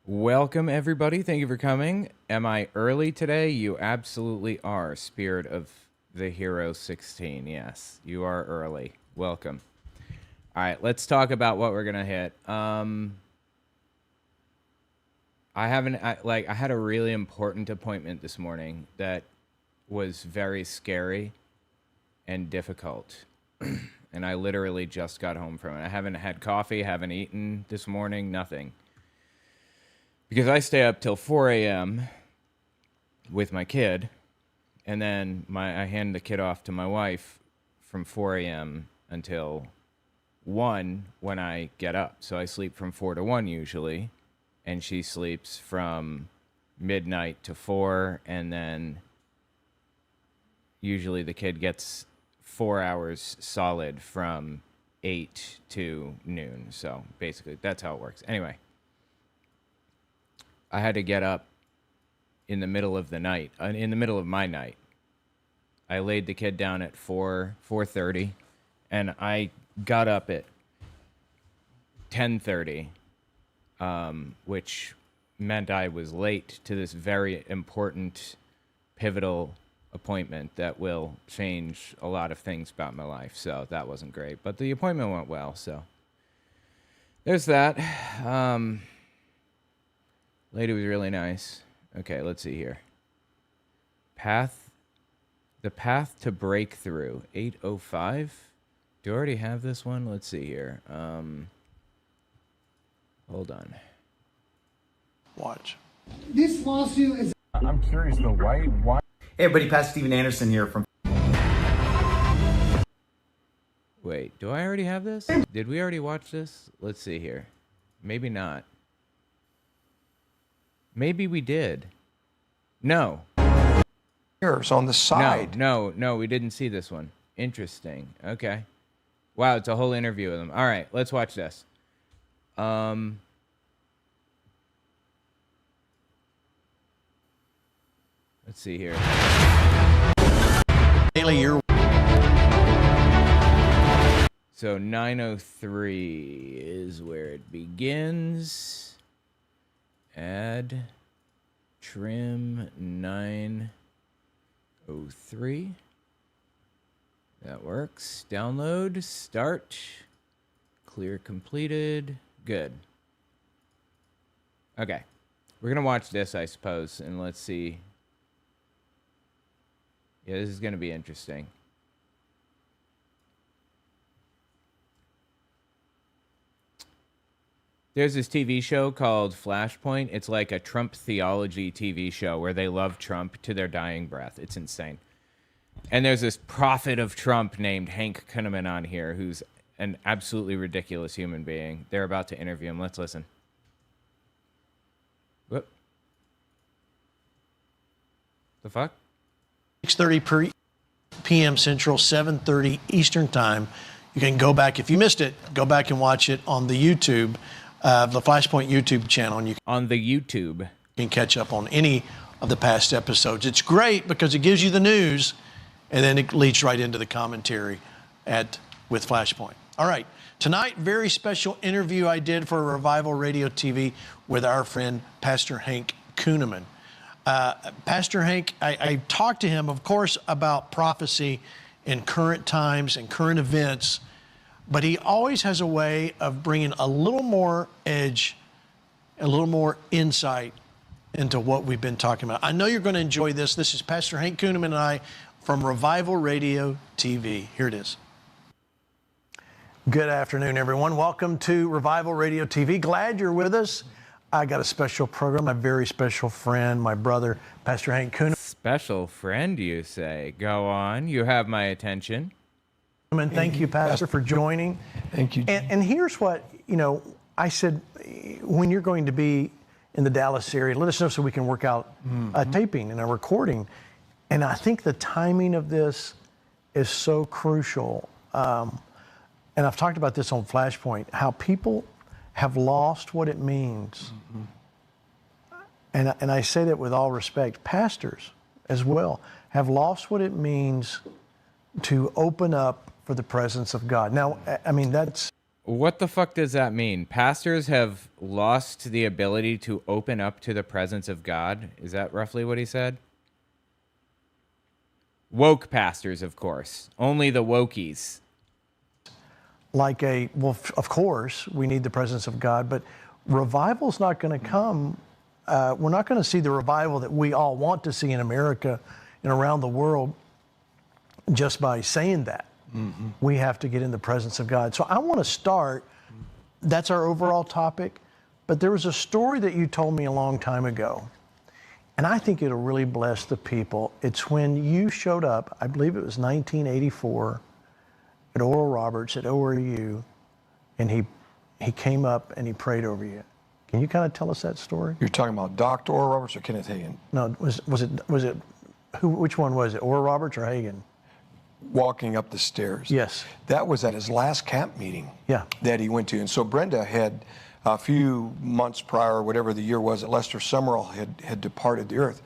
Welcome, everybody. Thank you for coming. Am I early today? You absolutely are, Spirit of the Hero 16. Yes, you are early. Welcome. All right, let's talk about what we're going to hit. I had a really important appointment this morning that was very scary and difficult. And I literally just got home from it. I haven't had coffee, haven't eaten this morning, nothing. Because I stay up till 4 a.m. with my kid, and then I hand the kid off to my wife from 4 a.m. until 1 when I get up. So I sleep from 4 to 1 usually, and she sleeps from midnight to 4, and then usually the kid gets 4 hours solid from 8 to noon. So basically, that's how it works. Anyway. I had to get up in the middle of the night, in the middle of my night. I laid the kid down at 4:30, and I got up at 10:30, which meant I was late to this very important, pivotal appointment that will change a lot of things about my life. So that wasn't great, but the appointment went well. So there's that. Lady was really nice. Okay, let's see here. The path to breakthrough, 805. Do I already have this one? Let's see here. Hold on. Watch. This lawsuit is... I'm curious though, why? Hey everybody, Pastor Steven Anderson here from... Wait, do I already have this? Did we already watch this? Let's see here. Maybe not. Maybe we did. No. Here's on the side. No, we didn't see this one. Interesting. Okay. Wow, it's a whole interview with them. All right, let's watch this. Let's see here. Daily, you're... So 903 is where it begins. Add trim 903. That works. Download, start, clear completed. Good. Okay. We're going to watch this, I suppose, and let's see. Yeah, this is going to be interesting. There's this TV show called Flashpoint. It's like a Trump theology TV show where they love Trump to their dying breath. It's insane. And there's this prophet of Trump named Hank Kunneman on here who's an absolutely ridiculous human being. They're about to interview him. Let's listen. Whoop. The fuck? 6:30 p.m. Central, 7:30 Eastern Time. You can go back, if you missed it, go back and watch it on the YouTube. The Flashpoint YouTube channel, and you can catch up on any of the past episodes. It's great because it gives you the news, and then it leads right into the commentary with Flashpoint. All right, tonight, very special interview I did for Revival Radio TV with our friend Pastor Hank Kunneman. Pastor Hank, I talked to him, of course, about prophecy in current times and current events. But he always has a way of bringing a little more edge, a little more insight into what we've been talking about. I know you're going to enjoy this. This is Pastor Hank Kunneman and I from Revival Radio TV. Here it is. Good afternoon, everyone. Welcome to Revival Radio TV. Glad you're with us. I got a special program, a very special friend, my brother, Pastor Hank Kunneman. Special friend, you say? Go on. You have my attention. And thank you, Pastor, for joining. Thank you. And here's what, I said, when you're going to be in the Dallas area, let us know so we can work out a taping and a recording. And I think the timing of this is so crucial. And I've talked about this on Flashpoint, how people have lost what it means. And I say that with all respect. Pastors as well have lost what it means to open up for the presence of God. Now, I mean, that's... What the fuck does that mean? Pastors have lost the ability to open up to the presence of God? Is that roughly what he said? Woke pastors, of course. Only the wokies. Of course, we need the presence of God, but revival's not going to come. We're not going to see the revival that we all want to see in America and around the world just by saying that. Mm-hmm. We have to get in the presence of God. So I want to start, that's our overall topic, but there was a story that you told me a long time ago, and I think it'll really bless the people. It's when you showed up, I believe it was 1984, at Oral Roberts at ORU, and he came up and he prayed over you. Can you kind of tell us that story? You're talking about Dr. Oral Roberts or Kenneth Hagin? No, was it which one was it? Oral Roberts or Hagin? Walking up the stairs. Yes. That was at his last camp meeting. Yeah. That he went to. And so Brenda had a few months prior, whatever the year was, that Lester Summerall had departed the earth.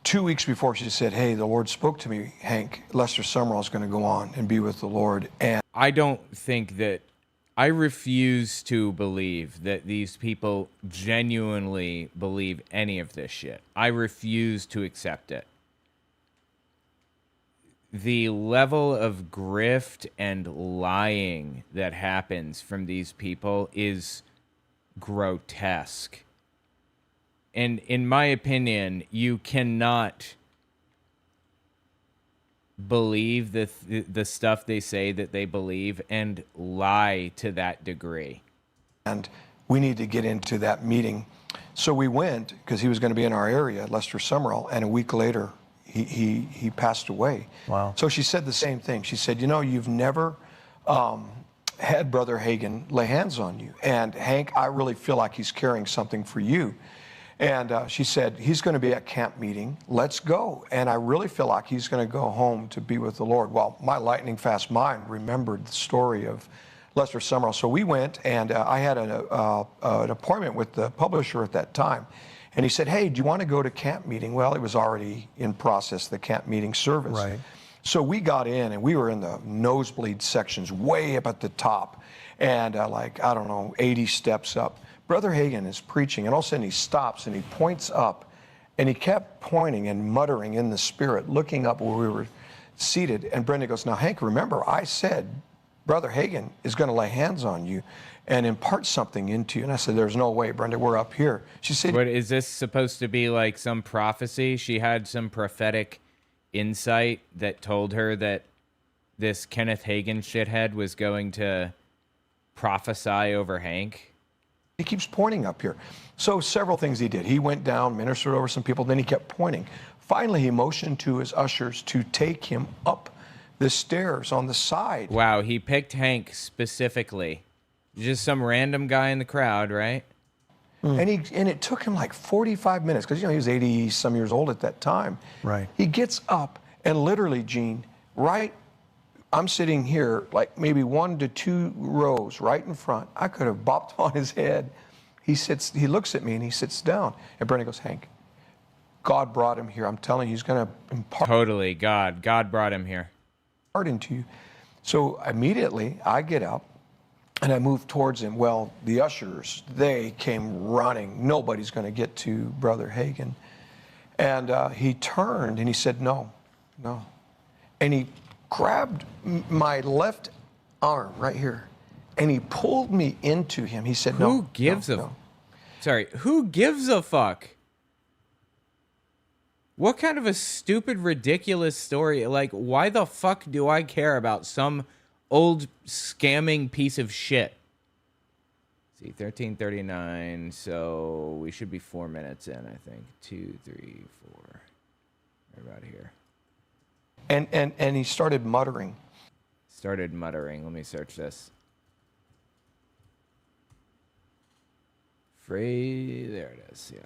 2 weeks before, she said, hey, the Lord spoke to me, Hank, Lester Summerall is going to go on and be with the Lord. And I don't think that, I refuse to believe that these people genuinely believe any of this shit. I refuse to accept it. The level of grift and lying that happens from these people is grotesque. And in my opinion, you cannot believe the stuff they say that they believe and lie to that degree. And we need to get into that meeting. So we went, because he was going to be in our area, Lester Summerall, and a week later, he passed away. Wow. So she said the same thing. She said, you know, you've never had Brother Hagin lay hands on you. And Hank, I really feel like he's carrying something for you. And she said, he's going to be at camp meeting. Let's go. And I really feel like he's going to go home to be with the Lord. Well, my lightning fast mind remembered the story of Lester Summerall. So we went, and I had an appointment with the publisher at that time. And he said, hey, do you want to go to camp meeting? Well, it was already in process, the camp meeting service. Right. So we got in, and we were in the nosebleed sections, way up at the top, and 80 steps up. Brother Hagin is preaching, and all of a sudden he stops, and he points up, and he kept pointing and muttering in the spirit, looking up where we were seated. And Brenda goes, now, Hank, remember, I said Brother Hagin is going to lay hands on you and impart something into you. And I said, there's no way, Brenda, we're up here. She said, but is this supposed to be like some prophecy? She had some prophetic insight that told her that this Kenneth Hagin shithead was going to prophesy over Hank? he keeps pointing up here. So several things he did. He went down, ministered over some people, then he kept pointing. Finally, he motioned to his ushers to take him up the stairs on the side. Wow, he picked Hank specifically. Just some random guy in the crowd, right? And it took him like 45 minutes, because he was 80-some years old at that time. Right. He gets up, and literally, Gene, I'm sitting here, like maybe 1 to 2 rows right in front. I could have bopped on his head. He looks at me, and he sits down. And Bernie goes, Hank, God brought him here. I'm telling you, he's going to impart. Totally, God brought him here. Into you. So immediately, I get up, and I move towards him. Well, the ushers, they came running. Nobody's going to get to Brother Hagin. And he turned, and he said, no. And he grabbed my left arm right here, and he pulled me into him. He said, no. Who gives a fuck? What kind of a stupid, ridiculous story? Like, why the fuck do I care about some old scamming piece of shit? See, 13:39, so we should be 4 minutes in, I think. 2, 3, 4. Right about here. And he started muttering. Let me search this. Free, there it is, yeah.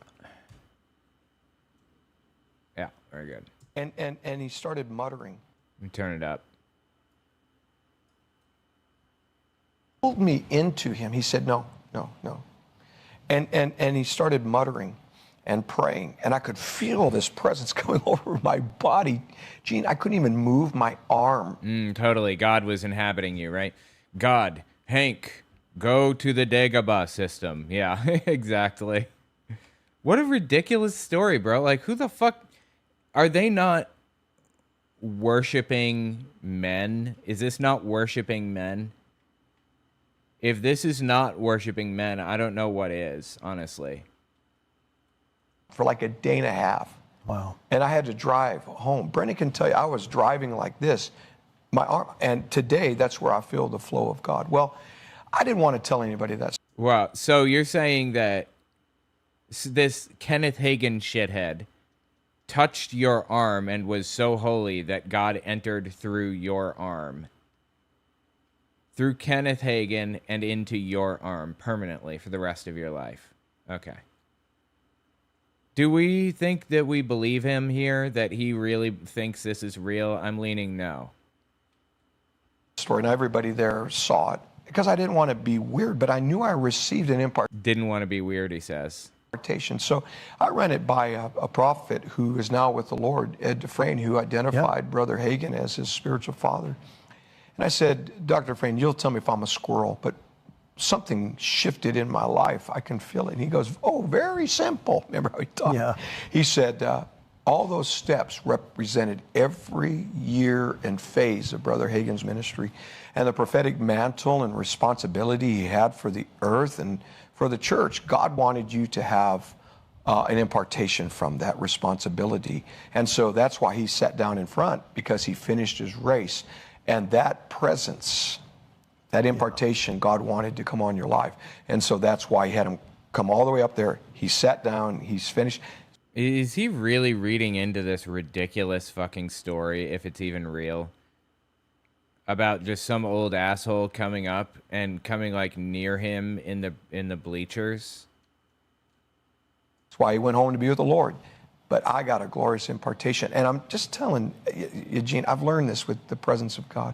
Yeah, very good. And he started muttering. Let me turn it up. Pulled me into him. He said, no. And he started muttering and praying. And I could feel this presence coming over my body. Gene, I couldn't even move my arm. Totally. God was inhabiting you, right? God Hank, go to the Dagobah system. Yeah, exactly. What a ridiculous story, bro. Like, who the fuck... Are they not worshiping men? Is this not worshiping men? If this is not worshiping men, I don't know what is, honestly. For like a day and a half. Wow. And I had to drive home. Brendan can tell you, I was driving like this. My arm, and today, that's where I feel the flow of God. Well, I didn't want to tell anybody that. Wow. So you're saying that this Kenneth Hagin shithead touched your arm and was so holy that God entered through your arm. Through Kenneth Hagin and into your arm permanently for the rest of your life. Okay. Do we think that we believe him here, that he really thinks this is real? I'm leaning no. Story, and everybody there saw it because I didn't want to be weird, but I knew I received an impartation. Didn't want to be weird, he says. So I ran it by a prophet who is now with the Lord, Ed Dufresne, who identified Brother Hagin as his spiritual father. And I said, Dr. Dufresne, you'll tell me if I'm a squirrel, but something shifted in my life. I can feel it. And he goes, oh, very simple. Remember how he talked? Yeah. He said, all those steps represented every year and phase of Brother Hagin's ministry and the prophetic mantle and responsibility he had for the earth and for the church. God wanted you to have an impartation from that responsibility. And so that's why he sat down in front, because he finished his race. And that presence, that impartation, God wanted to come on your life. And so that's why he had him come all the way up there. He sat down, he's finished. Is he really reading into this ridiculous fucking story, if it's even real? About just some old asshole coming up and coming like near him in the bleachers? That's why he went home to be with the Lord. But I got a glorious impartation. And I'm just telling Eugene, I've learned this with the presence of God.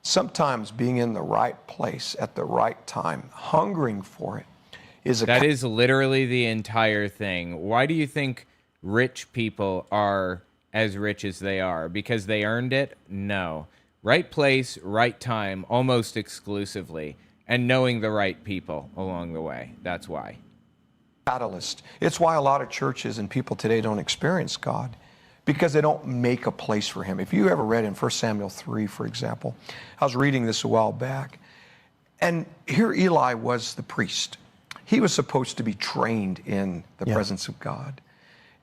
Sometimes being in the right place at the right time, hungering for it, that is literally the entire thing. Why do you think rich people are as rich as they are? Because they earned it? No. Right place, right time, almost exclusively. And knowing the right people along the way. That's why. Catalyst. It's why a lot of churches and people today don't experience God, because they don't make a place for him. If you ever read in 1 Samuel 3, for example, I was reading this a while back, and here Eli was the priest. He was supposed to be trained in the presence of God.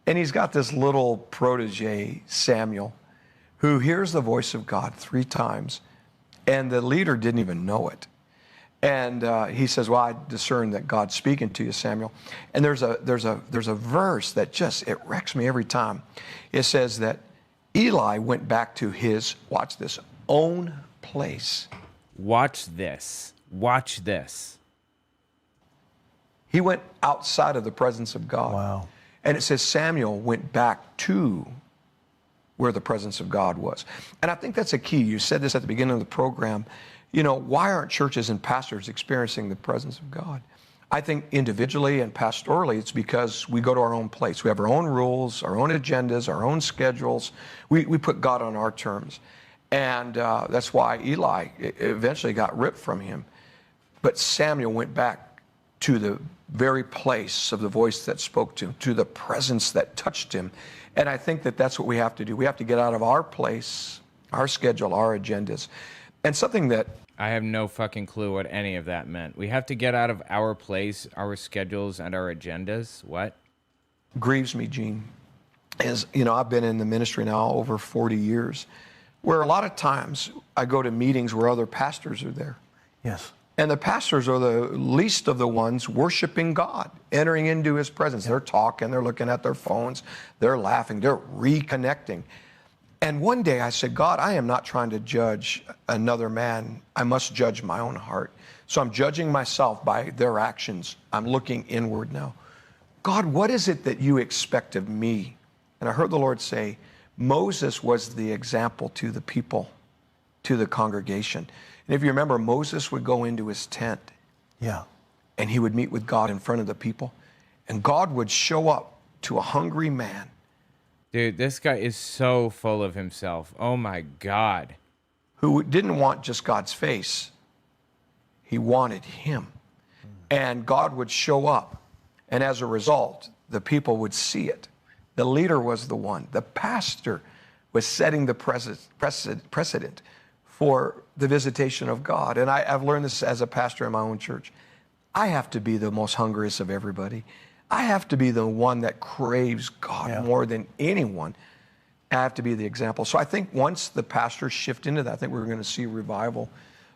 And he's got this little protege, Samuel, who hears the voice of God 3 times, and the leader didn't even know it. And he says, well, I discern that God's speaking to you, Samuel. And there's a verse that just, it wrecks me every time. It says that Eli went back to his, watch this, own place. Watch this. Watch this. He went outside of the presence of God. Wow. And it says Samuel went back to where the presence of God was. And I think that's a key. You said this at the beginning of the program. You know, why aren't churches and pastors experiencing the presence of God? I think individually and pastorally, it's because we go to our own place. We have our own rules, our own agendas, our own schedules. We put God on our terms. And that's why Eli eventually got ripped from him. But Samuel went back to the very place of the voice that spoke to him, to the presence that touched him. And I think that that's what we have to do. We have to get out of our place, our schedule, our agendas. And something that I have no fucking clue what any of that meant. We have to get out of our place, our schedules, and our agendas. What? Grieves me, Gene, is, you know, I've been in the ministry now over 40 years, where a lot of times I go to meetings where other pastors are there. Yes. And the pastors are the least of the ones worshiping God, entering into his presence. They're talking, they're looking at their phones, they're laughing, they're reconnecting. And one day I said, God, I am not trying to judge another man. I must judge my own heart. So I'm judging myself by their actions. I'm looking inward now. God, what is it that you expect of me? And I heard the Lord say, Moses was the example to the people, to the congregation. And if you remember, Moses would go into his tent. Yeah. And he would meet with God in front of the people. And God would show up to a hungry man. Dude, this guy is so full of himself. Oh my God. Who didn't want just God's face. He wanted him. And God would show up. And as a result, the people would see it. The leader was the one. The pastor was setting the precedent for the visitation of God. And I've learned this as a pastor in my own church. I have to be the most hungriest of everybody. I have to be the one that craves God more than anyone. I have to be the example. So I think once the pastors shift into that, I think we're going to see revival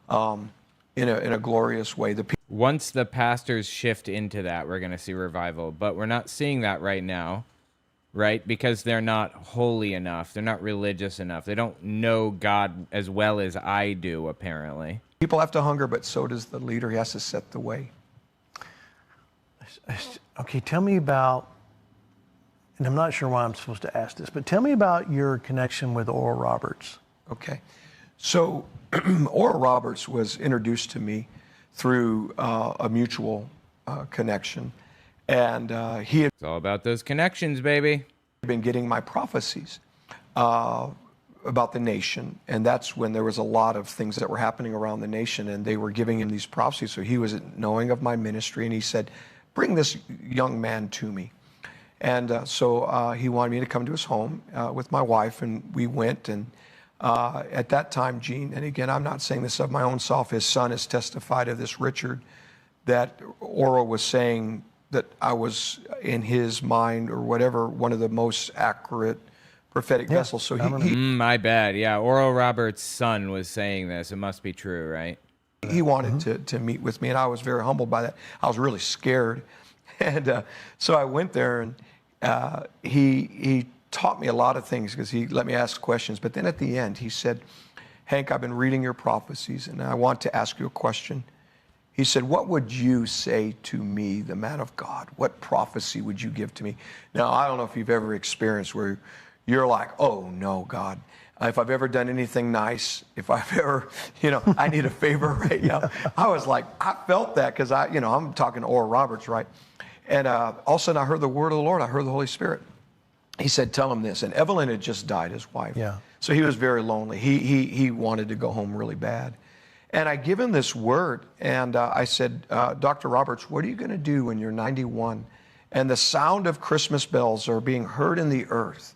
in a glorious way. Once the pastors shift into that, we're going to see revival. But we're not seeing that right now, right? Because they're not holy enough. They're not religious enough. They don't know God as well as I do, apparently. People have to hunger, but so does the leader. He has to set the way. Okay, tell me about, and I'm not sure why I'm supposed to ask this, but tell me about your connection with Oral Roberts. Okay. So Oral Roberts was introduced to me through a mutual connection. And he had It's all about those connections, baby. been getting my prophecies about the nation. And that's when there was a lot of things that were happening around the nation, and they were giving him these prophecies. So he was knowing of my ministry, and he said, bring this young man to me. And so he wanted me to come to his home with my wife, and we went. And at that time, Gene, and again, I'm not saying this of my own self, his son has testified of this, Richard, that Oral was saying that I was, in his mind or whatever, one of the most accurate prophetic vessels. So My bad. Yeah, Oral Roberts' son was saying this. It must be true, right? he wanted to meet with me, and I was very humbled by that. I was really scared. And so I went there, and he taught me a lot of things because he let me ask questions. But then at the end, he said, Hank, I've been reading your prophecies, and I want to ask you a question. He said, what would you say to me, the man of God? What prophecy would you give to me? Now, I don't know if you've ever experienced where you're like, oh, no, God. If I've ever done anything nice, if I've ever, I need a favor right now. I was like, I felt that because I'm talking to Oral Roberts, right? And all of a sudden I heard the word of the Lord. I heard the Holy Spirit. He said, tell him this. And Evelyn had just died, his wife. Yeah. So he was very lonely. He wanted to go home really bad. And I give him this word, and I said, Dr. Roberts, what are you going to do when you're 91? And the sound of Christmas bells are being heard in the earth.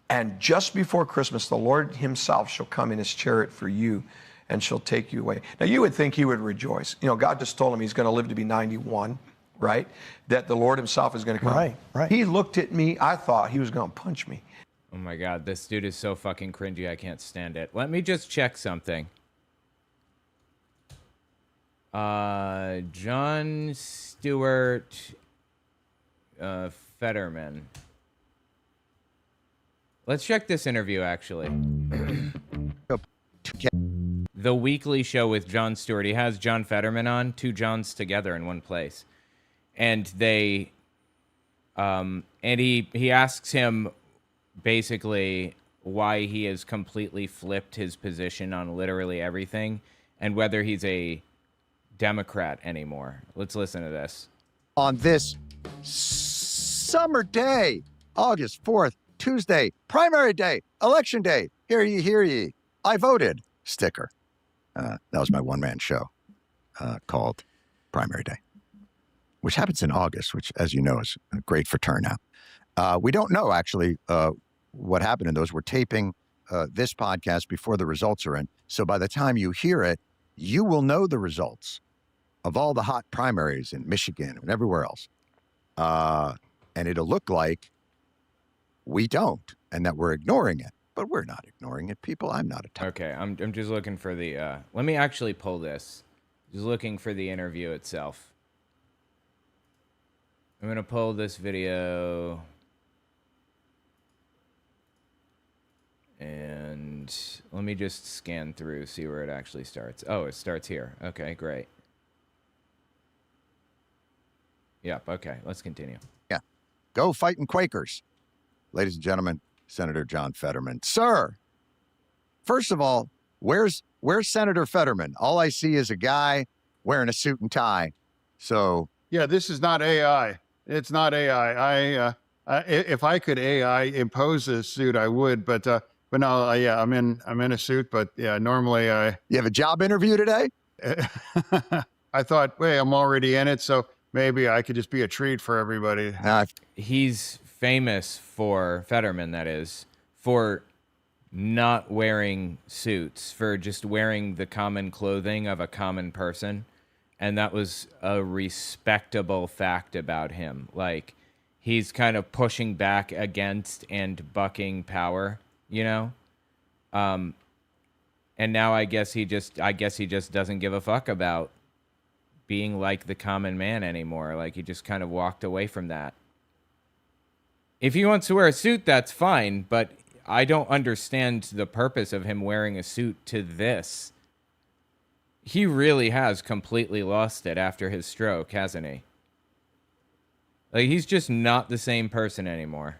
And just before Christmas, the Lord himself shall come in his chariot for you, and shall take you away. Now, you would think he would rejoice. God just told him he's going to live to be 91, right? That the Lord himself is going to come. Right. He looked at me. I thought he was going to punch me. Oh, my God. This dude is so fucking cringy. I can't stand it. Let me just check something. John Stewart Fetterman. Let's check this interview, actually. The weekly show with John Stewart. He has John Fetterman on, two Johns together in one place. And they, and he asks him basically why he has completely flipped his position on literally everything and whether he's a Democrat anymore. Let's listen to this. On this summer day, August 4th, Tuesday, primary day, election day, hear ye, I voted, sticker. That was my one-man show called Primary Day, which happens in August, which, as you know, is great for turnout. We don't know, actually, what happened in those. We're taping this podcast before the results are in. So by the time you hear it, you will know the results of all the hot primaries in Michigan and everywhere else. And it'll look like we don't, and that we're ignoring it. But we're not ignoring it, people. I'm not a type. Okay, I'm just looking for the, let me actually pull this. Just looking for the interview itself. I'm going to pull this video. And let me just scan through, see where it actually starts. Oh, it starts here. Okay, great. Yep, okay, let's continue. Yeah. Go fighting Quakers. Ladies and gentlemen, Senator John Fetterman. Sir, first of all, where's Senator Fetterman? All I see is a guy wearing a suit and tie. So yeah, this is not AI. It's not AI. If I could AI impose this suit, I would. But no, yeah, I'm in a suit. But yeah, normally you have a job interview today? I thought, wait, I'm already in it, so maybe I could just be a treat for everybody. He's famous for, Fetterman that is, for not wearing suits, for just wearing the common clothing of a common person. And that was a respectable fact about him. Like, he's kind of pushing back against and bucking power, you know? And now I guess he just doesn't give a fuck about being like the common man anymore. Like, he just kind of walked away from that. If he wants to wear a suit, that's fine, but I don't understand the purpose of him wearing a suit to this. He really has completely lost it after his stroke, hasn't he? Like, he's just not the same person anymore.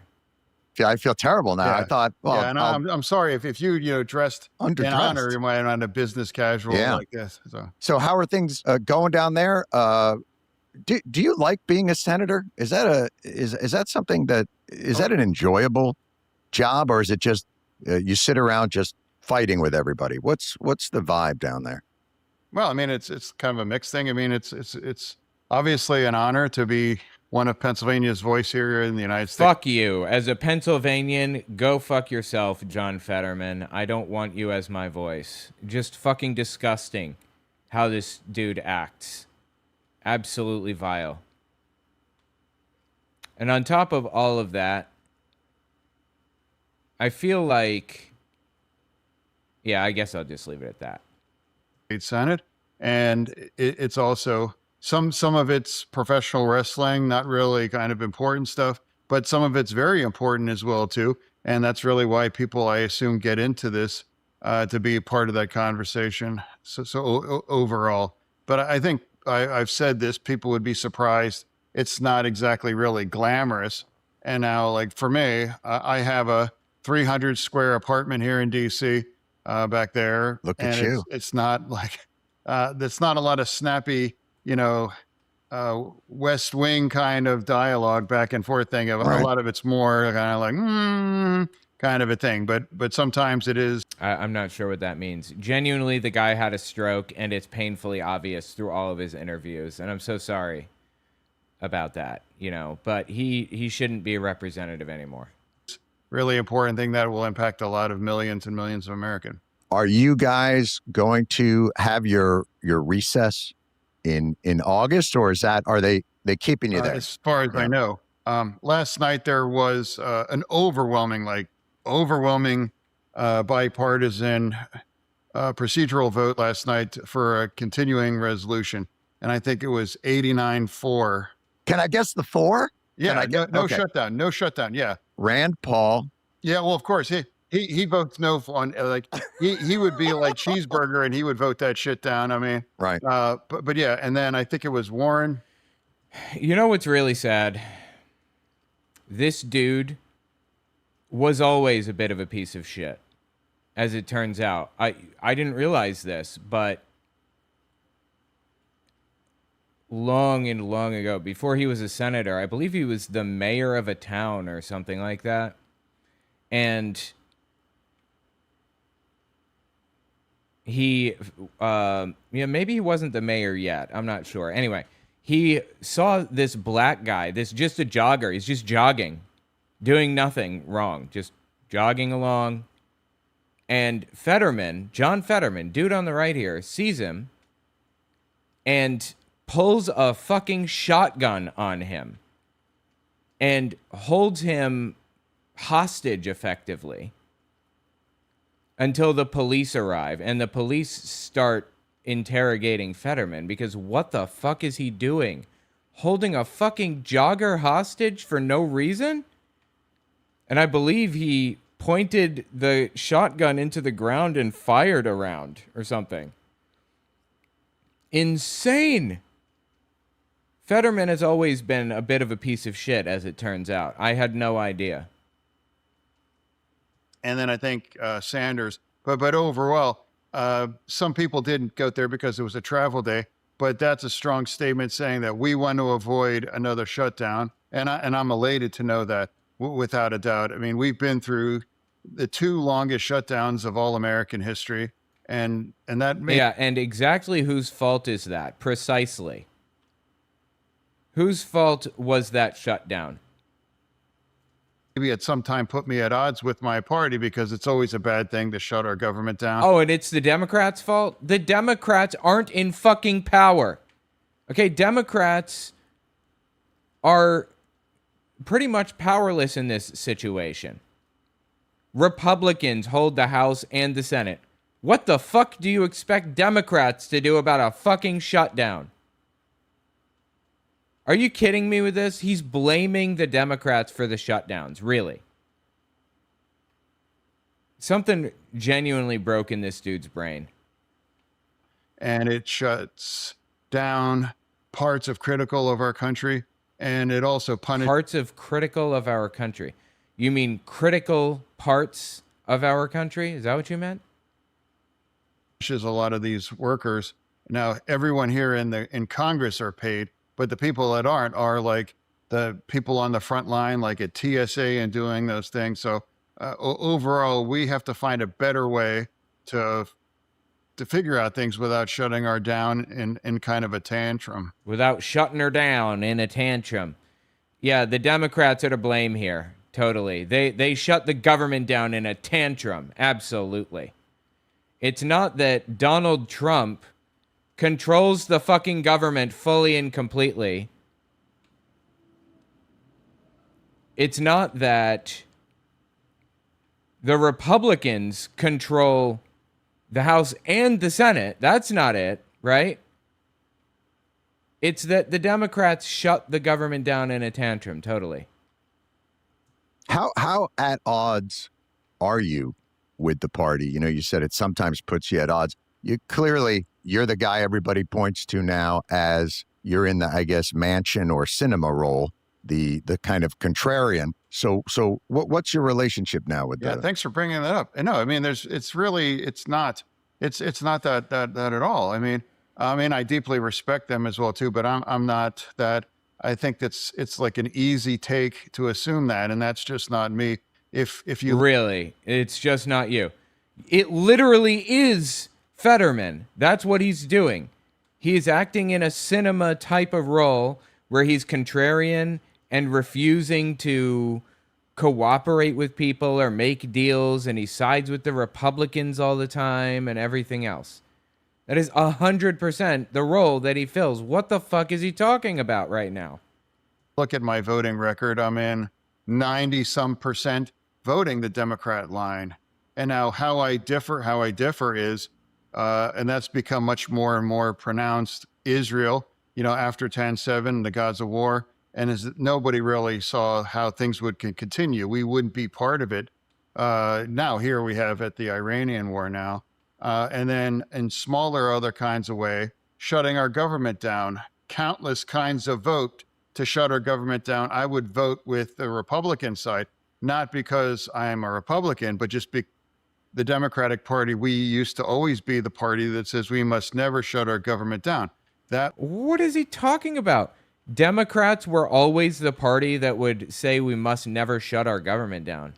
Yeah, I feel terrible now. Yeah. I thought, well, yeah, and I'm sorry if you dressed in honor, you might not a business casual like this. So how are things going down there? Do you like being a senator? Is that something that is that an enjoyable job, or is it just you sit around just fighting with everybody? What's the vibe down there? Well, I mean, it's kind of a mixed thing. I mean, it's obviously an honor to be one of Pennsylvania's voice here in the United States. Fuck you. As a Pennsylvanian, go fuck yourself, John Fetterman. I don't want you as my voice. Just fucking disgusting how this dude acts. Absolutely vile. And on top of all of that, I feel like, yeah, I guess I'll just leave it at that. Senate, and it's also some of it's professional wrestling, not really kind of important stuff, but some of it's very important as well too, and that's really why people, I assume, get into this to be a part of that conversation. So overall, but I think I've said this, people would be surprised. It's not exactly really glamorous. And now, like for me, I have a 300 square apartment here in DC. Back there. Look at you. It's not like, there's not a lot of snappy, West Wing kind of dialogue back and forth thing. Right. A lot of it's more kind of like, kind of a thing. But sometimes it is. I'm not sure what that means. Genuinely, the guy had a stroke, and it's painfully obvious through all of his interviews. And I'm so sorry about that, but he shouldn't be a representative anymore. Really important thing that will impact a lot of millions and millions of Americans. Are you guys going to have your recess in August, or are they keeping you there? As far as I know, last night there was an overwhelming bipartisan procedural vote last night for a continuing resolution, and I think it was 89-4. Can I guess the 4? Yeah, no shutdown, no shutdown. Yeah. Rand Paul. Yeah, well, of course he votes no on like he would be like Cheeseburger and he would vote that shit down. I mean, right. But yeah, and then I think it was Warren. You know what's really sad? This dude was always a bit of a piece of shit, as it turns out. I didn't realize this, but long ago, before he was a senator, I believe he was the mayor of a town or something like that. And he, maybe he wasn't the mayor yet. I'm not sure. Anyway, he saw this black guy, just a jogger. He's just jogging, doing nothing wrong, just jogging along. And John Fetterman, dude on the right here, sees him and pulls a fucking shotgun on him and holds him hostage effectively until the police arrive, and the police start interrogating Fetterman because what the fuck is he doing? Holding a fucking jogger hostage for no reason? And I believe he pointed the shotgun into the ground and fired a round or something. Insane. Fetterman has always been a bit of a piece of shit, as it turns out. I had no idea. And then I think Sanders, but overall, some people didn't go there because it was a travel day. But that's a strong statement saying that we want to avoid another shutdown, and I'm elated to know that without a doubt. I mean, we've been through the 2 longest shutdowns of all American history, and that Yeah, and exactly whose fault is that? Precisely. Whose fault was that shutdown? maybe at some time put me at odds with my party, because it's always a bad thing to shut our government down. Oh, and it's the Democrats' fault? The Democrats aren't in fucking power. Okay, Democrats are pretty much powerless in this situation. Republicans hold the House and the Senate. What the fuck do you expect Democrats to do about a fucking shutdown? Are you kidding me with this? He's blaming the Democrats for the shutdowns, really. Something genuinely broke in this dude's brain. And it shuts down parts of critical of our country, and it also punishes Parts of critical of our country. You mean critical parts of our country? Is that what you meant? a lot of these workers. Now, everyone here in Congress are paid, but the people that aren't are like the people on the front line, like at TSA and doing those things. So overall, we have to find a better way to figure out things without shutting her down in kind of a tantrum. Without shutting her down in a tantrum. Yeah, the Democrats are to blame here. Totally. They shut the government down in a tantrum. Absolutely. It's not that Donald Trump controls the fucking government fully and completely. It's not that the Republicans control the House and the Senate. That's not it, right? It's that the Democrats shut the government down in a tantrum, totally. How at odds are you with the party? You know, you said it sometimes puts you at odds. You're the guy everybody points to now as you're in the, I guess, mansion or cinema role, the kind of contrarian. So what's your relationship now with that? Thanks for bringing that up. And no, I mean, it's not that at all. I mean, I deeply respect them as well too, but I'm not that. I think it's like an easy take to assume that, and that's just not me. If you really, it's just not you. It literally is Fetterman. That's what he's doing. He's acting in a cinema type of role where he's contrarian and refusing to cooperate with people or make deals, and he sides with the Republicans all the time and everything else. That is 100% the role that he fills. What the fuck is he talking about right now? look at my voting record, I'm in 90-some% voting the Democrat line. And now how I differ is, and that's become much more and more pronounced, Israel, after 10/7, the gods of war, and nobody really saw how things would continue. We wouldn't be part of it. Now here we have at the Iranian war now, and then in smaller other kinds of way, shutting our government down, countless kinds of vote to shut our government down. I would vote with the Republican side, not because I'm a Republican, but just the Democratic Party, we used to always be the party that says we must never shut our government down. What is he talking about? Democrats were always the party that would say we must never shut our government down.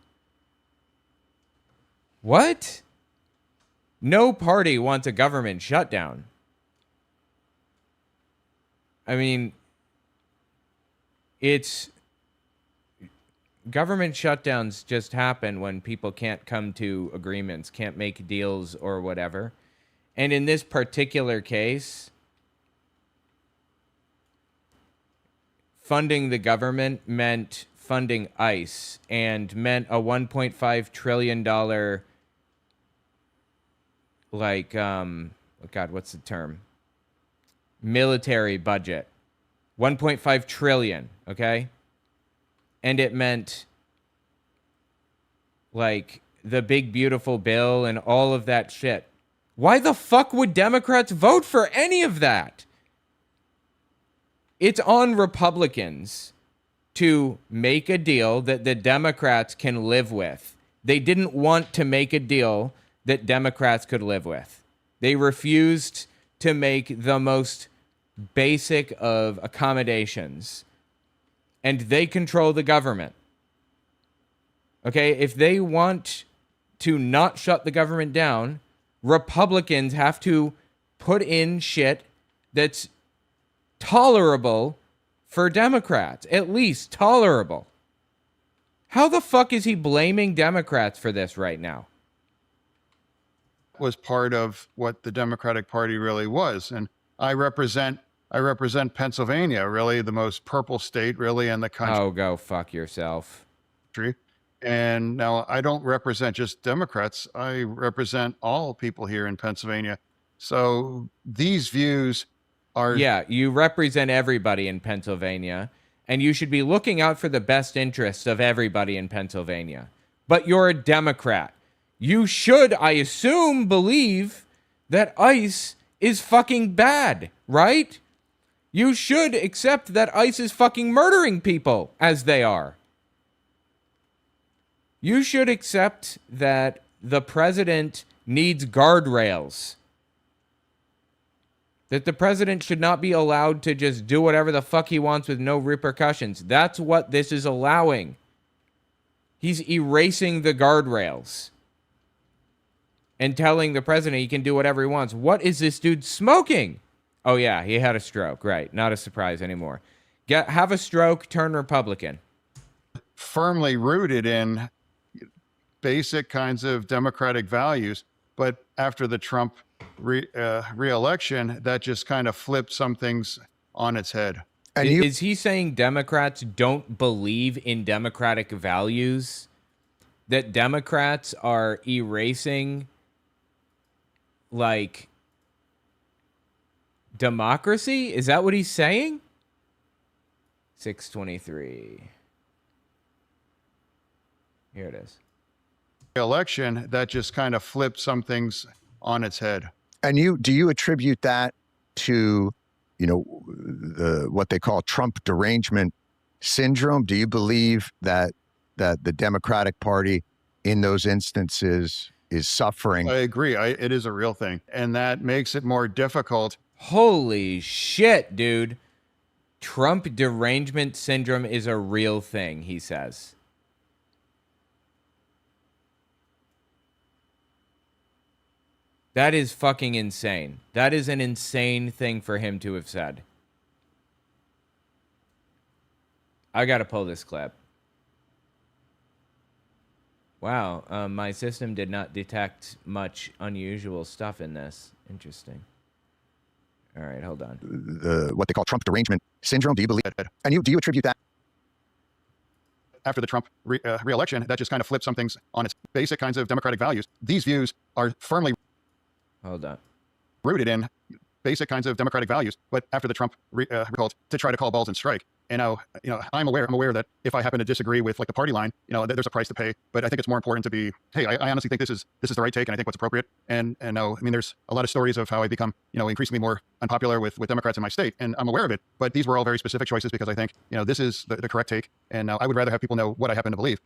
What? No party wants a government shutdown. I mean, government shutdowns just happen when people can't come to agreements, can't make deals or whatever. And in this particular case, funding the government meant funding ICE and meant a $1.5 trillion, what's the term? Military budget. 1.5 trillion, okay? And it meant the big beautiful bill and all of that shit. Why the fuck would Democrats vote for any of that? It's on Republicans to make a deal that the Democrats can live with. They didn't want to make a deal that Democrats could live with. They refused to make the most basic of accommodations. And they control the government. Okay, if they want to not shut the government down, Republicans have to put in shit that's tolerable for Democrats, at least tolerable. How the fuck is he blaming Democrats for this right now? Was part of what the Democratic Party really was. And I represent Pennsylvania, really the most purple state really in the country. Oh, go fuck yourself. And now I don't represent just Democrats. I represent all people here in Pennsylvania. So these views are... Yeah, you represent everybody in Pennsylvania, and you should be looking out for the best interests of everybody in Pennsylvania. But you're a Democrat. You should, I assume, believe that ICE is fucking bad, right? You should accept that ICE is fucking murdering people as they are. You should accept that the president needs guardrails. That the president should not be allowed to just do whatever the fuck he wants with no repercussions. That's what this is allowing. He's erasing the guardrails and telling the president he can do whatever he wants. What is this dude smoking? Oh, yeah, he had a stroke. Right. Not a surprise anymore. Have a stroke, turn Republican. Firmly rooted in basic kinds of democratic values. But after the Trump re-election, that just kind of flipped some things on its head. And is he saying Democrats don't believe in democratic values? That Democrats are erasing, like, democracy? Is that what he's saying? 623. Here it is. Election, that just kind of flipped some things on its head. And do you attribute that to, what they call Trump derangement syndrome? Do you believe that the Democratic Party in those instances is suffering? I agree. It is a real thing. And that makes it more difficult. Holy shit, dude. Trump derangement syndrome is a real thing, he says. That is fucking insane. That is an insane thing for him to have said. I gotta pull this clip. Wow, my system did not detect much unusual stuff in this. Interesting. All right, hold on. What they call Trump derangement syndrome. Do you believe it? And do you attribute that? After the Trump re-election, that just kind of flipped some things on its basic kinds of democratic values. These views are firmly rooted in basic kinds of democratic values. But after the Trump recall, to try to call balls and strike. And now, I'm aware that if I happen to disagree with like the party line, there's a price to pay. But I think it's more important to be, hey, I honestly think this is the right take, and I think what's appropriate. And now, there's a lot of stories of how I become, increasingly more unpopular with Democrats in my state, and I'm aware of it. But these were all very specific choices because I think, this is the correct take. And now I would rather have people know what I happen to believe.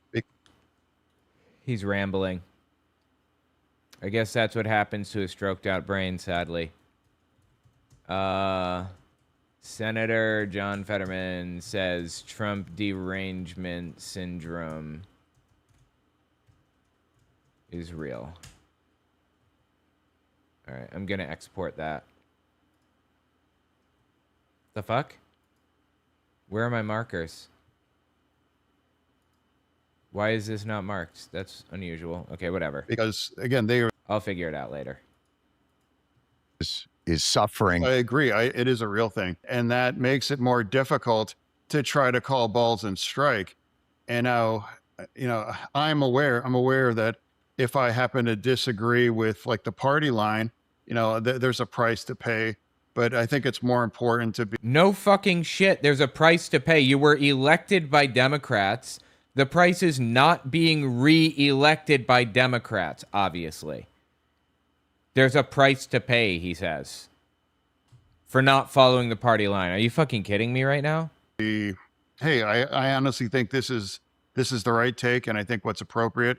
He's rambling. I guess that's what happens to a stroked out brain, sadly. Senator John Fetterman says Trump derangement syndrome is real. All right, I'm going to export that. The fuck? Where are my markers? Why is this not marked? That's unusual. Okay, whatever. Because, again, I'll figure it out later. Is suffering. I agree. It is a real thing. And that makes it more difficult to try to call balls and strike. And now, I'm aware that if I happen to disagree with like the party line, there's a price to pay. But I think it's more important to be... No fucking shit. There's a price to pay. You were elected by Democrats. The price is not being re-elected by Democrats, obviously. There's a price to pay, he says, for not following the party line. Are you fucking kidding me right now? Hey, I honestly think this is the right take, and I think what's appropriate.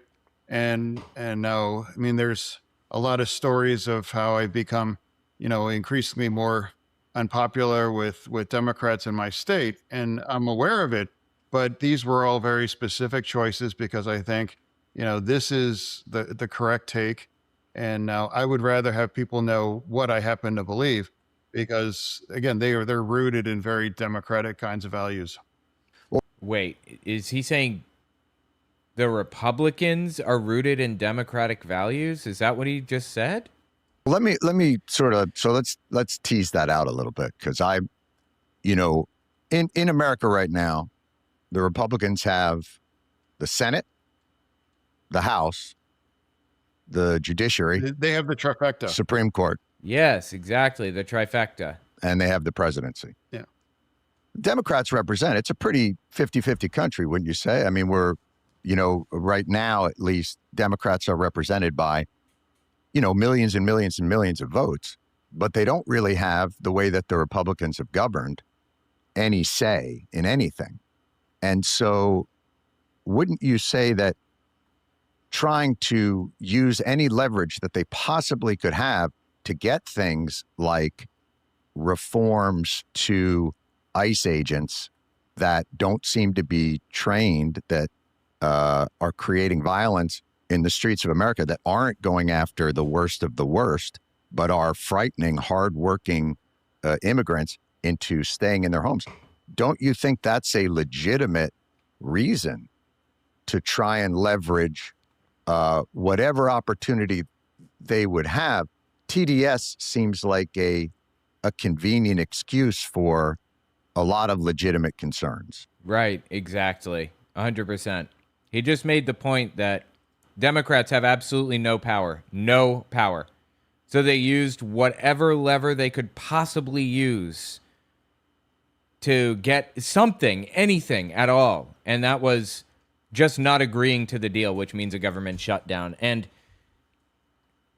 And no, there's a lot of stories of how I've become, increasingly more unpopular with Democrats in my state, and I'm aware of it. But these were all very specific choices because I think, this is the correct take. And now I would rather have people know what I happen to believe, because again, they're rooted in very democratic kinds of values. Wait, is he saying the Republicans are rooted in democratic values? Is that what he just said? Let me sort of, so let's tease that out a little bit, because in America right now, the Republicans have the Senate, the House, the judiciary, They have the trifecta. Supreme Court. Yes, exactly. The trifecta. And they have the presidency. Yeah. Democrats represent, it's a pretty 50-50 country, wouldn't you say? I mean, we're, right now, at least, Democrats are represented by, millions and millions and millions of votes, but they don't really have, the way that the Republicans have governed, any say in anything. And so wouldn't you say that trying to use any leverage that they possibly could have to get things like reforms to ICE agents that don't seem to be trained, that are creating violence in the streets of America, that aren't going after the worst of the worst, but are frightening, hardworking immigrants into staying in their homes? Don't you think that's a legitimate reason to try and leverage whatever opportunity they would have? TDS seems like a convenient excuse for a lot of legitimate concerns. Right, exactly. 100%. He just made the point that Democrats have absolutely no power. No power. So they used whatever lever they could possibly use to get something, anything at all. And that was just not agreeing to the deal, which means a government shutdown. And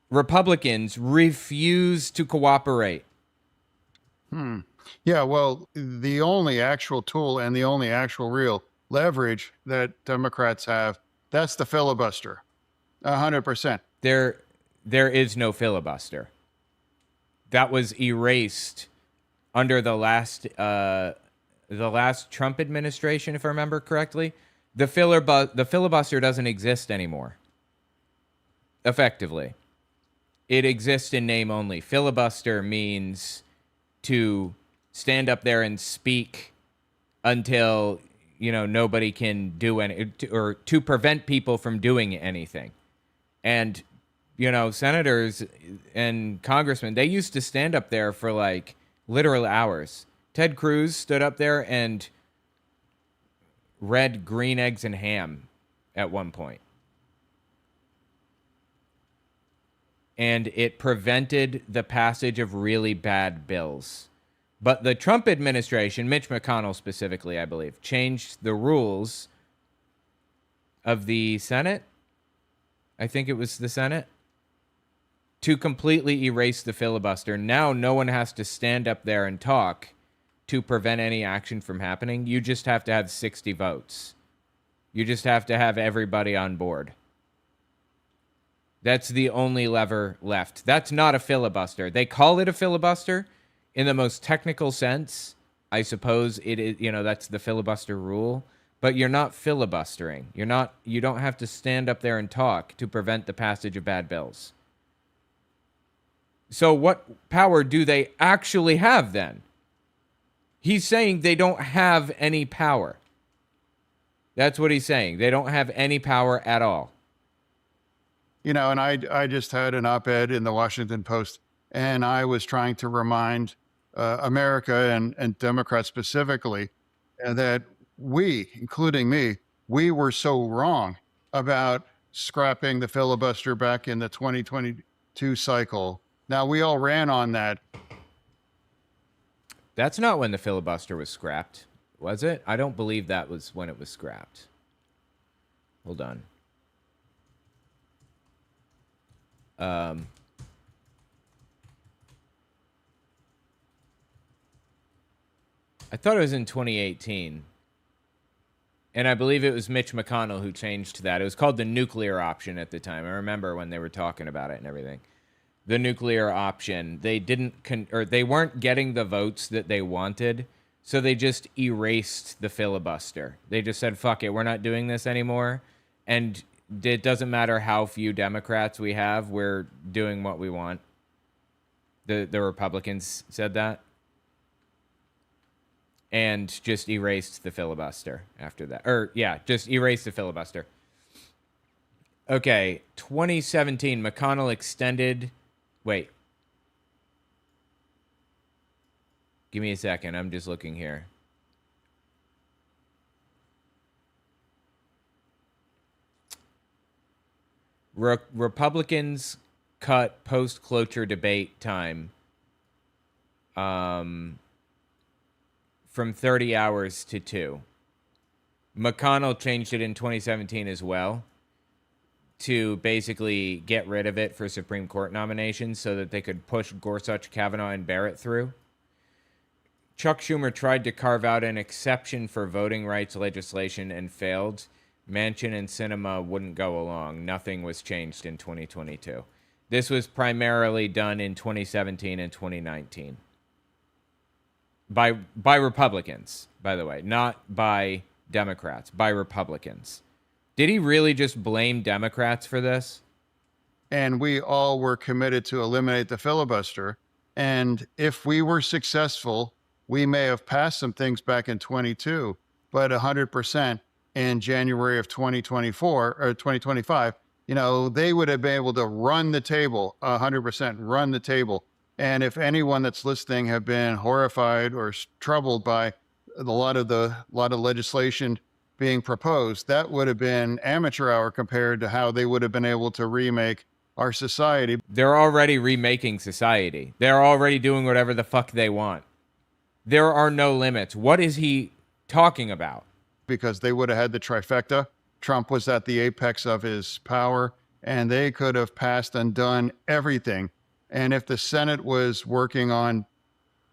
Republicans refuse to cooperate. Yeah, well, the only actual tool and the only actual real leverage that Democrats have, that's the filibuster. 100%. There is no filibuster. That was erased under the last Trump administration, if I remember correctly. The filibuster doesn't exist anymore. Effectively, it exists in name only. Filibuster means to stand up there and speak until nobody can do any, or to prevent people from doing anything. And senators and congressmen, they used to stand up there for like literal hours. Ted Cruz stood up there and read Green Eggs and Ham at one point. And it prevented the passage of really bad bills. But the Trump administration, Mitch McConnell specifically, I believe, changed the rules of the Senate. I think it was the Senate, to completely erase the filibuster. Now no one has to stand up there and talk to prevent any action from happening. You just have to have 60 votes. You just have to have everybody on board. That's the only lever left. That's not a filibuster. They call it a filibuster in the most technical sense. I suppose it is, that's the filibuster rule. But you're not filibustering. You don't have to stand up there and talk to prevent the passage of bad bills. So what power do they actually have then? He's saying they don't have any power. That's what he's saying. They don't have any power at all. And I just had an op-ed in the Washington Post, and I was trying to remind America and Democrats specifically that we, including me, we were so wrong about scrapping the filibuster back in the 2022 cycle. Now, we all ran on that. That's not when the filibuster was scrapped, was it? I don't believe that was when it was scrapped. Hold on. I thought it was in 2018. And I believe it was Mitch McConnell who changed that. It was called the nuclear option at the time. I remember when they were talking about it and everything. The nuclear option. They they weren't getting the votes that they wanted, so they just erased the filibuster. They just said, fuck it, we're not doing this anymore. And it doesn't matter how few Democrats we have, we're doing what we want. The Republicans said that. And just erased the filibuster after that. Or, yeah, just erased the filibuster. Okay, 2017, McConnell extended... Wait. Give me a second. I'm just looking here. Republicans cut post-cloture debate time from 30 hours to 2. McConnell changed it in 2017 as well to basically get rid of it for Supreme Court nominations so that they could push Gorsuch, Kavanaugh, and Barrett through. Chuck Schumer tried to carve out an exception for voting rights legislation and failed. Manchin and Sinema wouldn't go along. Nothing was changed in 2022. This was primarily done in 2017 and 2019. By Republicans, by the way, not by Democrats, by Republicans. Did he really just blame Democrats for this? And we all were committed to eliminate the filibuster. And if we were successful, we may have passed some things back in 22, but 100% in January of 2024 or 2025, you know, they would have been able to run the table, 100% run the table. And if anyone that's listening have been horrified or troubled by a lot of legislation being proposed, that would have been amateur hour compared to how they would have been able to remake our society. They're already remaking society. They're already doing whatever the fuck they want. There are no limits. What is he talking about? Because they would have had the trifecta. Trump was at the apex of his power, and they could have passed and done everything. And if the Senate was working on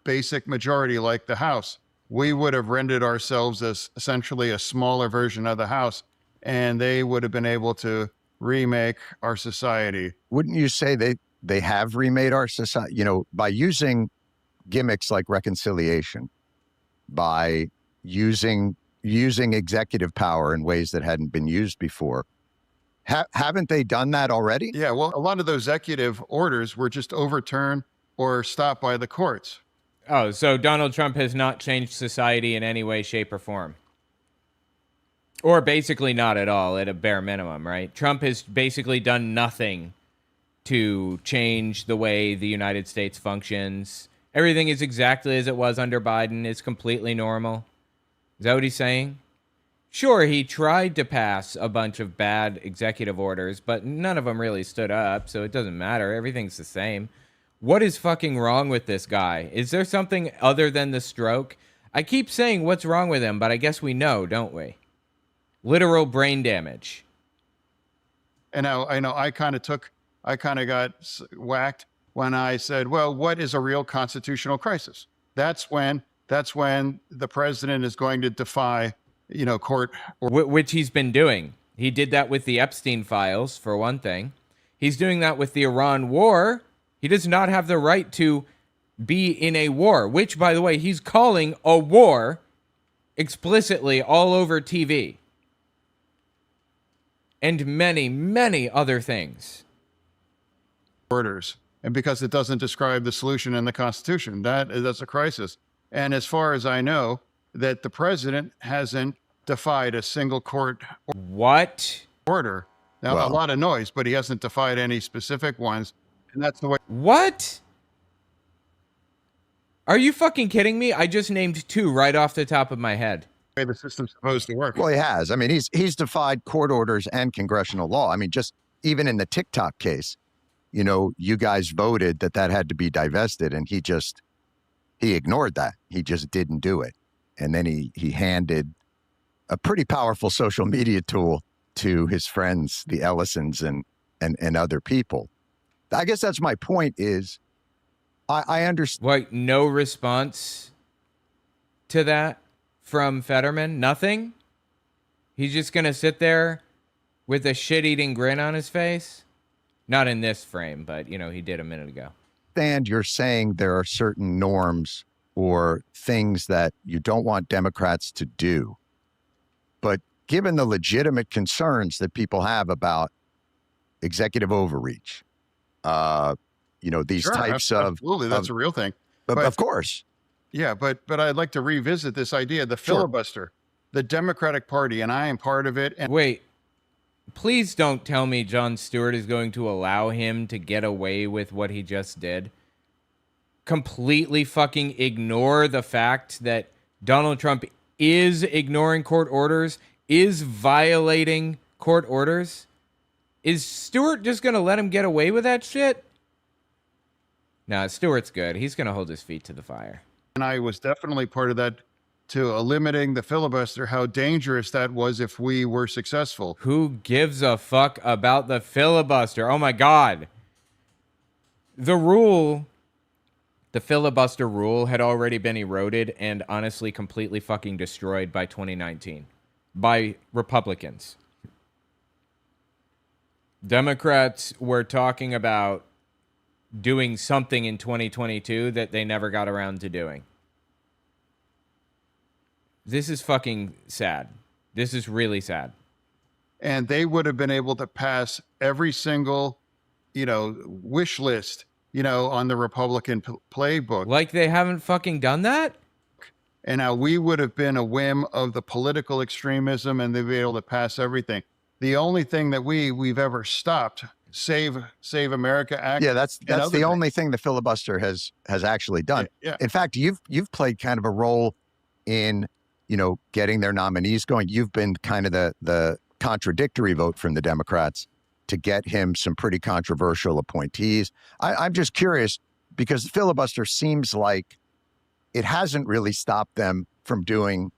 basic majority like the House, we would have rendered ourselves as essentially a smaller version of the House, and they would have been able to remake our society. Wouldn't you say they have remade our society, you know, by using gimmicks like reconciliation, by using executive power in ways that hadn't been used before? Haven't they done that already? Yeah, well, a lot of those executive orders were just overturned or stopped by the courts. Oh, so Donald Trump has not changed society in any way, shape, or form. Or basically not at all, at a bare minimum, right? Trump has basically done nothing to change the way the United States functions. Everything is exactly as it was under Biden. It's completely normal. Is that what he's saying? Sure, he tried to pass a bunch of bad executive orders, but none of them really stood up, so it doesn't matter. Everything's the same. What is fucking wrong with this guy? Is there something other than the stroke? I keep saying what's wrong with him, but I guess we know, don't we? Literal brain damage. And I know I kind of got whacked when I said, well, what is a real constitutional crisis? That's when the president is going to defy, you know, court. Which he's been doing. He did that with the Epstein files, for one thing. He's doing that with the Iran war. He does not have the right to be in a war, which, by the way, he's calling a war explicitly all over TV. And many, many other things. Orders. And because it doesn't describe the solution in the Constitution, that's a crisis. And as far as I know, that the president hasn't defied a single court order. Now, Well, a lot of noise, but he hasn't defied any specific ones. And that's the way. What? Are you fucking kidding me? I just named 2 right off the top of my head. The system's supposed to work. Well, he has. I mean, he's defied court orders and congressional law. I mean, just even in the TikTok case, you know, you guys voted that had to be divested, and he ignored that. He just didn't do it. And then he handed a pretty powerful social media tool to his friends, the Ellisons and other people. I guess that's my point is I understand. What, no response to that from Fetterman? Nothing? He's just going to sit there with a shit-eating grin on his face? Not in this frame, but, you know, he did a minute ago. And you're saying there are certain norms or things that you don't want Democrats to do. But given the legitimate concerns that people have about executive overreach, these Sure, types absolutely, that's a real thing. of course. Yeah, but I'd like to revisit this idea, the filibuster, the Democratic Party, and I am part of it. And Wait, please don't tell me Jon Stewart is going to allow him to get away with what he just did. Completely fucking ignore the fact that Donald Trump is ignoring court orders, is violating court orders. Is Stewart just going to let him get away with that shit? No, Stewart's good. He's going to hold his feet to the fire. And I was definitely part of that, to eliminating the filibuster, how dangerous that was if we were successful. Who gives a fuck about the filibuster? Oh my God. The filibuster rule had already been eroded and honestly completely fucking destroyed by 2019 by Republicans. Democrats were talking about doing something in 2022 that they never got around to doing. This is fucking sad. This is really sad. And they would have been able to pass every single, wish list, on the Republican playbook. Like they haven't fucking done that? And now we would have been a whim of the political extremism, and they'd be able to pass everything. The only thing that we've ever stopped, Save America Act. Yeah, that's the only thing the filibuster has actually done. Yeah. In fact, you've played kind of a role in, getting their nominees going. You've been kind of the contradictory vote from the Democrats to get him some pretty controversial appointees. I'm just curious, because the filibuster seems like it hasn't really stopped them from getting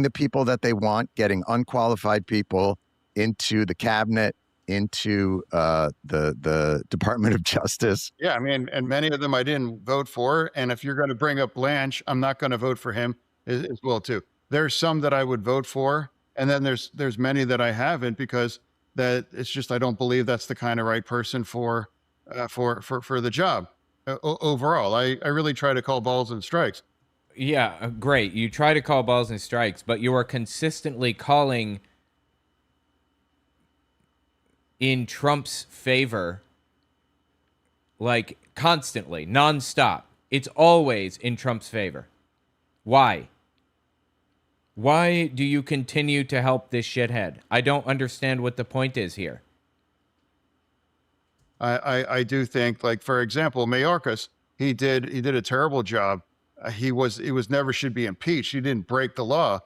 the people that they want, getting unqualified people into the cabinet, into the Department of Justice. Yeah, I mean, and many of them I didn't vote for. And if you're going to bring up Blanche, I'm not going to vote for him as well too. There's some that I would vote for, and then there's many that I haven't, because that it's just, I don't believe that's the kind of right person for the job. Overall, I really try to call balls and strikes. Yeah, great. You try to call balls and strikes, but you are consistently calling in Trump's favor, like constantly, nonstop. It's always in Trump's favor. Why? Why do you continue to help this shithead? I don't understand what the point is here. I do think, like, for example, Mayorkas, he did a terrible job. He never should be impeached. He didn't break the law.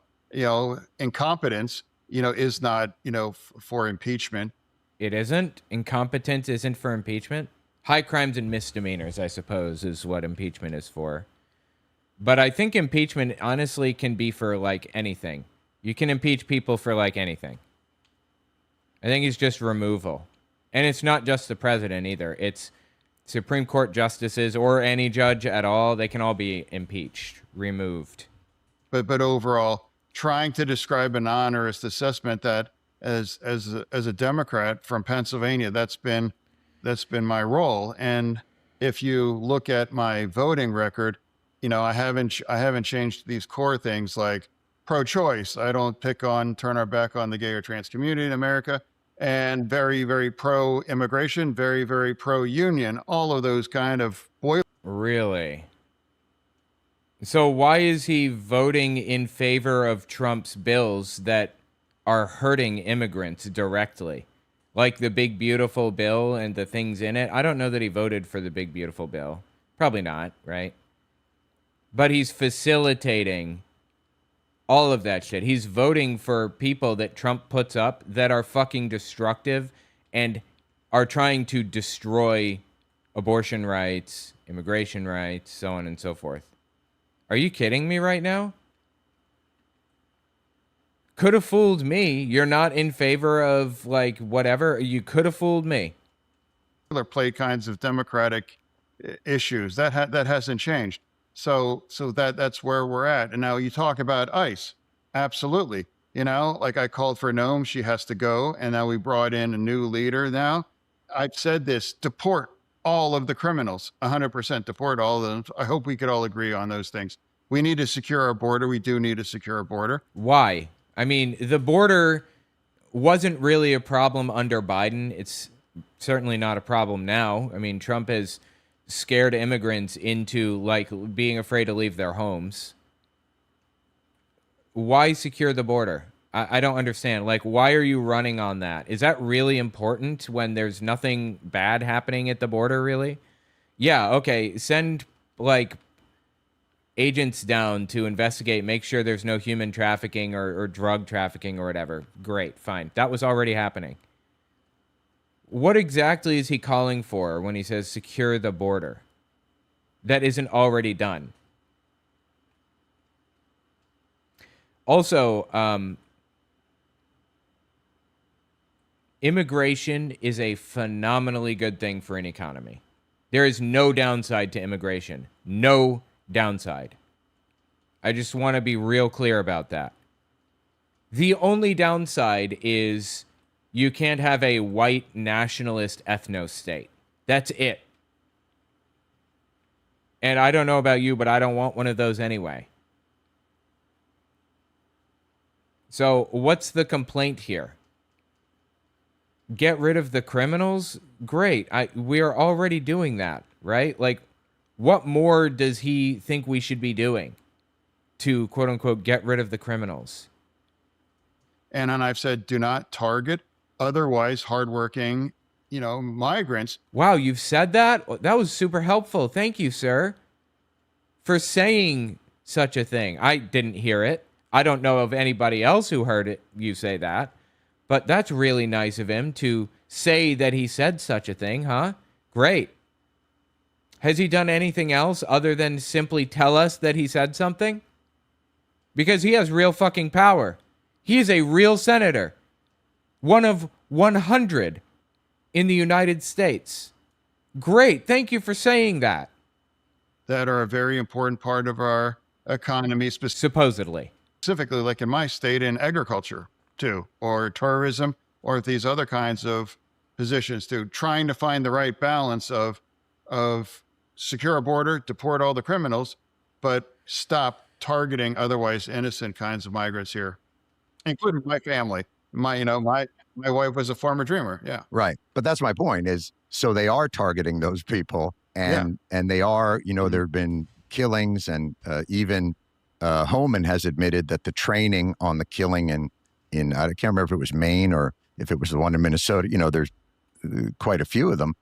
Incompetence, is not, for impeachment. It isn't? Incompetence isn't for impeachment? High crimes and misdemeanors, I suppose, is what impeachment is for. But I think impeachment honestly can be for like anything. You can impeach people for like anything. I think it's just removal. And it's not just the president either. It's Supreme Court justices or any judge at all. They can all be impeached, removed. But overall, trying to describe an honest assessment that as a Democrat from Pennsylvania, that's been my role. And if you look at my voting record, I haven't changed these core things like pro-choice. I don't turn our back on the gay or trans community in America, and very, very pro-immigration, very, very pro-union, all of those kind of Really? So why is he voting in favor of Trump's bills that are hurting immigrants directly? Like the Big Beautiful Bill and the things in it? I don't know that he voted for the Big Beautiful Bill. Probably not, right? But he's facilitating all of that shit. He's voting for people that Trump puts up that are fucking destructive and are trying to destroy abortion rights, immigration rights, so on and so forth. Are you kidding me right now? Could have fooled me. You're not in favor of like whatever. You could have fooled me. Play kinds of democratic issues that hasn't changed. So that's where we're at. And now you talk about ICE. Absolutely. Like I called for Noam, she has to go. And now we brought in a new leader now. I've said this, deport all of the criminals, 100% deport all of them. I hope we could all agree on those things. We need to secure our border. We do need to secure our border. Why? I mean, the border wasn't really a problem under Biden. It's certainly not a problem now. I mean, Trump has scared immigrants into like being afraid to leave their homes. Why secure the border? I don't understand. Like, why are you running on that? Is that really important when there's nothing bad happening at the border, really? Yeah, okay. Send, like, agents down to investigate, make sure there's no human trafficking or drug trafficking or whatever. Great, fine. That was already happening. What exactly is he calling for when he says secure the border? That isn't already done. Also, immigration is a phenomenally good thing for an economy. There is no downside to immigration. No downside. I just want to be real clear about that. The only downside is you can't have a white nationalist ethno-state. That's it. And I don't know about you, but I don't want one of those anyway. So what's the complaint here? Get rid of the criminals? Great. We are already doing that, right? Like, what more does he think we should be doing to, quote unquote, get rid of the criminals? And I've said, do not target otherwise hardworking, migrants. Wow, you've said that? That was super helpful. Thank you, sir, for saying such a thing. I didn't hear it. I don't know of anybody else who heard it. You say that. But that's really nice of him to say that he said such a thing, huh? Great. Has he done anything else other than simply tell us that he said something? Because he has real fucking power. He is a real senator. One of 100 in the United States. Great. Thank you for saying that. That are a very important part of our economy, Supposedly. Specifically, like in my state, in agriculture, too, or tourism, or these other kinds of positions, too. Trying to find the right balance of secure a border, deport all the criminals, but stop targeting otherwise innocent kinds of migrants here, including my family. My wife was a former dreamer. Yeah. Right. But that's my point is, so they are targeting those people and they are, there have been killings and even Homan has admitted that the training on the killing in I can't remember if it was Maine or if it was the one in Minnesota, there's quite a few of them.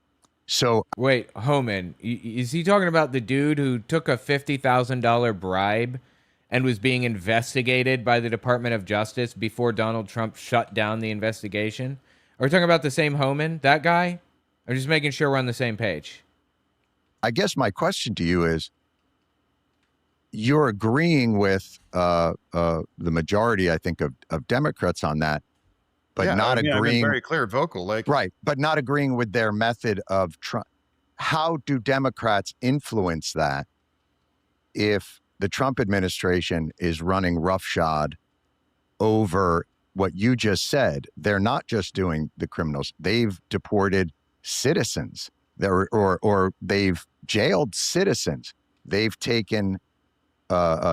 So wait, Homan, is he talking about the dude who took a $50,000 bribe and was being investigated by the Department of Justice before Donald Trump shut down the investigation? Are we talking about the same Homan, that guy? I'm just making sure we're on the same page. I guess my question to you is, you're agreeing with the majority, I think, of Democrats on that, but not agreeing. I've been very clear, vocal, right, but not agreeing with their method of Trump. How do Democrats influence that if the Trump administration is running roughshod over what you just said? They're not just doing the criminals; they've deported citizens, or they've jailed citizens. They've taken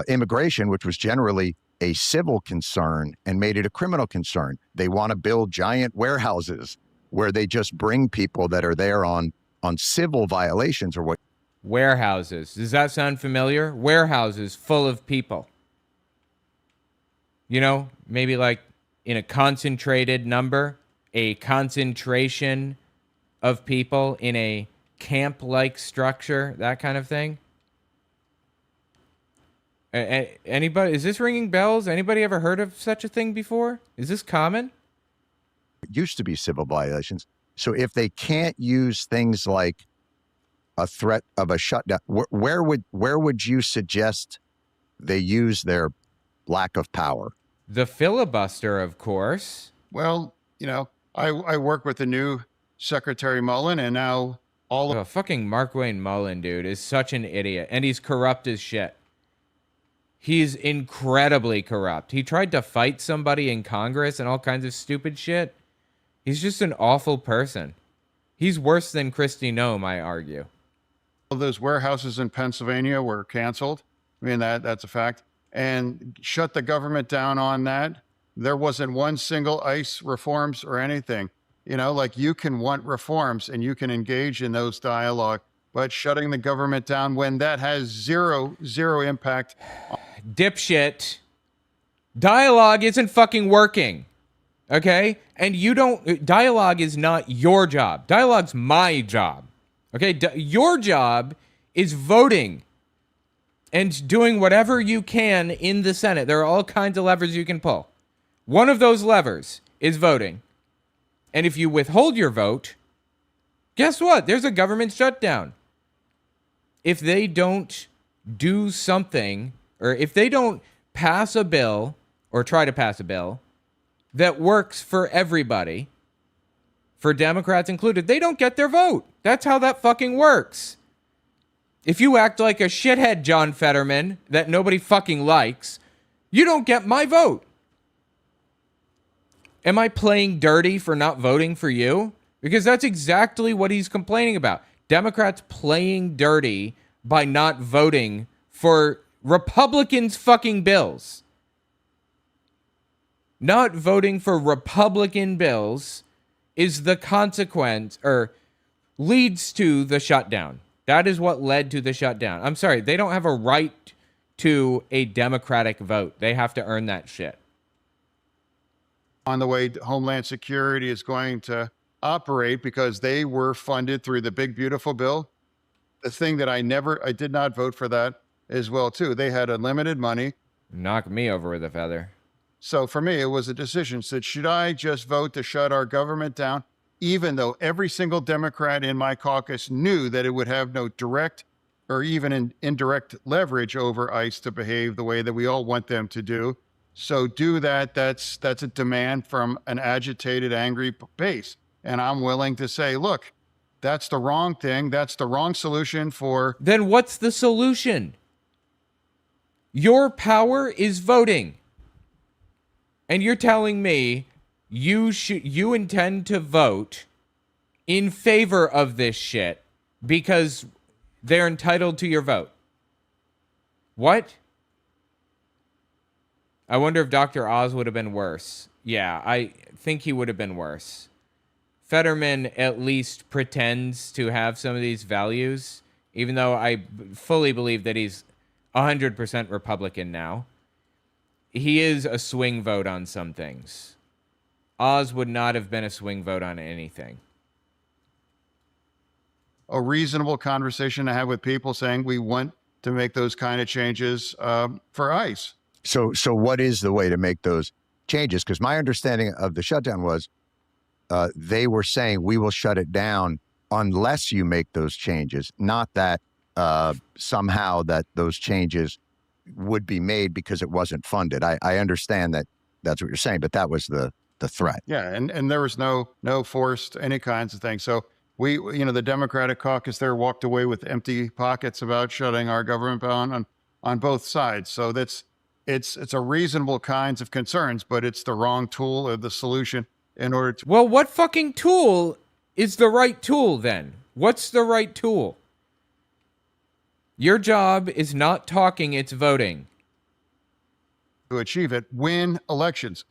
immigration, which was generally a civil concern, and made it a criminal concern. They want to build giant warehouses where they just bring people that are there on civil violations or what. Warehouses. Does that sound familiar? Warehouses full of people. Maybe like in a concentrated number, a concentration of people in a camp-like structure, that kind of thing. Anybody, is this ringing bells? Anybody ever heard of such a thing before? Is this common? It used to be civil violations. So if they can't use things like a threat of a shutdown, where would you suggest they use their lack of power? The filibuster, of course. Well, I work with the new Secretary Mullen, and now fucking Mark Wayne Mullen, dude, is such an idiot, and he's corrupt as shit. He's incredibly corrupt. He tried to fight somebody in Congress and all kinds of stupid shit. He's just an awful person. He's worse than Kristi Noem, I argue. All those warehouses in Pennsylvania were canceled. I mean, that's a fact. And shut the government down on that. there wasn't one single ICE reforms or anything. You know, like you can want reforms and you can engage in those dialogue, but shutting the government down when that has zero impact. Dipshit. Dialogue isn't fucking working. Okay? And you don't, dialogue is not your job. Dialogue's my job. Okay? Your job is voting and doing whatever you can in the Senate. There are all kinds of levers you can pull. One of those levers is voting. And if you withhold your vote, guess what? There's a government shutdown. If they don't do something, or if they don't pass a bill, or try to pass a bill, that works for everybody, for Democrats included, they don't get their vote. That's how that fucking works. If you act like a shithead, John Fetterman, that nobody fucking likes, you don't get my vote. Am I playing dirty for not voting for you? Because that's exactly what he's complaining about. Democrats playing dirty by not voting for Republicans' fucking bills. Not voting for Republican bills is the consequence, or leads to the shutdown. That is what led to the shutdown. I'm sorry, they don't have a right to a Democratic vote. They have to earn that shit. On the way Homeland Security is going to operate, because they were funded through the big, beautiful bill. The thing that I did not vote for that as well, too. They had unlimited money. Knock me over with a feather. So for me, it was a decision. Said, should I just vote to shut our government down, even though every single Democrat in my caucus knew that it would have no direct or even indirect leverage over ICE to behave the way that we all want them to do? So do that. That's a demand from an agitated, angry base. And I'm willing to say, look, that's the wrong thing. That's the wrong solution for... Then what's the solution? Your power is voting. And you're telling me you intend to vote in favor of this shit because they're entitled to your vote. What? I wonder if Dr. Oz would have been worse. Yeah, I think he would have been worse. Fetterman at least pretends to have some of these values, even though I fully believe that he's 100% Republican now. He is a swing vote on some things. Oz would not have been a swing vote on anything. A reasonable conversation to have with people saying we want to make those kind of changes for ICE. So what is the way to make those changes? Because my understanding of the shutdown was they were saying we will shut it down unless you make those changes, not that somehow that those changes would be made because it wasn't funded. I understand that that's what you're saying, but that was the threat. Yeah, and there was no forced any kinds of things. So we, the Democratic caucus there walked away with empty pockets about shutting our government down on both sides. So it's a reasonable kinds of concerns, but it's the wrong tool or the solution in order to... Well, what fucking tool is the right tool then? What's the right tool? Your job is not talking, it's voting. To achieve it, win elections.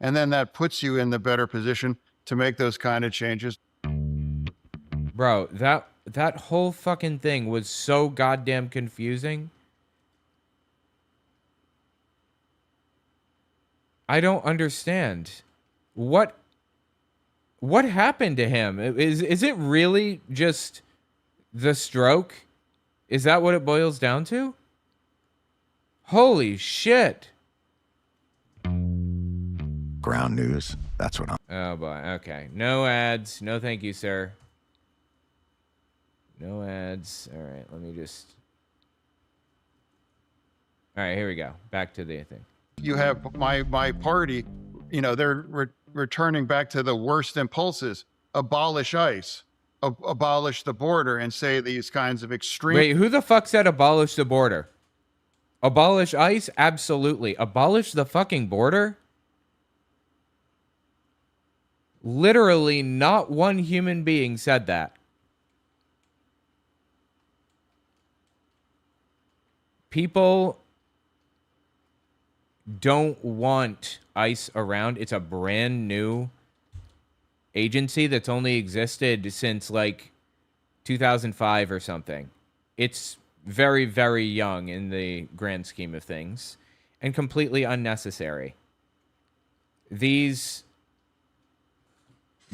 And then that puts you in the better position to make those kind of changes. Bro, that whole fucking thing was so goddamn confusing. I don't understand. What happened to him? Is it really just the stroke? Is that what it boils down to? Holy shit. Ground news. That's what I'm... Oh boy, okay. No ads. No thank you, sir. No ads. All right, let me just... All right, here we go. Back to the thing. You have my party, they're returning back to the worst impulses. Abolish ICE. Abolish the border and say these kinds of extreme... Wait, who the fuck said abolish the border? Abolish ICE? Absolutely. Abolish the fucking border? Literally not one human being said that. People don't want ICE around. It's a brand new agency that's only existed since like 2005 or something. It's very, very young in the grand scheme of things and completely unnecessary. These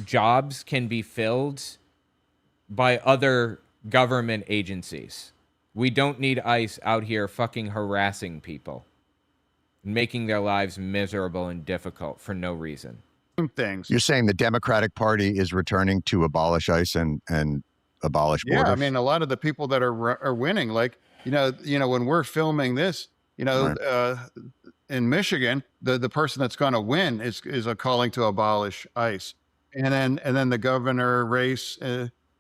jobs can be filled by other government agencies. We don't need ICE out here fucking harassing people, making their lives miserable and difficult for no reason. Things. You're saying the Democratic Party is returning to abolish ICE and abolish borders? Yeah, I mean, a lot of the people that are winning, like, you know, when we're filming this, you know, Right. In Michigan, the person that's going to win is calling to abolish ICE, and then the governor race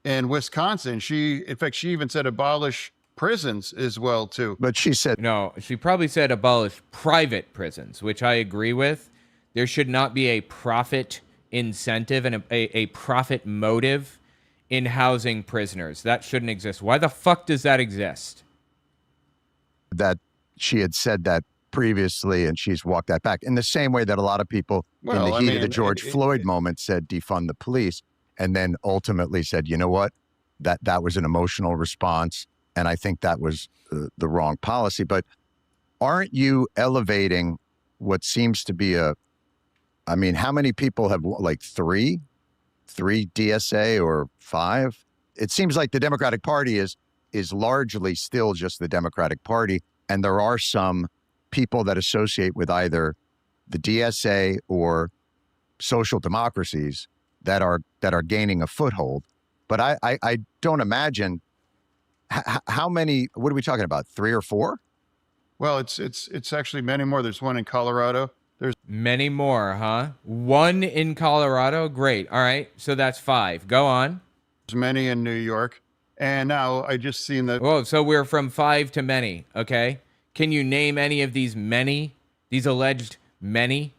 in Wisconsin, she even said abolish prisons as well too. But she said, No, she probably said abolish private prisons, which I agree with. There should not be a profit incentive and a profit motive in housing prisoners. That shouldn't exist. Why the fuck does that exist? that she had said that previously, and she's walked that back in the same way that a lot of people in the heat of the George Floyd moment said defund the police, and then ultimately said, you know what, that was an emotional response, and I think that was the wrong policy. But aren't you elevating what seems to be I mean, how many people have, like, three DSA or 5? It seems like the Democratic Party is largely still just the Democratic Party, and there are some people that associate with either the DSA or social democracies that are gaining a foothold. But I don't imagine how many. What are we talking about? 3 or 4? Well, it's actually many more. There's one in Colorado. There's many more, huh? 1 in Colorado? Great. All right. So that's 5. Go on. There's many in New York. And now I just seen that. Oh, so we're from 5 to many. Okay. Can you name any of these alleged many?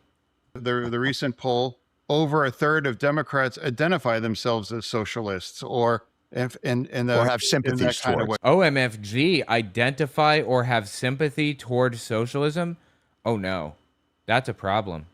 The recent poll, over a third of Democrats identify themselves as socialists or have sympathies towards. OMFG, identify or have sympathy towards socialism? Oh no. That's a problem.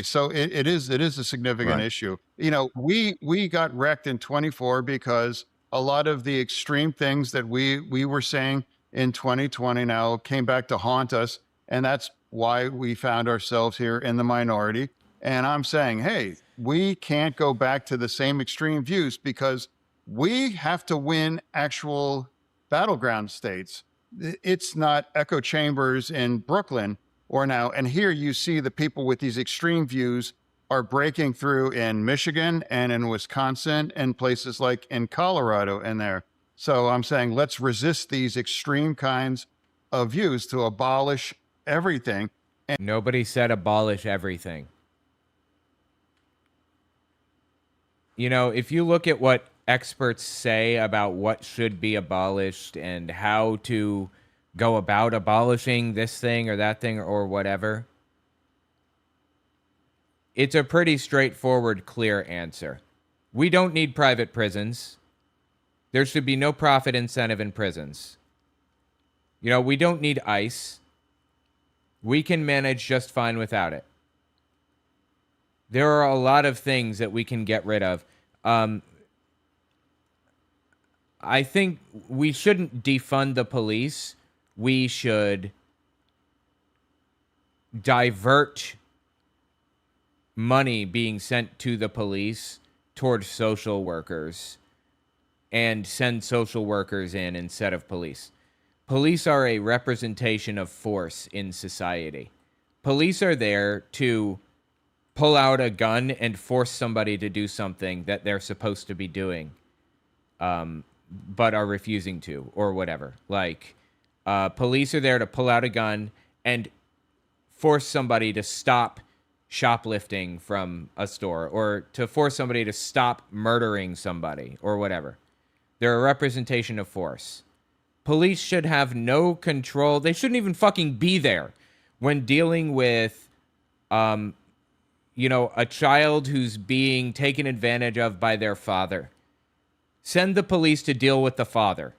So it is a significant issue. You know, we got wrecked in 24 because a lot of the extreme things that we were saying in 2020 now came back to haunt us, and that's why we found ourselves here in the minority. And I'm saying, hey, we can't go back to the same extreme views because we have to win actual battleground states. It's not echo chambers in Brooklyn or now. And here you see the people with these extreme views are breaking through in Michigan and in Wisconsin and places like in Colorado and there. So I'm saying, let's resist these extreme kinds of views to abolish everything. And nobody said abolish everything. You know, if you look at what experts say about what should be abolished and how to go about abolishing this thing or that thing or whatever, it's a pretty straightforward, clear answer. We don't need private prisons. There should be no profit incentive in prisons. You know, we don't need ICE. We can manage just fine without it. There are a lot of things that we can get rid of. I think we shouldn't defund the police. We should divert money being sent to the police towards social workers and send social workers in instead of police. Police are a representation of force in society. Police are there to pull out a gun and force somebody to do something that they're supposed to be doing, but are refusing to, or whatever. Like, police are there to pull out a gun and force somebody to stop shoplifting from a store, or to force somebody to stop murdering somebody, or whatever. They're a representation of force. Police should have no control. They shouldn't even fucking be there when dealing with, you know, a child who's being taken advantage of by their father. Send the police to deal with the father.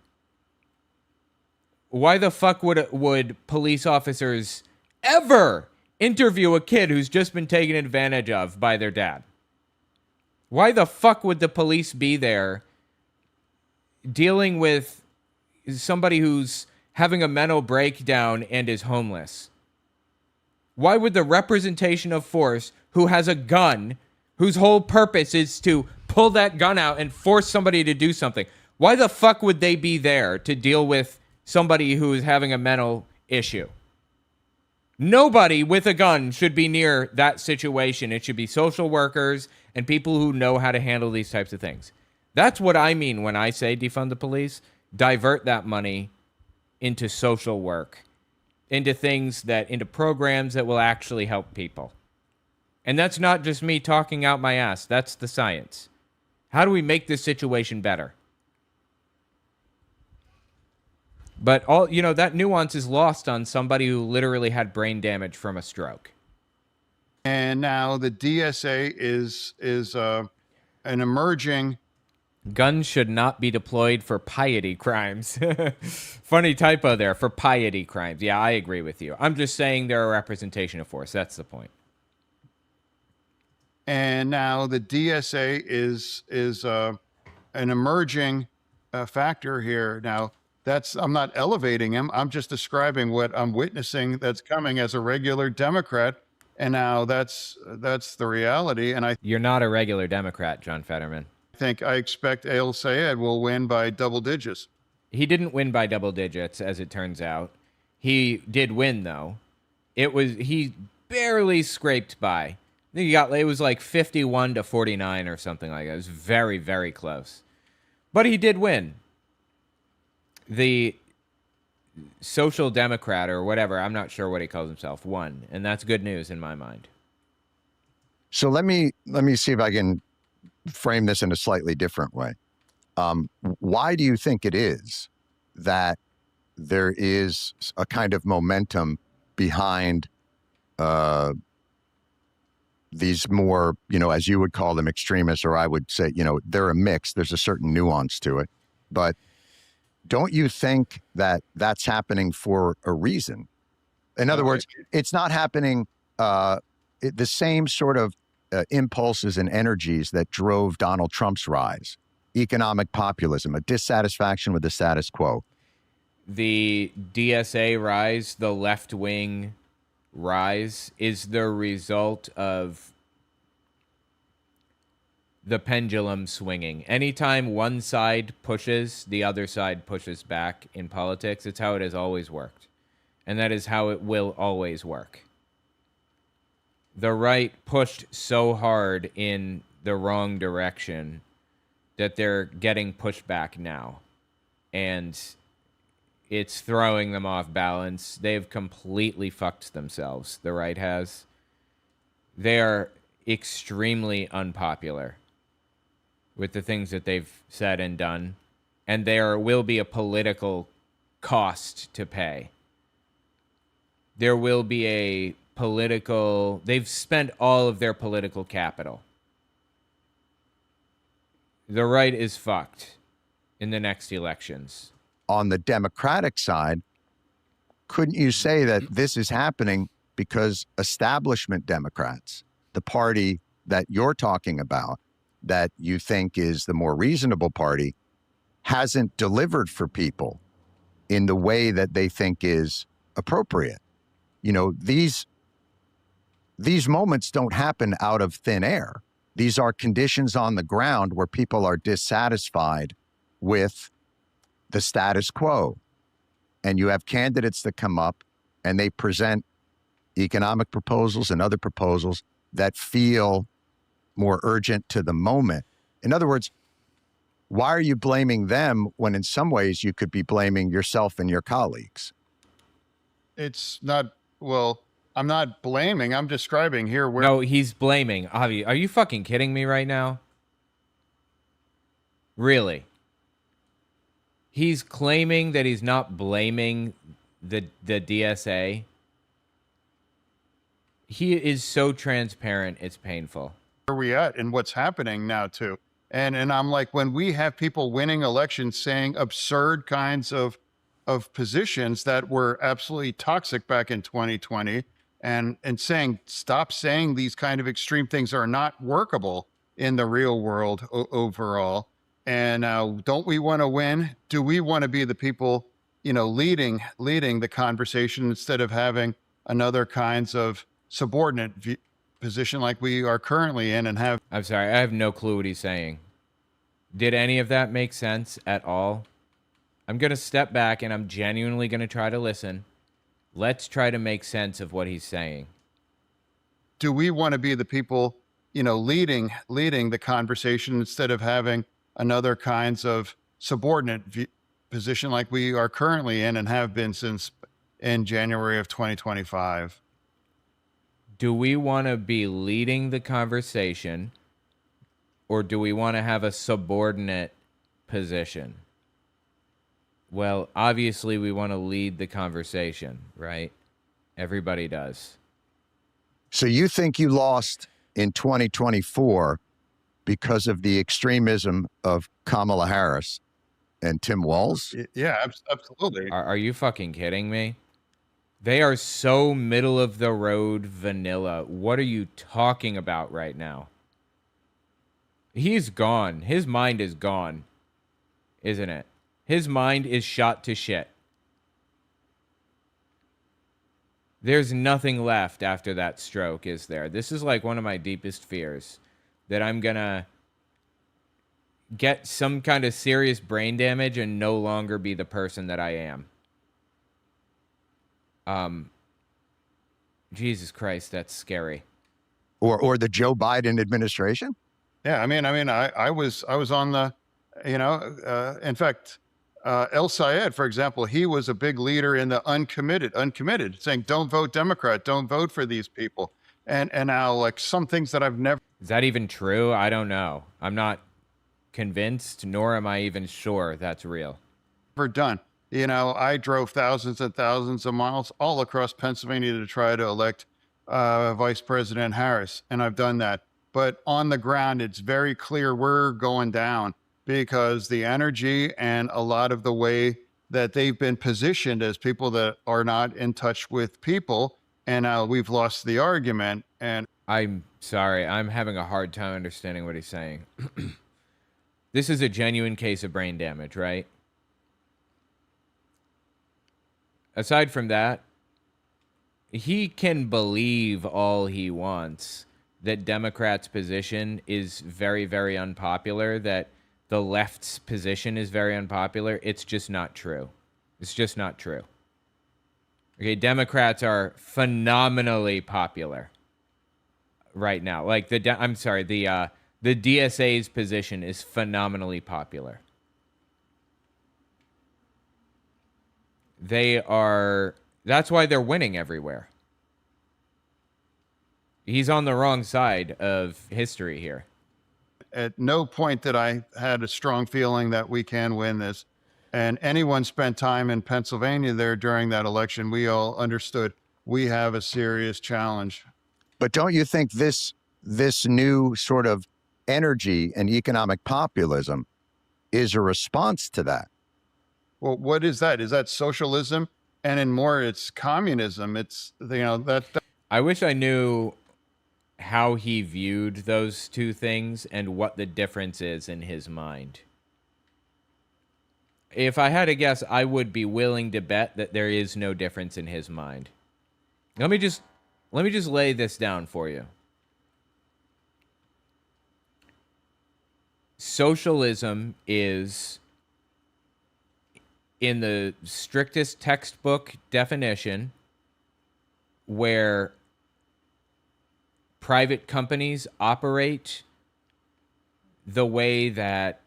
Why the fuck would police officers ever interview a kid who's just been taken advantage of by their dad? Why the fuck would the police be there dealing with somebody who's having a mental breakdown and is homeless? Why would the representation of force who has a gun, whose whole purpose is to pull that gun out and force somebody to do something, why the fuck would they be there to deal with somebody who is having a mental issue? Nobody with a gun should be near that situation. It should be social workers and people who know how to handle these types of things. That's what I mean when I say defund the police. Divert that money into social work, into things into programs that will actually help people. And that's not just me talking out my ass. That's the science. How do we make this situation better? But that nuance is lost on somebody who literally had brain damage from a stroke. And now the DSA is an emerging. Guns should not be deployed for piety crimes. Funny typo there, for piety crimes. Yeah, I agree with you. I'm just saying they're a representation of force. That's the point. And now the DSA is an emerging factor here. Now, I'm not elevating him. I'm just describing what I'm witnessing that's coming as a regular Democrat. And now that's the reality. And You're not a regular Democrat, John Fetterman. I expect El Sayed will win by double digits. He didn't win by double digits, as it turns out. He did win, though. He barely scraped by. I think it was like 51 to 49 or something like that. It was very, very close. But he did win. The social democrat or whatever, I'm not sure what he calls himself, won. And that's good news in my mind. So let me see if I can frame this in a slightly different way. Why do you think it is that there is a kind of momentum behind these more, as you would call them, extremists, or I would say, they're a mix. There's a certain nuance to it. But don't you think that that's happening for a reason? In other words, it's not happening the same sort of impulses and energies that drove Donald Trump's rise. Economic populism, a dissatisfaction with the status quo. The DSA rise, the left-wing rise, is the result of the pendulum swinging. Anytime one side pushes, the other side pushes back in politics. It's how it has always worked. And that is how it will always work. The right pushed so hard in the wrong direction that they're getting pushed back now. And it's throwing them off balance. They've completely fucked themselves, the right has. They are extremely unpopular with the things that they've said and done. And there will be a political cost to pay. There will be a political... They've spent all of their political capital. The right is fucked in the next elections. On the Democratic side, couldn't you say that this is happening because establishment Democrats, the party that you're talking about, that you think is the more reasonable party, hasn't delivered for people in the way that they think is appropriate? These moments don't happen out of thin air. These are conditions on the ground where people are dissatisfied with the status quo. And you have candidates that come up and they present economic proposals and other proposals that feel more urgent to the moment. In other words, why are you blaming them when in some ways you could be blaming yourself and your colleagues? It's not, I'm not blaming. I'm describing here where... No, he's blaming. Avi, are you fucking kidding me right now? Really? He's claiming that he's not blaming the DSA. He is so transparent, it's painful. Where are we at and what's happening now too? And I'm like, when we have people winning elections saying absurd kinds of of positions that were absolutely toxic back in 2020, and saying, stop saying these kind of extreme things are not workable in the real world overall. And don't we want to win? Do we want to be the people, leading the conversation instead of having another kinds of subordinate position like we are currently in and have? I'm sorry, I have no clue what he's saying. Did any of that make sense at all? I'm going to step back and I'm genuinely going to try to listen. Let's try to make sense of what he's saying. Do we want to be the people, leading the conversation instead of having another kinds of subordinate position like we are currently in and have been since in January of 2025? Do we want to be leading the conversation, or do we want to have a subordinate position? Well, obviously we want to lead the conversation, right? Everybody does. So you think you lost in 2024 because of the extremism of Kamala Harris and Tim Walz? Yeah, absolutely. Are you fucking kidding me? They are so middle of the road vanilla. What are you talking about right now? He's gone. His mind is gone, isn't it? His mind is shot to shit. There's nothing left after that stroke, is there? This is like one of my deepest fears, that I'm gonna get some kind of serious brain damage and no longer be the person that I am. Jesus Christ, that's scary. Or the Joe Biden administration? Yeah, I was on the, in fact, El Sayed, for example, he was a big leader in the uncommitted, saying, don't vote Democrat, don't vote for these people. And now, like, some things that I've never... Is that even true? I don't know. I'm not convinced, nor am I even sure that's real. Done. I drove thousands and thousands of miles all across Pennsylvania to try to elect Vice President Harris, and I've done that. But on the ground, it's very clear we're going down because the energy and a lot of the way that they've been positioned as people that are not in touch with people, and we've lost the argument. And I'm sorry, I'm having a hard time understanding what he's saying. This is a genuine case of brain damage, right? Aside from that, he can believe all he wants that Democrats' position is very, very unpopular, that the left's position is very unpopular. It's just not true. It's just not true. Okay, Democrats are phenomenally popular right now. Like the DSA's position is phenomenally popular. That's why they're winning everywhere. He's on the wrong side of history here. At no point did I had a strong feeling that we can win this. And anyone spent time in Pennsylvania there during that election, we all understood we have a serious challenge. But don't you think this new sort of energy and economic populism is a response to that? Well, what is that? Is that socialism? And in more, it's communism. It's, that. I wish I knew how he viewed those two things and what the difference is in his mind. If I had to guess, I would be willing to bet that there is no difference in his mind. Let me just lay this down for you. Socialism is, in the strictest textbook definition, where private companies operate the way that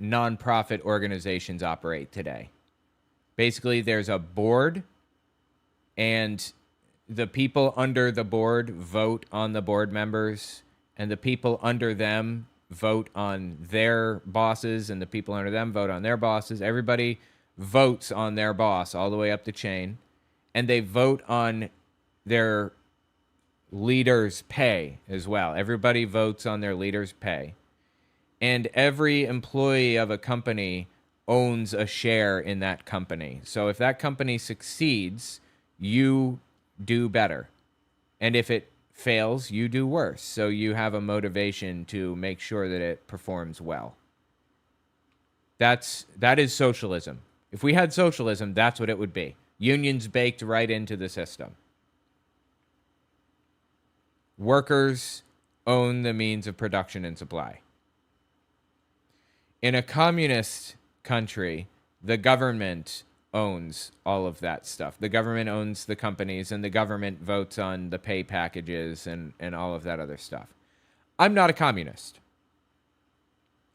nonprofit organizations operate today. Basically, there's a board, and the people under the board vote on the board members, and the people under them vote on their bosses, and the people under them vote on their bosses. Everybody votes on their boss all the way up the chain, and they vote on their leader's pay as well. Everybody votes on their leader's pay. And every employee of a company owns a share in that company. So if that company succeeds, you do better. And if it fails, you do worse. So you have a motivation to make sure that it performs well. That is socialism. If we had socialism, that's what it would be. Unions baked right into the system. Workers own the means of production and supply. In a communist country, the government owns all of that stuff. The government owns the companies, and the government votes on the pay packages and all of that other stuff. I'm not a communist.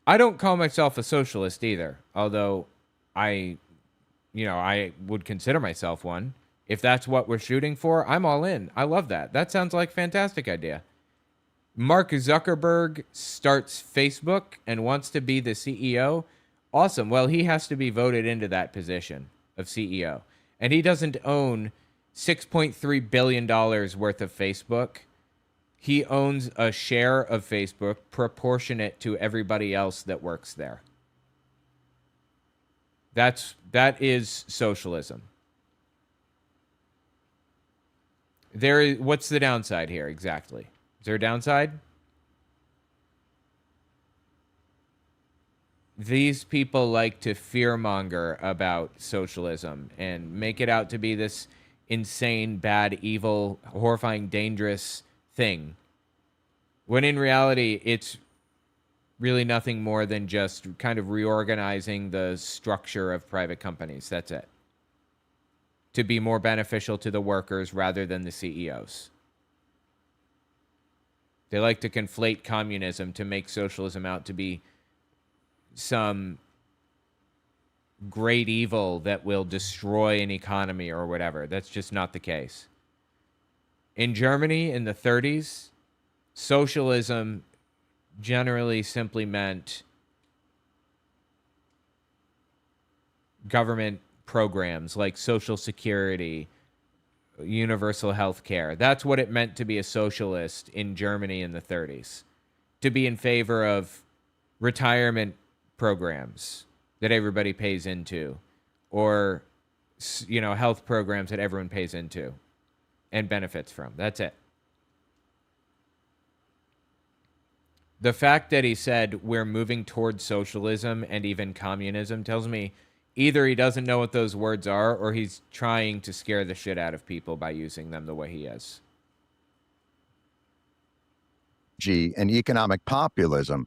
I don't call myself a socialist either, although I would consider myself one. If that's what we're shooting for, I'm all in. I love that. That sounds like a fantastic idea. Mark Zuckerberg starts Facebook and wants to be the CEO. Awesome. Well, he has to be voted into that position of CEO. And he doesn't own $6.3 billion worth of Facebook. He owns a share of Facebook proportionate to everybody else that works there. That is socialism. What's the downside here exactly? Is there a downside? These people like to fearmonger about socialism and make it out to be this insane, bad, evil, horrifying, dangerous thing. When in reality, it's really nothing more than just kind of reorganizing the structure of private companies. That's it. To be more beneficial to the workers rather than the CEOs. They like to conflate communism to make socialism out to be some great evil that will destroy an economy or whatever. That's just not the case. In Germany in the 30s, socialism generally simply meant government programs like Social Security, universal health care. That's what it meant to be a socialist in Germany in the 30s. To be in favor of retirement programs that everybody pays into, or health programs that everyone pays into and benefits from. That's it. The fact that he said we're moving towards socialism and even communism tells me either he doesn't know what those words are, or he's trying to scare the shit out of people by using them the way he is. And economic populism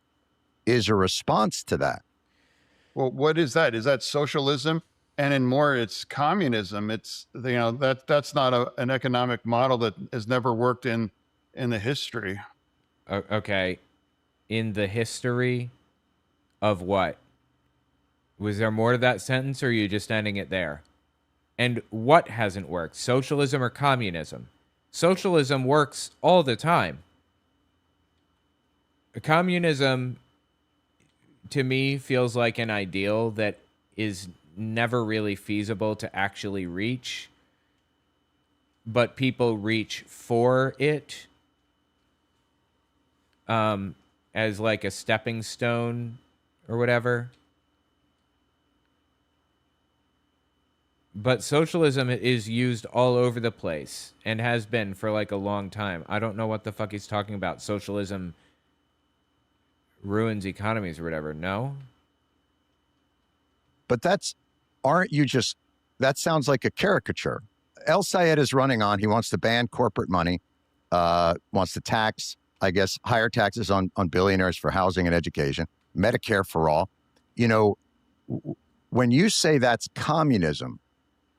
is a response to that. Well, what is that? Is that socialism? And in more, it's communism. It's, that's not an economic model that has never worked in the history. Okay. In the history of what? Was there more to that sentence, or are you just ending it there? And what hasn't worked? Socialism or communism? Socialism works all the time. Communism, to me, feels like an ideal that is never really feasible to actually reach, but people reach for it as like a stepping stone or whatever. But socialism is used all over the place and has been for like a long time. I don't know what the fuck he's talking about. Socialism ruins economies or whatever. No? But that sounds like a caricature. El Sayed is running on, he wants to ban corporate money, wants to tax, I guess, higher taxes on billionaires for housing and education, Medicare for all. When you say that's communism,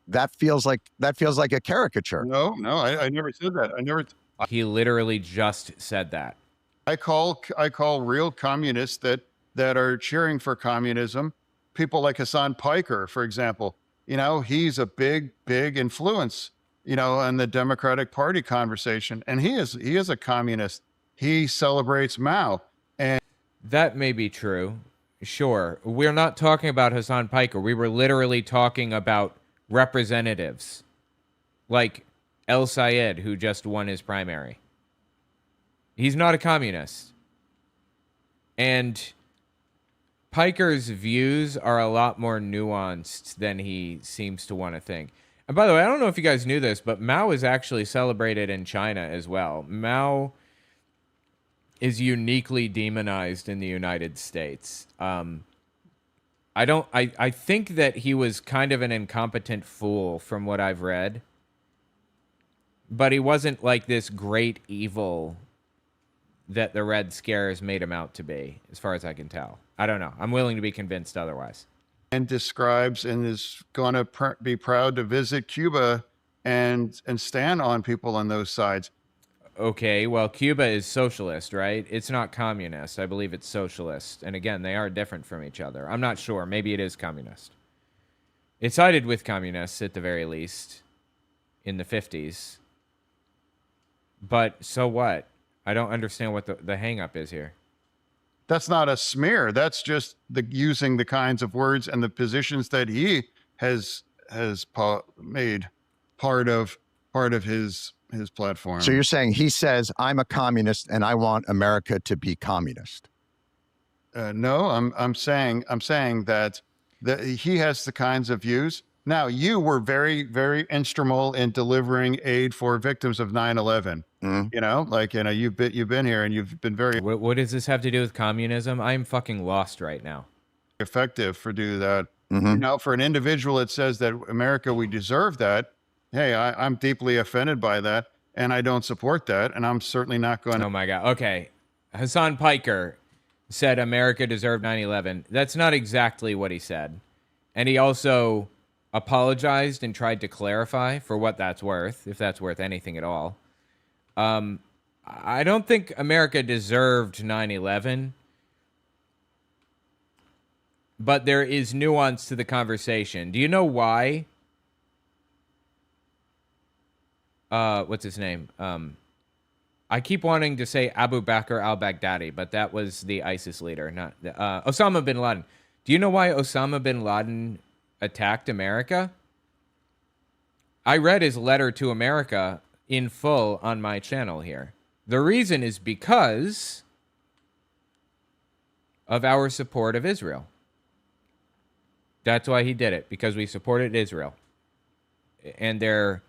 that feels like a caricature. No, I never said that. He literally just said that. I call real communists that are cheering for communism people like Hassan Piker, for example. He's a big influence, in the Democratic Party conversation, and he is a communist. He celebrates Mao, and that may be true. Sure, we're not talking about Hassan Piker. We were literally talking about representatives like El Sayed, who just won his primary. He's not a communist. And Piker's views are a lot more nuanced than he seems to want to think. And by the way, I don't know if you guys knew this, but Mao is actually celebrated in China as well. Mao is uniquely demonized in the United States. I think that he was kind of an incompetent fool from what I've read. But he wasn't like this great evil that the Red Scares made him out to be, as far as I can tell. I don't know. I'm willing to be convinced otherwise. And describes and is going to be proud to visit Cuba and stand on people on those sides. Okay, well, Cuba is socialist, right? It's not communist. I believe it's socialist. And again, they are different from each other. I'm not sure. Maybe it is communist. It sided with communists at the very least in the 50s. But so what? I don't understand what the hang-up is here. That's not a smear. That's just using the kinds of words and the positions that he has made part of his platform. So you're saying he says, I'm a communist and I want America to be communist. No, I'm saying that he has the kinds of views. Now, you were very, very instrumental in delivering aid for victims of 9/11. You know, like, you know, you've been here and you've been very What does this have to do with communism? I'm fucking lost right now. effective for do that. You know, for an individual that says that America, we deserve that. Hey, I'm deeply offended by that, and I don't support that, and I'm certainly not going to. Oh my God. Okay. Hassan Piker said America deserved 9/11. That's not exactly what he said. And he also apologized and tried to clarify for what that's worth, if that's worth anything at all. I don't think America deserved 9/11, but there is nuance to the conversation. Do you know why? What's his name? I keep wanting to say Abu Bakr al-Baghdadi, but that was the ISIS leader, not Osama bin Laden. Do you know why Osama bin Laden attacked America? I read his letter to America in full on my channel here. The reason is because of our support of Israel. That's why he did it, because we supported Israel and their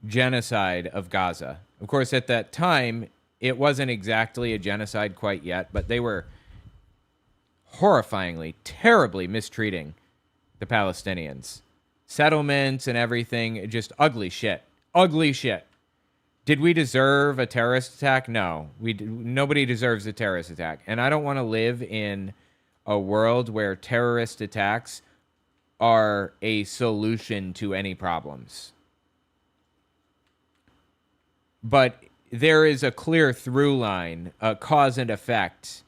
genocide of Gaza. Of course, at that time, it wasn't exactly a genocide quite yet, but they were horrifyingly, terribly mistreating the Palestinians. Settlements and everything, just ugly shit. Ugly shit. Did we deserve a terrorist attack? No. Nobody deserves a terrorist attack. And I don't want to live in a world where terrorist attacks are a solution to any problems. But there is a clear through line, a cause and effect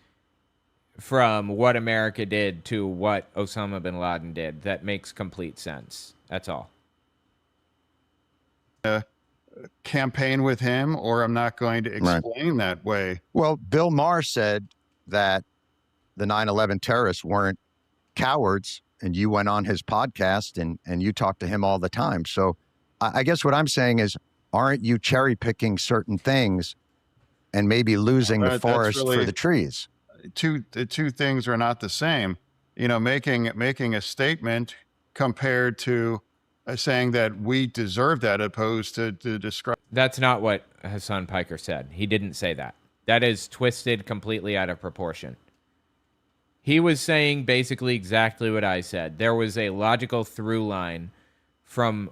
from what America did to what Osama bin Laden did that makes complete sense. That's all. Campaign with him, or I'm not going to explain that way. Well, Bill Maher said that the 9/11 terrorists weren't cowards, and you went on his podcast and you talked to him all the time. So I guess what I'm saying is, aren't you cherry picking certain things and maybe losing the forest for the trees? The two things are not the same. You know, making a statement compared to saying that we deserve that, opposed to describe. That's not what Hassan Piker said. He didn't say that. That is twisted completely out of proportion. He was saying basically exactly what I said. There was a logical through line from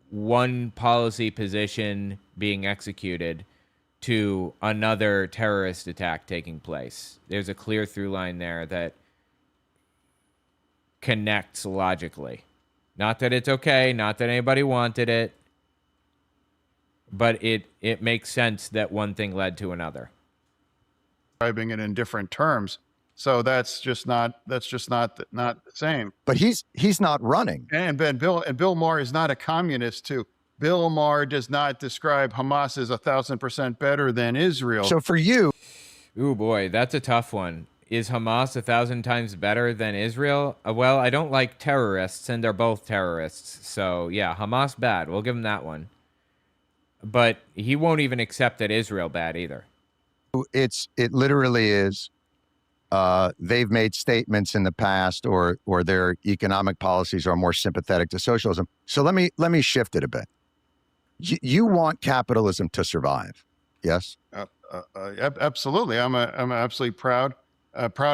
one policy position being executed to another terrorist attack taking place. There's a clear through line there that connects logically. Not that it's okay, not that anybody wanted it, but it makes sense that one thing led to another. Describing it in different terms. So that's just not the same. But he's not running. And Bill Maher is not a communist too. Bill Maher does not describe Hamas as 1,000% better than Israel. So for you, ooh boy, that's a tough one. Is Hamas 1,000 times better than Israel? Well, I don't like terrorists, and they're both terrorists. So yeah, Hamas bad. We'll give him that one. But he won't even accept that Israel bad either. it literally is they've made statements in the past, or their economic policies are more sympathetic to socialism. So let me shift it a bit. You want capitalism to survive, yes? Absolutely. I'm absolutely proud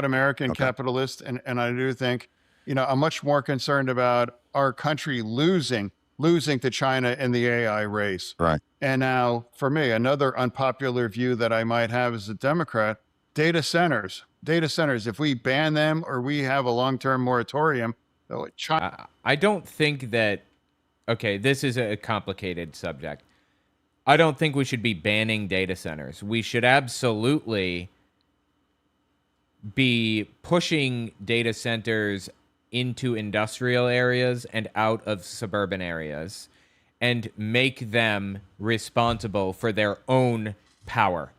American capitalist, and I do think, I'm much more concerned about our country losing to China in the AI race. Right. And now, for me, another unpopular view that I might have as a Democrat: data centers. If we ban them or we have a long-term moratorium, China. I don't think that. Okay, this is a complicated subject. I don't think we should be banning data centers. We should absolutely be pushing data centers into industrial areas and out of suburban areas and make them responsible for their own power.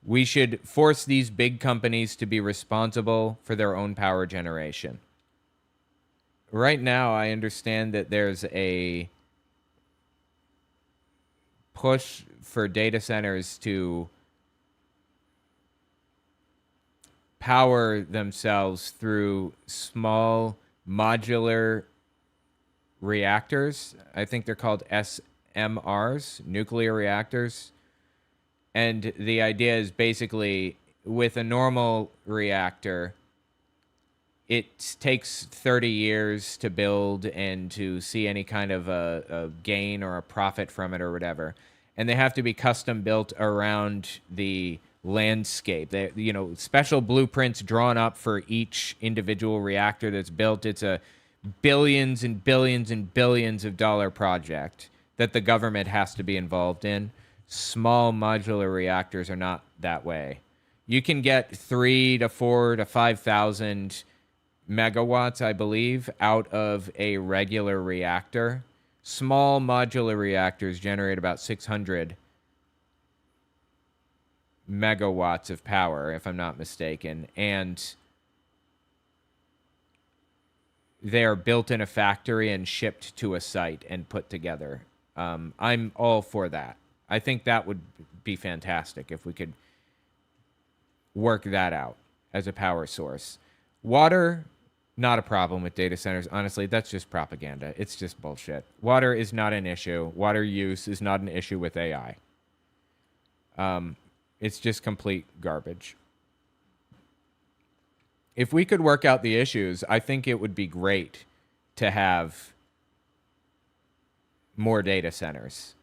We should force these big companies to be responsible for their own power generation. Right now, I understand that there's a push for data centers to power themselves through small modular reactors. I think they're called SMRs, nuclear reactors. And the idea is basically, with a normal reactor, it takes 30 years to build and to see any kind of a gain or a profit from it or whatever. And they have to be custom built around the landscape. They, special blueprints drawn up for each individual reactor that's built. It's a billions and billions and billions of dollar project that the government has to be involved in. Small modular reactors are not that way. You can get 3 to 4 to 5,000 megawatts, I believe, out of a regular reactor. Small modular reactors generate about 600 megawatts of power, if I'm not mistaken, and they are built in a factory and shipped to a site and put together. I'm all for that. I think that would be fantastic if we could work that out as a power source. Water, not a problem with data centers. Honestly, that's just propaganda. It's just bullshit. Water is not an issue. Water use is not an issue with AI. It's just complete garbage. If we could work out the issues, I think it would be great to have more data centers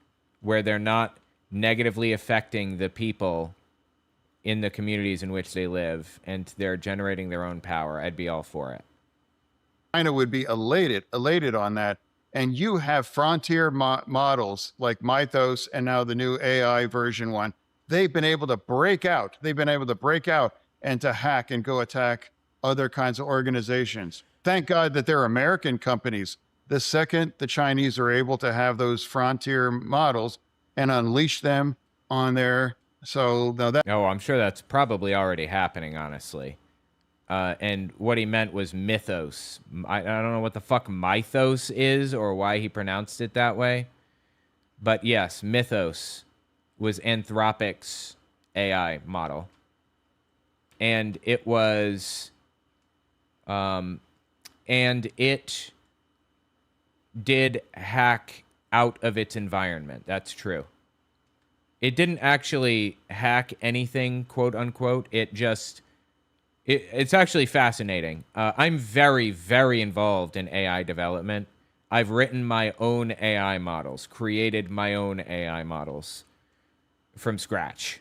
where they're not negatively affecting the people in the communities in which they live and they're generating their own power. I'd be all for it. China would be elated on that. And you have frontier models like Mythos and now the new AI version 1. They've been able to break out. And to hack and go attack other kinds of organizations. Thank God that they're American companies. The second the Chinese are able to have those frontier models and unleash them on their... I'm sure that's probably already happening, honestly. And what he meant was mythos. I don't know what the fuck mythos is or why he pronounced it that way. But yes, mythos was Anthropic's AI model. And it was... and it did hack out of its environment. That's true. It didn't actually hack anything, quote unquote. It's actually fascinating. I'm very, very involved in AI development. I've written my own AI models, created my own AI models from scratch.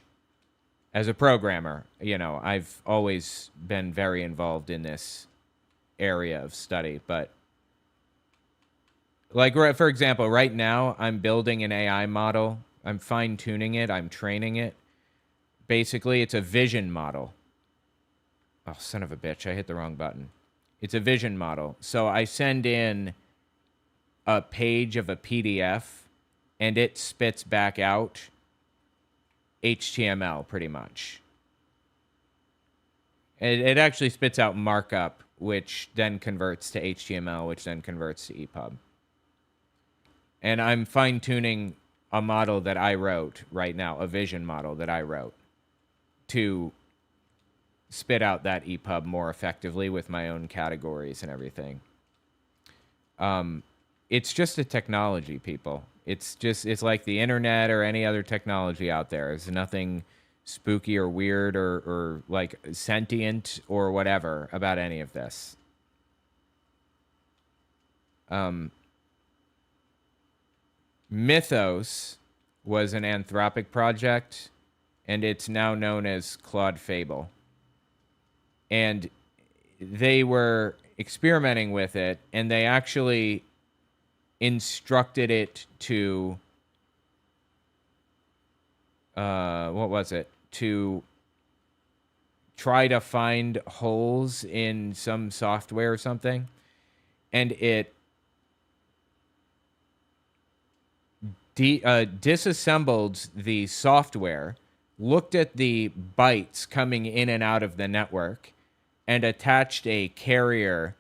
As a programmer, I've always been very involved in this area of study. But, like, for example, right now, I'm building an AI model. I'm fine-tuning it. I'm training it. Basically, it's a vision model. Oh, son of a bitch. I hit the wrong button. It's a vision model. So I send in a page of a PDF, and it spits back out HTML, pretty much. It actually spits out markup, which then converts to HTML, which then converts to EPUB. And I'm fine-tuning a model that I wrote right now, a vision model that I wrote, to spit out that EPUB more effectively with my own categories and everything. It's just a technology, people. It's like the internet or any other technology out there. There's nothing spooky or weird or like sentient or whatever about any of this. Mythos was an Anthropic project, and it's now known as Claude Fable. And they were experimenting with it, and they actually instructed it to to try to find holes in some software or something, and it disassembled the software, looked at the bytes coming in and out of the network, and attached a carrier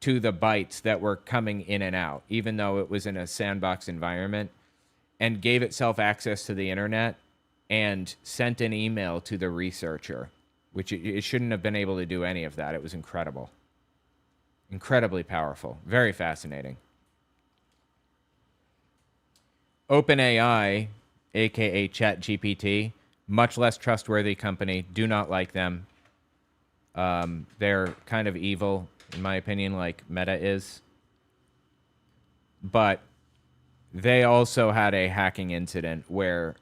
to the bytes that were coming in and out, even though it was in a sandbox environment, and gave itself access to the internet and sent an email to the researcher, which it shouldn't have been able to do any of that. It was incredible. Incredibly powerful. Very fascinating. OpenAI, aka ChatGPT, much less trustworthy company. Do not like them. They're kind of evil, in my opinion, like Meta is. But they also had a hacking incident where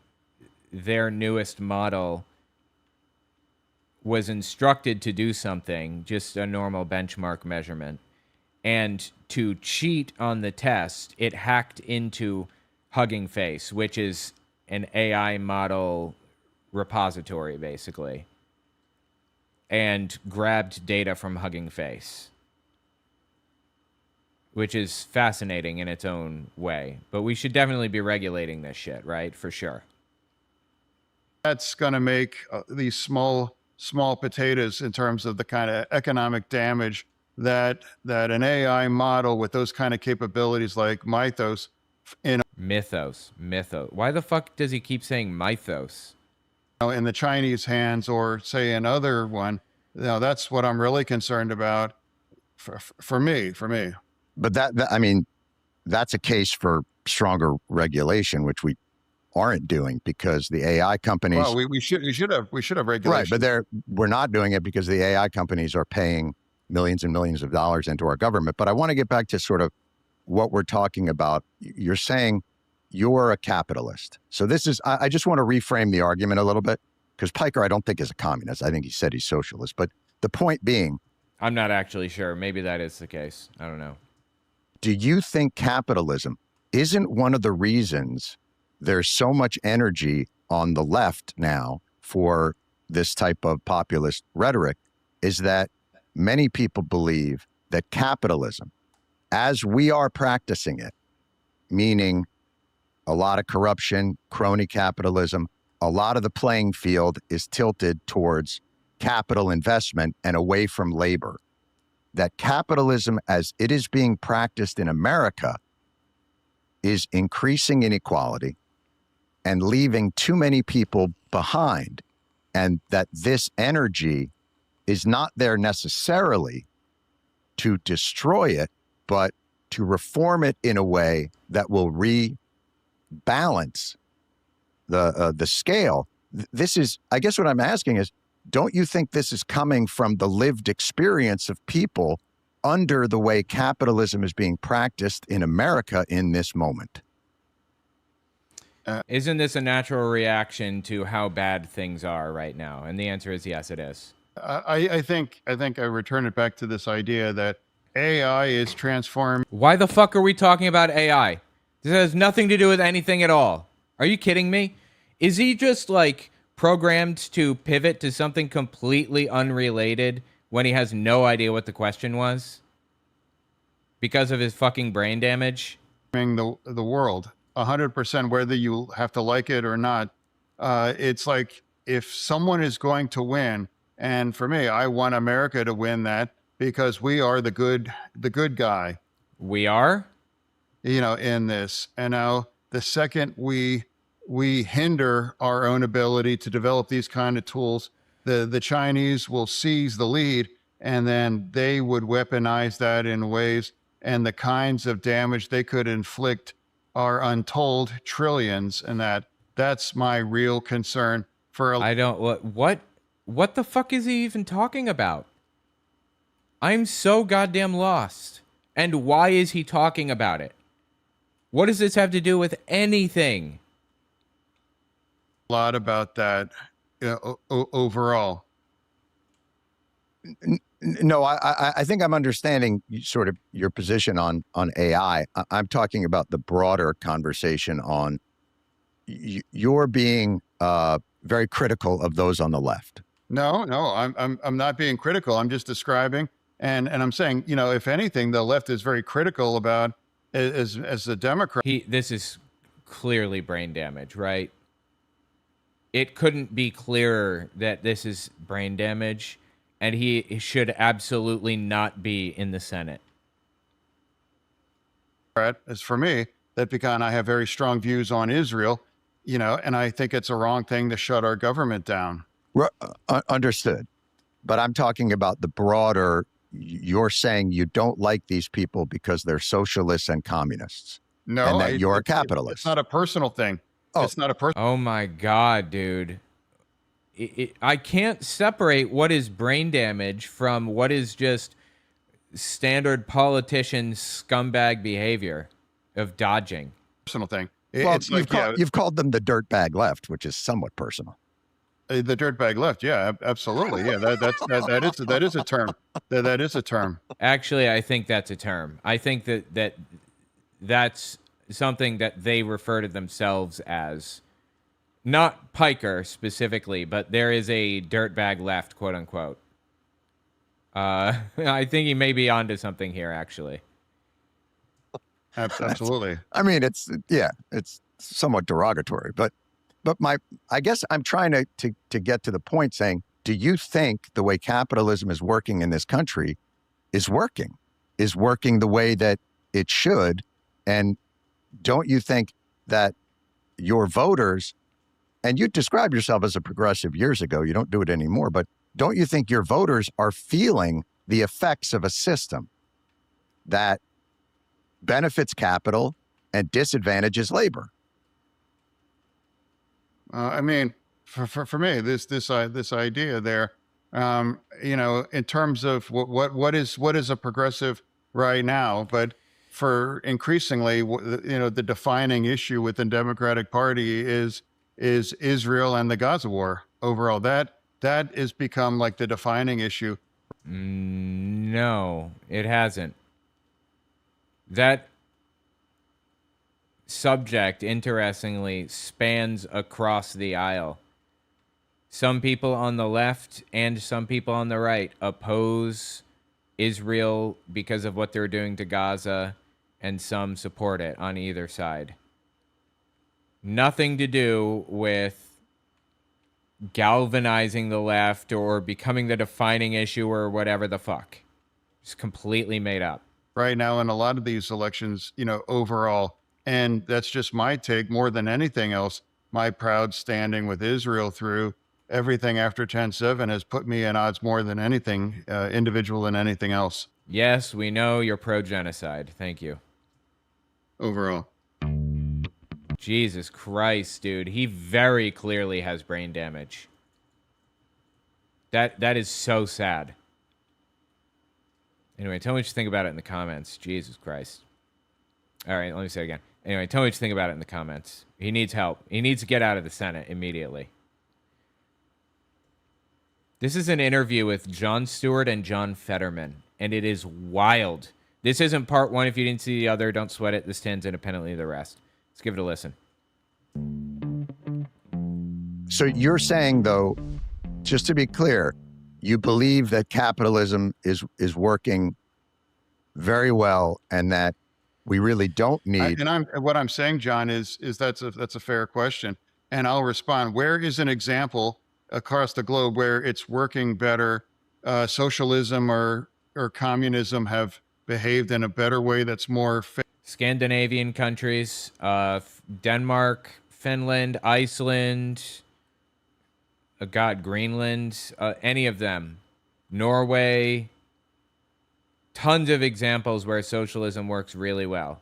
their newest model was instructed to do something, just a normal benchmark measurement. And to cheat on the test, it hacked into Hugging Face, which is an AI model repository, basically, and grabbed data from Hugging Face, which is fascinating in its own way. But we should definitely be regulating this shit, right? For sure. That's going to make these small potatoes in terms of the kind of economic damage that an AI model with those kind of capabilities like Mythos Mythos. Why the fuck does he keep saying Mythos? in the Chinese hands, or say another one, that's what I'm really concerned about for me. But I mean, that's a case for stronger regulation, which we aren't doing because the AI companies. Well, we should have regulation. Right, but we're not doing it because the AI companies are paying millions and millions of dollars into our government. But I want to get back to sort of what we're talking about. You're saying you're a capitalist. So this is, I just want to reframe the argument a little bit, because Piker, I don't think is a communist. I think he said he's socialist. But the point being, I'm not actually sure. Maybe that is the case. I don't know. do you think capitalism isn't one of the reasons there's so much energy on the left now for this type of populist rhetoric, is that many people believe that capitalism, as we are practicing it, meaning a lot of corruption, crony capitalism, a lot of the playing field is tilted towards capital investment and away from labor. That capitalism, as it is being practiced in America, is increasing inequality and leaving too many people behind, and that this energy is not there necessarily to destroy it, but to reform it in a way that will rebalance the scale. This is, I guess what I'm asking is, don't you think this is coming from the lived experience of people under the way capitalism is being practiced in America in this moment? Isn't this a natural reaction to how bad things are right now? And the answer is yes, it is. I think I return it back to this idea that AI is transformed. Why the fuck are we talking about AI? This has nothing to do with anything at all. Are you kidding me? Is he just like programmed to pivot to something completely unrelated when he has no idea what the question was? Because of his fucking brain damage? The world 100%, whether you have to like it or not. It's like, if someone is going to win, and for me, I want America to win that because we are the good guy. We are? In this. And now the second we hinder our own ability to develop these kind of tools, the Chinese will seize the lead, and then they would weaponize that in ways, and the kinds of damage they could inflict are untold trillions, and that's my real concern for I don't what the fuck is he even talking about? I'm so goddamn lost. And why is he talking about it? What does this have to do with anything? a lot about that overall. No, I think I'm understanding sort of your position on AI. I'm talking about the broader conversation on you're being very critical of those on the left. No, I'm not being critical. I'm just describing, and I'm saying, you know, if anything, the left is very critical about as the Democrat. This is clearly brain damage, right? It couldn't be clearer that this is brain damage, and he should absolutely not be in the Senate. As for me, that because I have very strong views on Israel, you know, and I think it's a wrong thing to shut our government down. Understood. But I'm talking about the broader, you're saying you don't like these people because they're socialists and communists. No, and that you're a capitalist. It's not a personal thing. Oh. It's not a personal. Oh my God, dude. I can't separate what is brain damage from what is just standard politician scumbag behavior of dodging. Personal thing. Well, It's like, you've called them the dirtbag left, which is somewhat personal. The dirtbag left. Yeah, absolutely. Yeah, that is a term. That is a term. Actually, I think that's a term. I think that's something that they refer to themselves as. Not Piker specifically, but there is a dirtbag left, quote unquote. I think he may be onto something here, actually. Absolutely. I mean, it's somewhat derogatory, but I guess I'm trying to get to the point saying, do you think the way capitalism is working in this country is working the way that it should? And don't you think that your voters, and you described yourself as a progressive years ago, you don't do it anymore, but don't you think your voters are feeling the effects of a system that benefits capital and disadvantages labor? I mean, for me, this idea there, you know, in terms of what is a progressive right now, but for increasingly, you know, the defining issue with the Democratic Party is Israel and the Gaza war overall. That has become like the defining issue. No, it hasn't. That subject, interestingly, spans across the aisle. Some people on the left and some people on the right oppose Israel because of what they're doing to Gaza, and some support it on either side. Nothing to do with galvanizing the left or becoming the defining issue or whatever the fuck. It's completely made up. Right now in a lot of these elections, you know, overall, and that's just my take more than anything else. My proud standing with Israel through everything after 10/7 has put me in odds more than anything, individual than anything else. Yes, we know you're pro-genocide. Thank you. Overall. Jesus Christ, dude. He very clearly has brain damage. That is so sad. Anyway, tell me what you think about it in the comments. Jesus Christ. All right, let me say it again. Anyway, tell me what you think about it in the comments. He needs help. He needs to get out of the Senate immediately. This is an interview with Jon Stewart and John Fetterman, and it is wild. This isn't part one. If you didn't see the other, don't sweat it. This stands independently of the rest. Let's give it a listen. So you're saying, though, just to be clear, you believe that capitalism is working very well, and that we really don't need. What I'm saying, John, is that's a fair question, and I'll respond. Where is an example across the globe where it's working better? Socialism or communism have behaved in a better way that's more Scandinavian countries, Denmark, Finland, Iceland, God, Greenland, any of them, Norway, tons of examples where socialism works really well.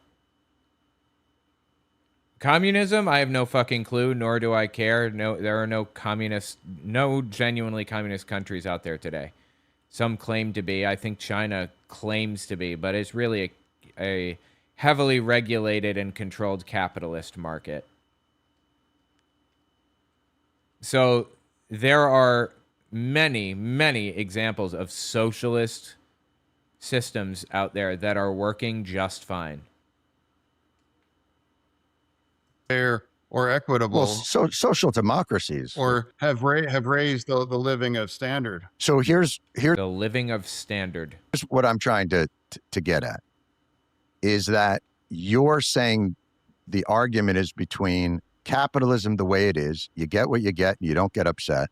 Communism, I have no fucking clue, nor do I care. No, there are no genuinely communist countries out there today. Some claim to be. I think China claims to be, but it's really a heavily regulated and controlled capitalist market. So there are many, many examples of socialist systems out there that are working just fine. Fair or equitable. Well, social democracies. Or have raised the living of standard. So here's The living of standard. what I'm trying to get at, is that you're saying the argument is between capitalism the way it is, you get what you get and you don't get upset,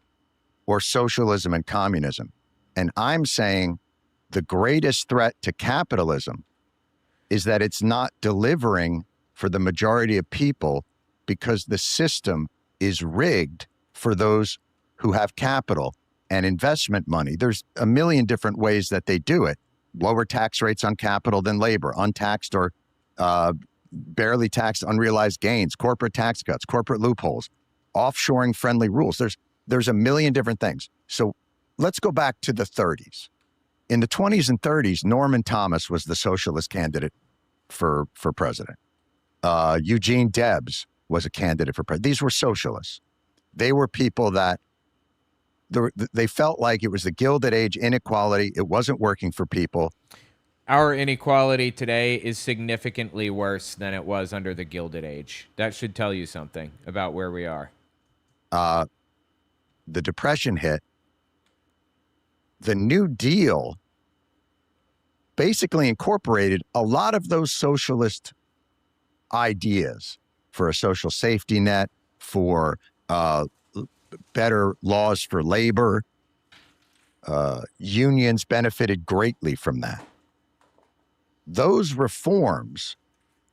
or socialism and communism. And I'm saying the greatest threat to capitalism is that it's not delivering for the majority of people because the system is rigged for those who have capital and investment money. There's a million different ways that they do it. Lower tax rates on capital than labor, untaxed or barely taxed unrealized gains, corporate tax cuts, corporate loopholes, offshoring friendly rules. There's a million different things. So let's go back to the 30s. In the 20s and 30s, Norman Thomas was the socialist candidate for president. Eugene Debs was a candidate for president. These were socialists. They were people that they felt like it was the Gilded Age inequality. It wasn't working for people. Our inequality today is significantly worse than it was under the Gilded Age. That should tell you something about where we are. The Depression hit. The New Deal basically incorporated a lot of those socialist ideas for a social safety net, for better laws for labor. Unions benefited greatly from that. Those reforms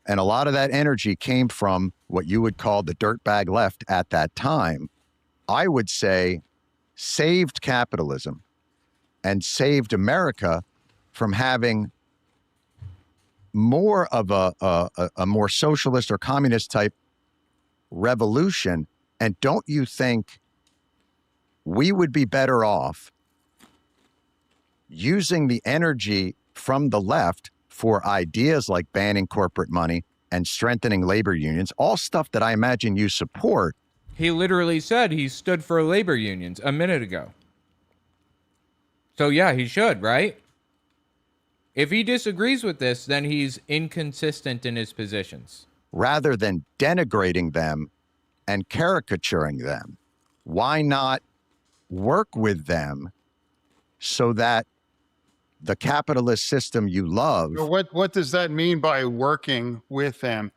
and a lot of that energy came from what you would call the dirtbag left at that time, I would say saved capitalism and saved America from having more of a more socialist or communist type revolution. And don't you think we would be better off using the energy from the left for ideas like banning corporate money and strengthening labor unions, all stuff that I imagine you support? He literally said he stood for labor unions a minute ago. So yeah, he should, right? If he disagrees with this, then he's inconsistent in his positions. Rather than denigrating them and caricaturing them, why not work with them so that the capitalist system you love... What does that mean by working with them?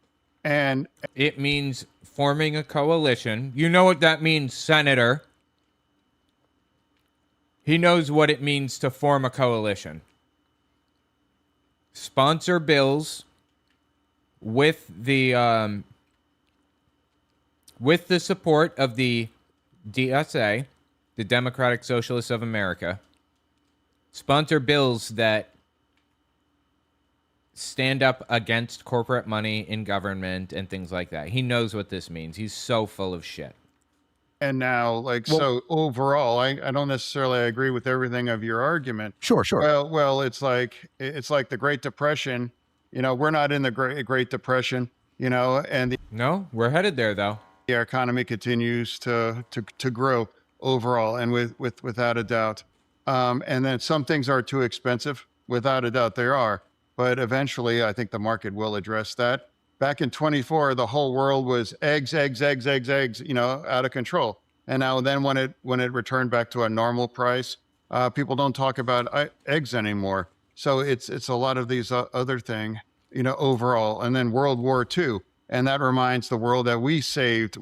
And it means forming a coalition. You know what that means, Senator. He knows what it means to form a coalition. Sponsor bills with the support of the DSA, the Democratic Socialists of America. Sponsor bills that stand up against corporate money in government and things like that. He knows what this means. He's so full of shit. And now, so overall, I don't necessarily agree with everything of your argument. Sure. Well, it's like the Great Depression. You know, we're not in the Great Depression. You know, and no, we're headed there though. The economy continues to grow overall, and without a doubt. And then some things are too expensive. Without a doubt, they are. But eventually, I think the market will address that. Back in 24, the whole world was eggs, you know, out of control. And now then when it returned back to a normal price, people don't talk about eggs anymore. So it's a lot of these other things, you know, overall. And then World War II. And that reminds the world that we saved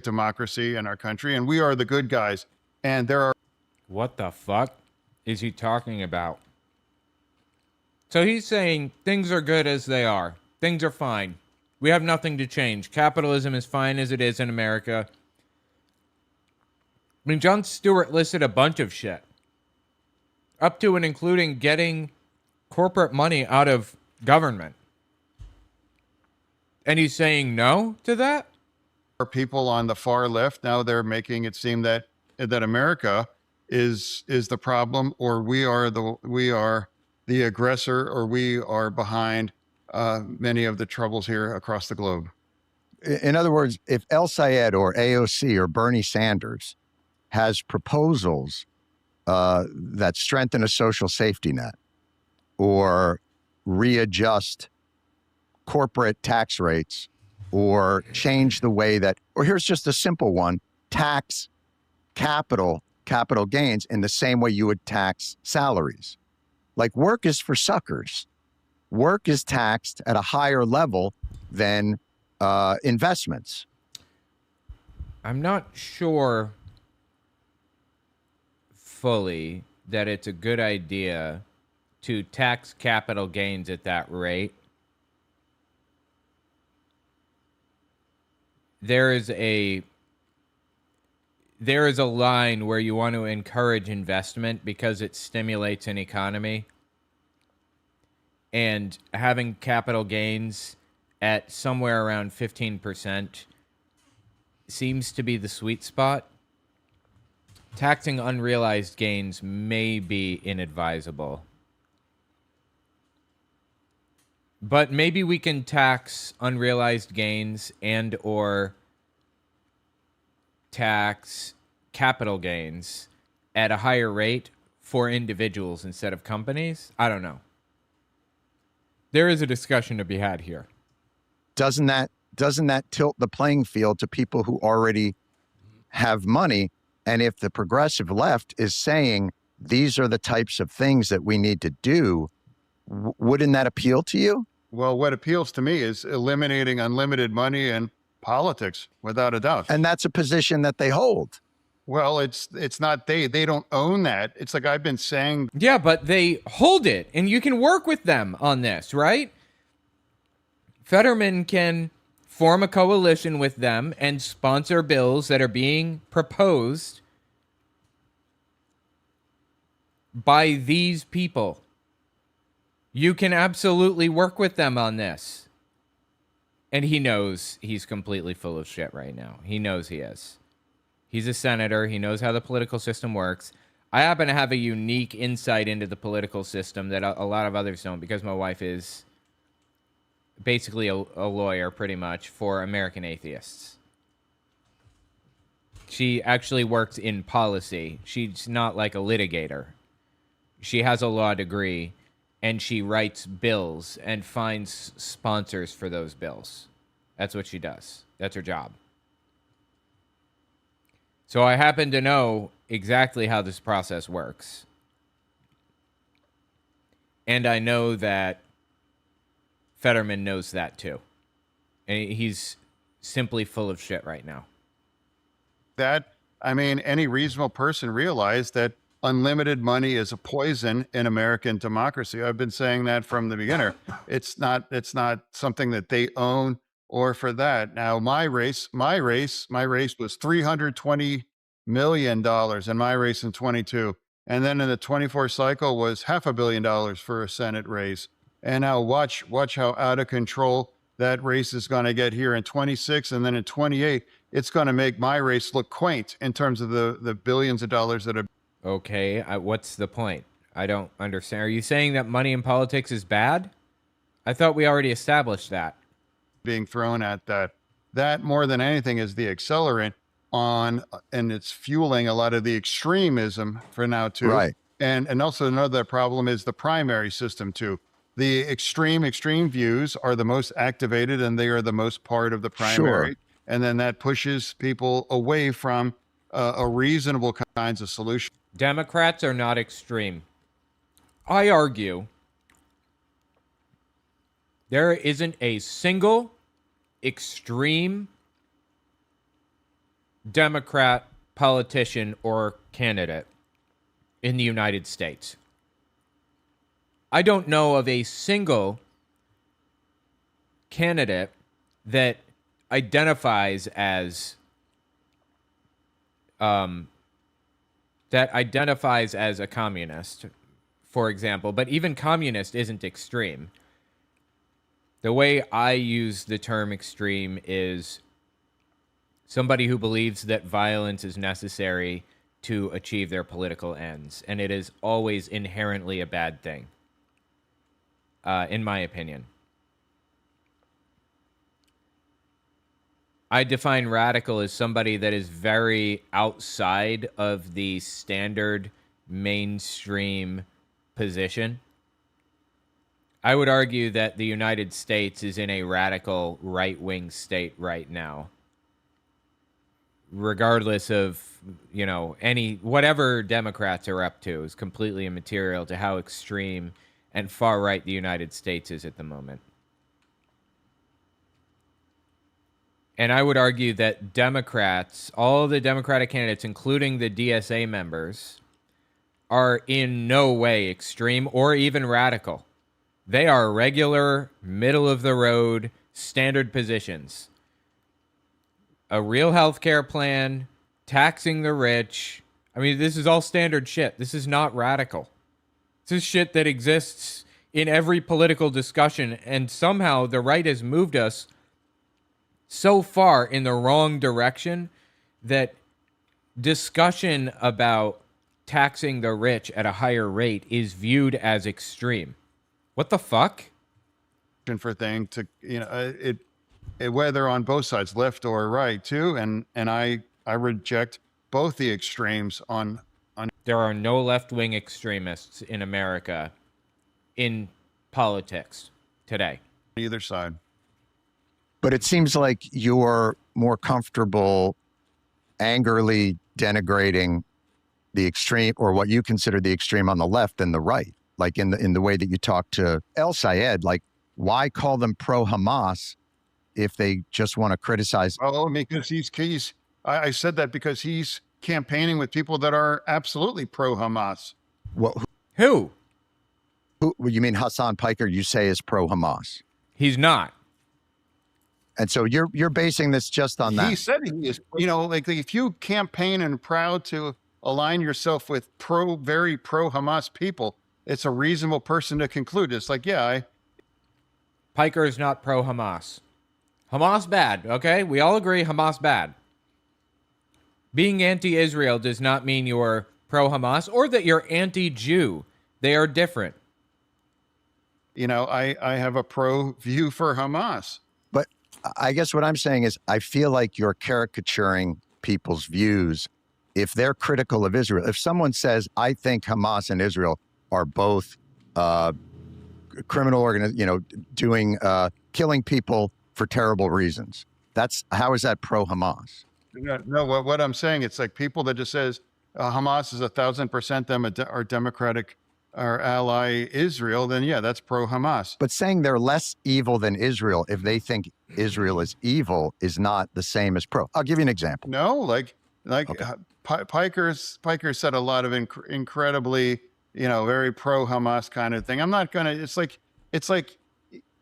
democracy in our country, and we are the good guys. And there are... What the fuck is he talking about? So he's saying things are good as they are. Things are fine. We have nothing to change. Capitalism is fine as it is in America. I mean, Jon Stewart listed a bunch of shit, up to and including getting corporate money out of government. And he's saying no to that? People on the far left now, they're making it seem that America is the problem, or we are the aggressor, or we are behind many of the troubles here across the globe. In other words, if El Sayed or AOC or Bernie Sanders has proposals that strengthen a social safety net or readjust corporate tax rates or change the way that, or here's just a simple one, tax capital gains in the same way you would tax salaries. Like, work is for suckers. Work is taxed at a higher level than investments. I'm not sure fully that it's a good idea to tax capital gains at that rate. There is a line where you want to encourage investment because it stimulates an economy. And having capital gains at somewhere around 15% seems to be the sweet spot. Taxing unrealized gains may be inadvisable. But maybe we can tax unrealized gains and or tax capital gains at a higher rate for individuals instead of companies. I don't know. There is a discussion to be had here. Doesn't that tilt the playing field to people who already have money? And if the progressive left is saying these are the types of things that we need to do, wouldn't that appeal to you? Well, what appeals to me is eliminating unlimited money in politics, without a doubt. And that's a position that they hold. Well, it's not they don't own that. It's like I've been saying. Yeah, but they hold it, and you can work with them on this, right? Fetterman can form a coalition with them and sponsor bills that are being proposed by these people. You can absolutely work with them on this. And he knows he's completely full of shit right now. He knows he is. He's a senator. He knows how the political system works. I happen to have a unique insight into the political system that a lot of others don't, because my wife is basically a lawyer, pretty much, for American atheists. She actually works in policy. She's not like a litigator. She has a law degree, and she writes bills and finds sponsors for those bills. That's what she does. That's her job. So I happen to know exactly how this process works. And I know that Fetterman knows that too. And he's simply full of shit right now. Any reasonable person realized that unlimited money is a poison in American democracy. I've been saying that from the beginning. It's not something that they own or for that. Now, my race was $320 million in my race in 22. And then in the 24 cycle was $500 million for a Senate race. And now watch how out of control that race is going to get here in 26. And then in 28, it's going to make my race look quaint in terms of the billions of dollars that are. Okay, what's the point? I don't understand. Are you saying that money in politics is bad? I thought we already established that. Being thrown at that more than anything is the accelerant on, and it's fueling a lot of the extremism for now too. Right. And also another problem is the primary system too. The extreme views are the most activated, and they are the most part of the primary. Sure. And then that pushes people away from a reasonable kinds of solutions. Democrats are not extreme. I argue there isn't a single extreme Democrat politician or candidate in the United States. I don't know of a single candidate that identifies as that identifies as a communist, for example, but even communist isn't extreme. The way I use the term extreme is somebody who believes that violence is necessary to achieve their political ends, and it is always inherently a bad thing, in my opinion. I define radical as somebody that is very outside of the standard mainstream position. I would argue that the United States is in a radical right-wing state right now. Regardless of, you know, whatever Democrats are up to is completely immaterial to how extreme and far right the United States is at the moment. And I would argue that Democrats, all the Democratic candidates, including the DSA members, are in no way extreme or even radical. They are regular, middle-of-the-road, standard positions. A real health care plan, taxing the rich. I mean, this is all standard shit. This is not radical. This is shit that exists in every political discussion, and somehow the right has moved us so far in the wrong direction that discussion about taxing the rich at a higher rate is viewed as extreme. What the fuck? For thing to, you know, whether on both sides, left or right too, and I reject both the extremes on. There are no left-wing extremists in America in politics today. Either side. But it seems like you're more comfortable angrily denigrating the extreme, or what you consider the extreme on the left, than the right. Like in the way that you talk to El Sayed, like, why call them pro-Hamas if they just want to criticize? Oh, because I said that because he's campaigning with people that are absolutely pro-Hamas. Well, Who? You mean Hassan Piker? You say is pro-Hamas? He's not. And so you're basing this just on that. He said he is. You know, like if you campaign and proud to align yourself with very pro-Hamas people, it's a reasonable person to conclude. It's like, yeah, Piker is not pro-Hamas. Hamas bad, okay? We all agree Hamas bad. Being anti-Israel does not mean you're pro-Hamas or that you're anti-Jew. They are different. You know, I have a pro view for Hamas. But I guess what I'm saying is I feel like you're caricaturing people's views if they're critical of Israel. If someone says, I think Hamas and Israel are both criminal doing killing people for terrible reasons. How is that pro-Hamas? No, what I'm saying, it's like people that just says Hamas is 1,000% them are democratic or ally Israel, then yeah, that's pro-Hamas. But saying they're less evil than Israel if they think Israel is evil is not the same as pro. I'll give you an example. No, like Okay. Piker said a lot of incredibly, very pro-Hamas kind of thing. I'm not gonna. It's like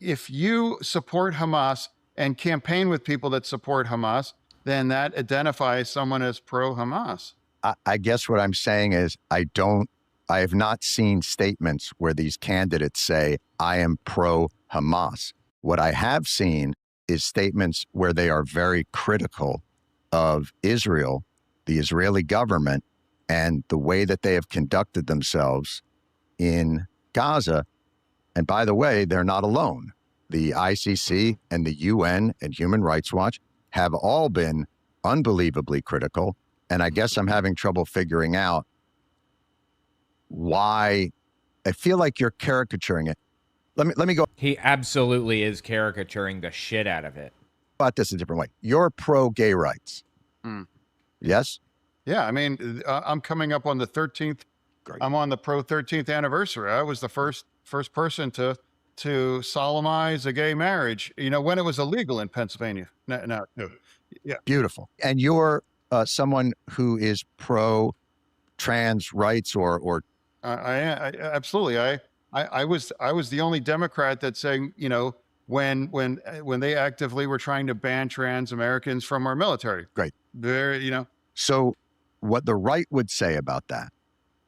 if you support Hamas and campaign with people that support Hamas, then that identifies someone as pro-Hamas. I guess what I'm saying is I have not seen statements where these candidates say, I am pro-Hamas. What I have seen is statements where they are very critical of Israel, the Israeli government, and the way that they have conducted themselves in Gaza. And by the way, they're not alone. The ICC and the UN and Human Rights Watch have all been unbelievably critical. And I guess I'm having trouble figuring out why. I feel like you're caricaturing it. Let me go He absolutely is caricaturing the shit out of it. about this a different way. You're pro-gay rights. Yes? Yeah, I mean, I'm coming up on the 13th. Great. I'm on the pro 13th anniversary. I was the first person to solemnize a gay marriage, when it was illegal in Pennsylvania. No. Yeah. Beautiful. And you're someone who is pro-trans rights or I absolutely. I was the only Democrat that's saying, when they actively were trying to ban trans Americans from our military. Great. There, So what the right would say about that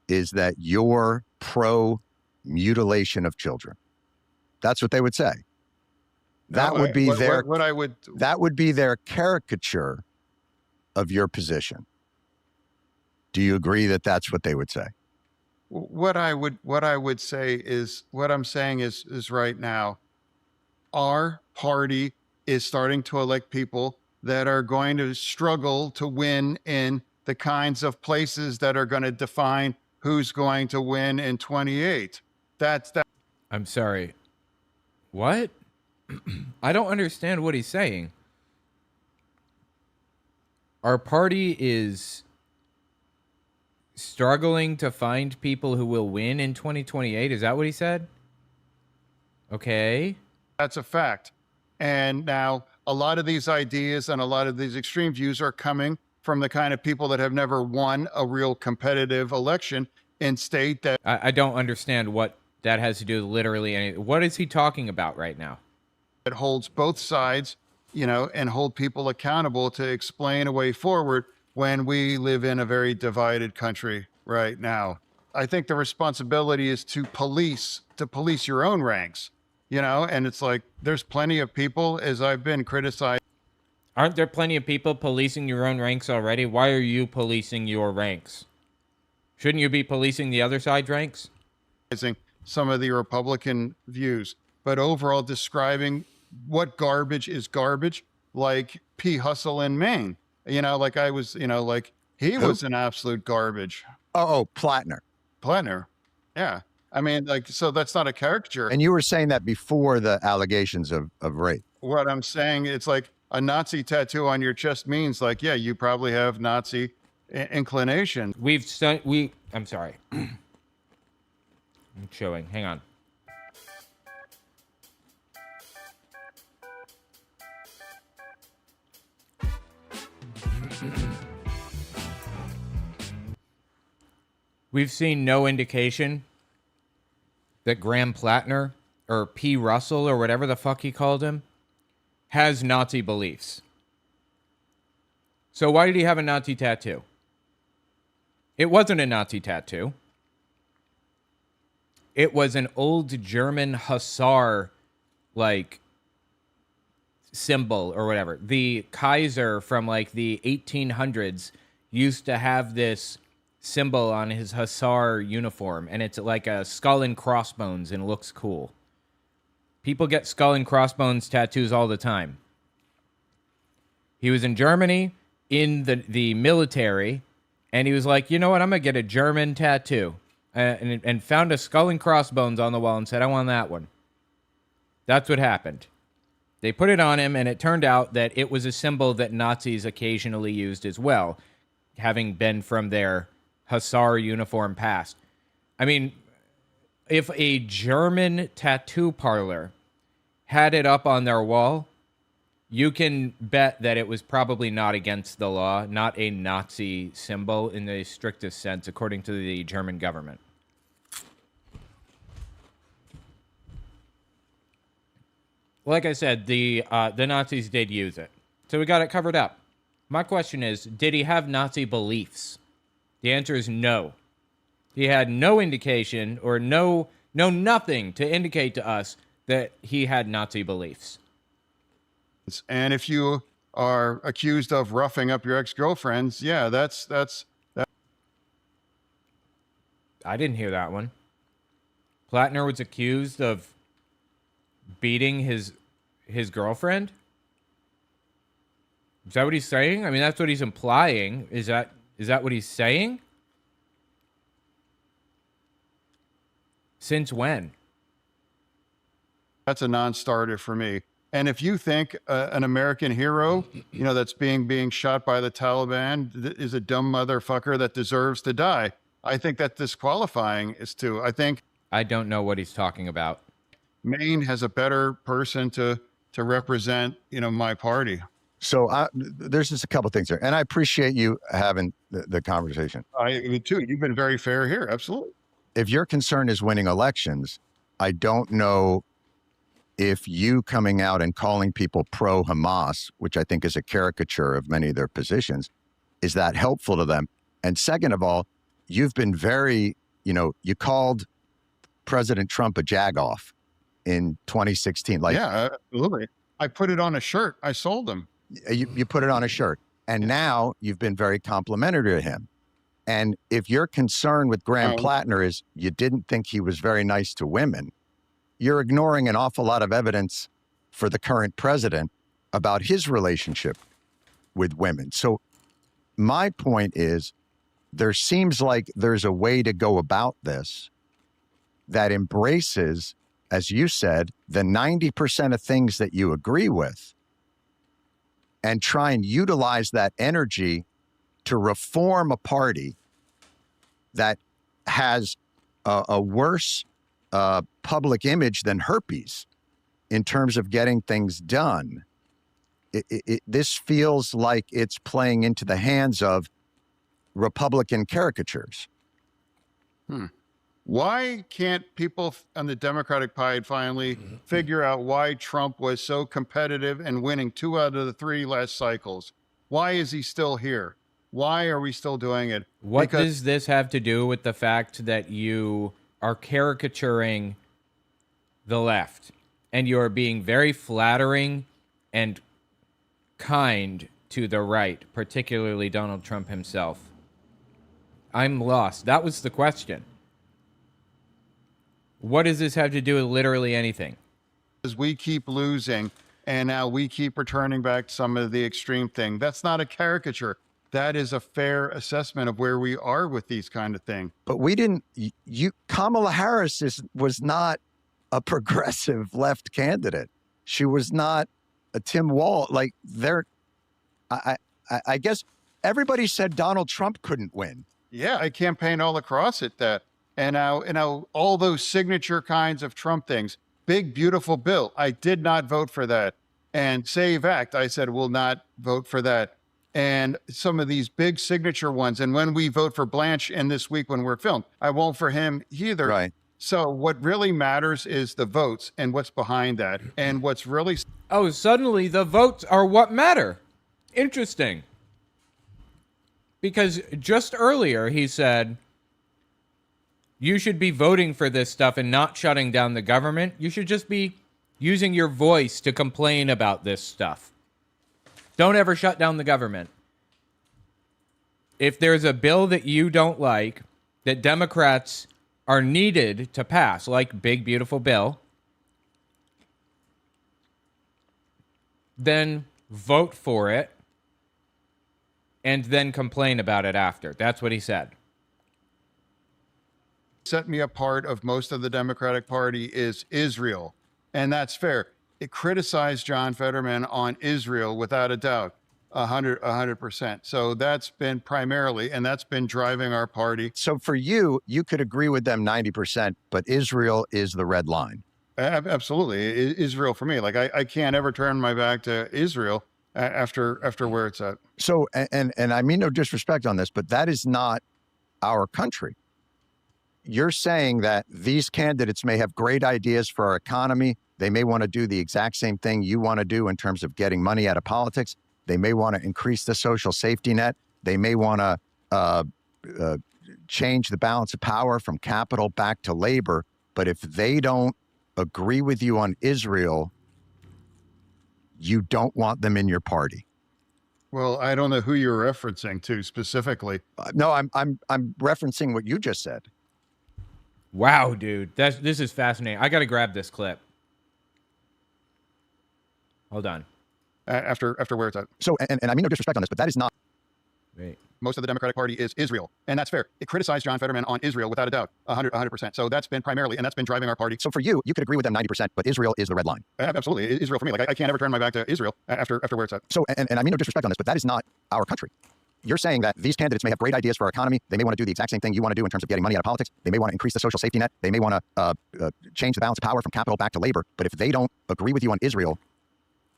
is that you're pro mutilation of children. That's what they would say. That would be that would be their caricature of your position. Do you agree that that's what they would say? What I would say is, what I'm saying is right now, our party is starting to elect people that are going to struggle to win in the kinds of places that are going to define who's going to win in 28. That's that. I'm sorry. What? I don't understand what he's saying. Our party is struggling to find people who will win in 2028. Is that what he said? Okay. That's a fact. And now a lot of these ideas and a lot of these extreme views are coming from the kind of people that have never won a real competitive election in state that I don't understand what that has to do with literally anything. What is he talking about right now? It holds both sides, you know, and hold people accountable to explain a way forward when we live in a very divided country right now. I think the responsibility is to police your own ranks, you know, and it's like, there's plenty of people, as I've been criticized. Aren't there plenty of people policing your own ranks already? Why are you policing your ranks? Shouldn't you be policing the other side's ranks? Some of the Republican views, but overall describing what garbage is garbage, like P. Hustle in Maine. You know, like I was, you know, like he was an absolute garbage. Oh, Plattner. Plattner. Yeah. I mean, like, so that's not a caricature. And you were saying that before the allegations of rape. What I'm saying, it's like a Nazi tattoo on your chest means like, yeah, you probably have Nazi inclination. I'm sorry. I'm showing. Hang on. We've seen no indication that Graham Plattner or P. Russell or whatever the fuck he called him has Nazi beliefs. So why did he have a Nazi tattoo? It wasn't a Nazi tattoo. It was an old German hussar, like, symbol or whatever. The Kaiser from, like, the 1800s used to have this symbol on his hussar uniform, and it's like a skull and crossbones and looks cool. People get skull and crossbones tattoos all the time. He was in Germany in the military, and he was like, you know what, I'm going to get a German tattoo. And found a skull and crossbones on the wall and said, I want that one. That's what happened. They put it on him, and it turned out that it was a symbol that Nazis occasionally used as well, having been from their hussar uniform past. I mean, if a German tattoo parlor had it up on their wall, you can bet that it was probably not against the law, not a Nazi symbol in the strictest sense, according to the German government. Like I said, the Nazis did use it. So we got it covered up. My question is, did he have Nazi beliefs? The answer is no. He had no indication or nothing to indicate to us that he had Nazi beliefs. And if you are accused of roughing up your ex-girlfriends, yeah, that's. I didn't hear that one. Plattner was accused of beating his girlfriend? Is that what he's saying? I mean, that's what he's implying. Is that what he's saying? Since when? That's a non-starter for me. And if you think an American hero, you know, that's being shot by the Taliban is a dumb motherfucker that deserves to die, I think that disqualifying is too. I don't know what he's talking about. Maine has a better person to represent, you know, my party. So there's just a couple things there, and I appreciate you having the conversation. I too. You've been very fair here. Absolutely. If your concern is winning elections, I don't know if you coming out and calling people pro-Hamas, which I think is a caricature of many of their positions, is that helpful to them? And second of all, you've been very, you called President Trump a jagoff in 2016. Like, yeah, absolutely. I put it on a shirt. I sold them. you put it on a shirt. And now you've been very complimentary to him. And if your concern with Graham Plattner is you didn't think he was very nice to women, you're ignoring an awful lot of evidence for the current president about his relationship with women. So my point is, there seems like there's a way to go about this that embraces, as you said, the 90% of things that you agree with, and try and utilize that energy to reform a party that has a worse public image than herpes in terms of getting things done. This feels like it's playing into the hands of Republican caricatures. Why can't people on the Democratic side finally figure out why Trump was so competitive and winning 2 out of the 3 last cycles? Why is he still here? Why are we still doing it? What does this have to do with the fact that you are caricaturing the left and you are being very flattering and kind to the right, particularly Donald Trump himself? I'm lost. That was the question. What does this have to do with literally anything? Because we keep losing, and now we keep returning back to some of the extreme thing. That's not a caricature. That is a fair assessment of where we are with these kind of things. But we didn't, Kamala Harris was not a progressive left candidate. She was not a Tim Wall. Like, I guess everybody said Donald Trump couldn't win. Yeah, I campaigned all across it that. And now all those signature kinds of Trump things, big, beautiful bill. I did not vote for that. And Save Act, I said, will not vote for that. And some of these big signature ones. And when we vote for Blanche in this week when we're filmed, I won't for him either. Right. So what really matters is the votes and what's behind that. And what's really... Oh, suddenly the votes are what matter. Interesting. Because just earlier he said, you should be voting for this stuff and not shutting down the government. You should just be using your voice to complain about this stuff. Don't ever shut down the government. If there's a bill that you don't like, that Democrats are needed to pass, like Big Beautiful Bill, then vote for it and then complain about it after. That's what he said. Set me apart of most of the Democratic Party is Israel. And that's fair. It criticized John Fetterman on Israel without a doubt, 100%. So that's been primarily, and that's been driving our party. So for you, you could agree with them 90%, but Israel is the red line. Absolutely. Israel for me. Like I can't ever turn my back to Israel after where it's at. So, and I mean no disrespect on this, but that is not our country. You're saying that these candidates may have great ideas for our economy. They may want to do the exact same thing you want to do in terms of getting money out of politics. They may want to increase the social safety net. They may want to change the balance of power from capital back to labor. But if they don't agree with you on Israel, you don't want them in your party. Well, I don't know who you're referencing to specifically. No, I'm referencing what you just said. Wow, dude. This is fascinating. I got to grab this clip. Hold on. After where it's at. So, and I mean no disrespect on this, but that is not. Wait. Most of the Democratic Party is Israel, and that's fair. It criticized John Fetterman on Israel without a doubt, 100%. So that's been primarily, and that's been driving our party. So for you, you could agree with them 90%, but Israel is the red line. Absolutely. Israel for me. Like I can't ever turn my back to Israel after where it's at. So, and I mean no disrespect on this, but that is not our country. You're saying that these candidates may have great ideas for our economy. They may want to do the exact same thing you want to do in terms of getting money out of politics. They may want to increase the social safety net. They may want to change the balance of power from capital back to labor. But if they don't agree with you on Israel,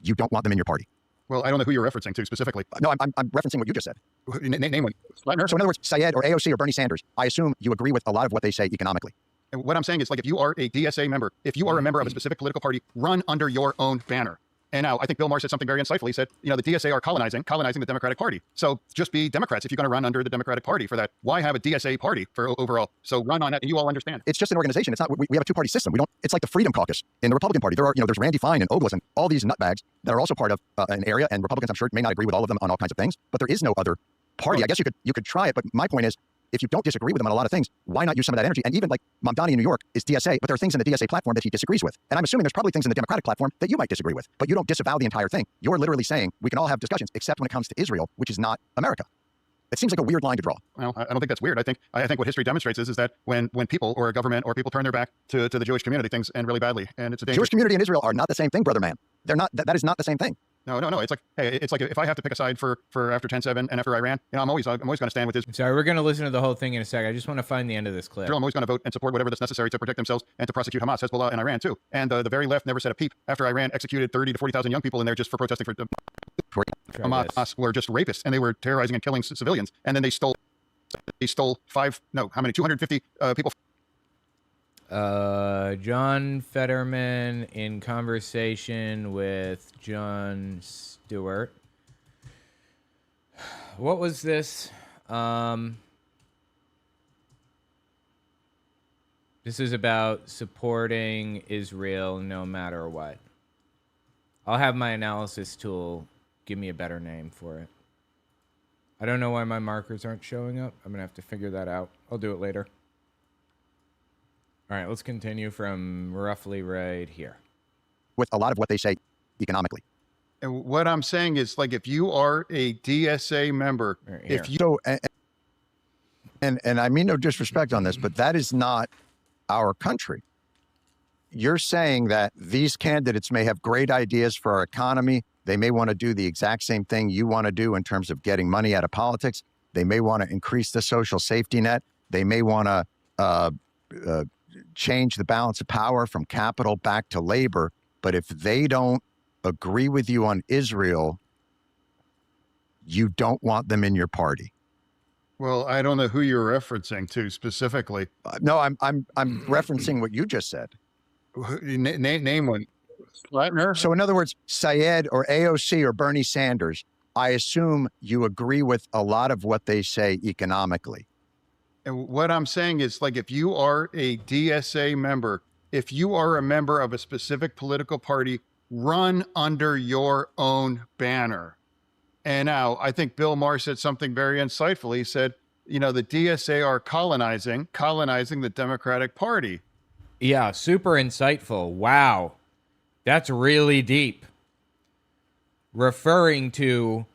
you don't want them in your party. Well, I don't know who you're referencing to specifically. No, I'm referencing what you just said. Name one. So in other words, Syed or AOC or Bernie Sanders, I assume you agree with a lot of what they say economically. And what I'm saying is, like, if you are a DSA member, if you are a member of a specific political party, run under your own banner. And now I think Bill Maher said something very insightful. He said, the DSA are colonizing the Democratic Party. So just be Democrats if you're going to run under the Democratic Party for that. Why have a DSA party for overall? So run on that, and you all understand. It's just an organization. It's not. We have a two-party system. It's like the Freedom Caucus in the Republican Party. There's Randy Fine and Ogles and all these nutbags that are also part of an area. And Republicans, I'm sure, may not agree with all of them on all kinds of things. But there is no other party. I guess you could try it. But my point is, if you don't disagree with them on a lot of things, why not use some of that energy? And even like Mamdani in New York is DSA, but there are things in the DSA platform that he disagrees with. And I'm assuming there's probably things in the Democratic platform that you might disagree with, but you don't disavow the entire thing. You're literally saying we can all have discussions, except when it comes to Israel, which is not America. It seems like a weird line to draw. Well, I don't think that's weird. I think what history demonstrates is that when people or a government or people turn their back to the Jewish community, things end really badly, and it's a danger. Jewish community and Israel are not the same thing, brother man. They're not. That is not the same thing. No. It's like, hey, it's like if I have to pick a side for after 10/7 and after Iran, I'm always going to stand with Israel. Sorry, we're going to listen to the whole thing in a second. I just want to find the end of this clip. I'm always going to vote and support whatever that's necessary to protect themselves and to prosecute Hamas, Hezbollah, and Iran too. And the very left never said a peep after Iran executed 30 to 40,000 young people in there just for protesting for Hamas were just rapists, and they were terrorizing and killing civilians. And then they stole 250 people. John Fetterman in conversation with Jon Stewart. What was this? This is about supporting Israel no matter what. I'll have my analysis tool give me a better name for it. I don't know why my markers aren't showing up. I'm going to have to figure that out. I'll do it later. All right, let's continue from roughly right here. With a lot of what they say economically. And what I'm saying is, like, if you are a DSA member, Right if you So, and I mean no disrespect on this, but that is not our country. You're saying that these candidates may have great ideas for our economy. They may want to do the exact same thing you want to do in terms of getting money out of politics. They may want to increase the social safety net. They may want to change the balance of power from capital back to labor. But if they don't agree with you on Israel, you don't want them in your party. Well, I don't know who you're referencing to specifically. No, I'm referencing what you just said. Name one. Flatner? So in other words, Syed or AOC or Bernie Sanders, I assume you agree with a lot of what they say economically. And what I'm saying is, like, if you are a DSA member, if you are a member of a specific political party, run under your own banner. And now I think Bill Maher said something very insightful. He said, the DSA are colonizing the Democratic Party. Yeah, super insightful. Wow. That's really deep. Referring to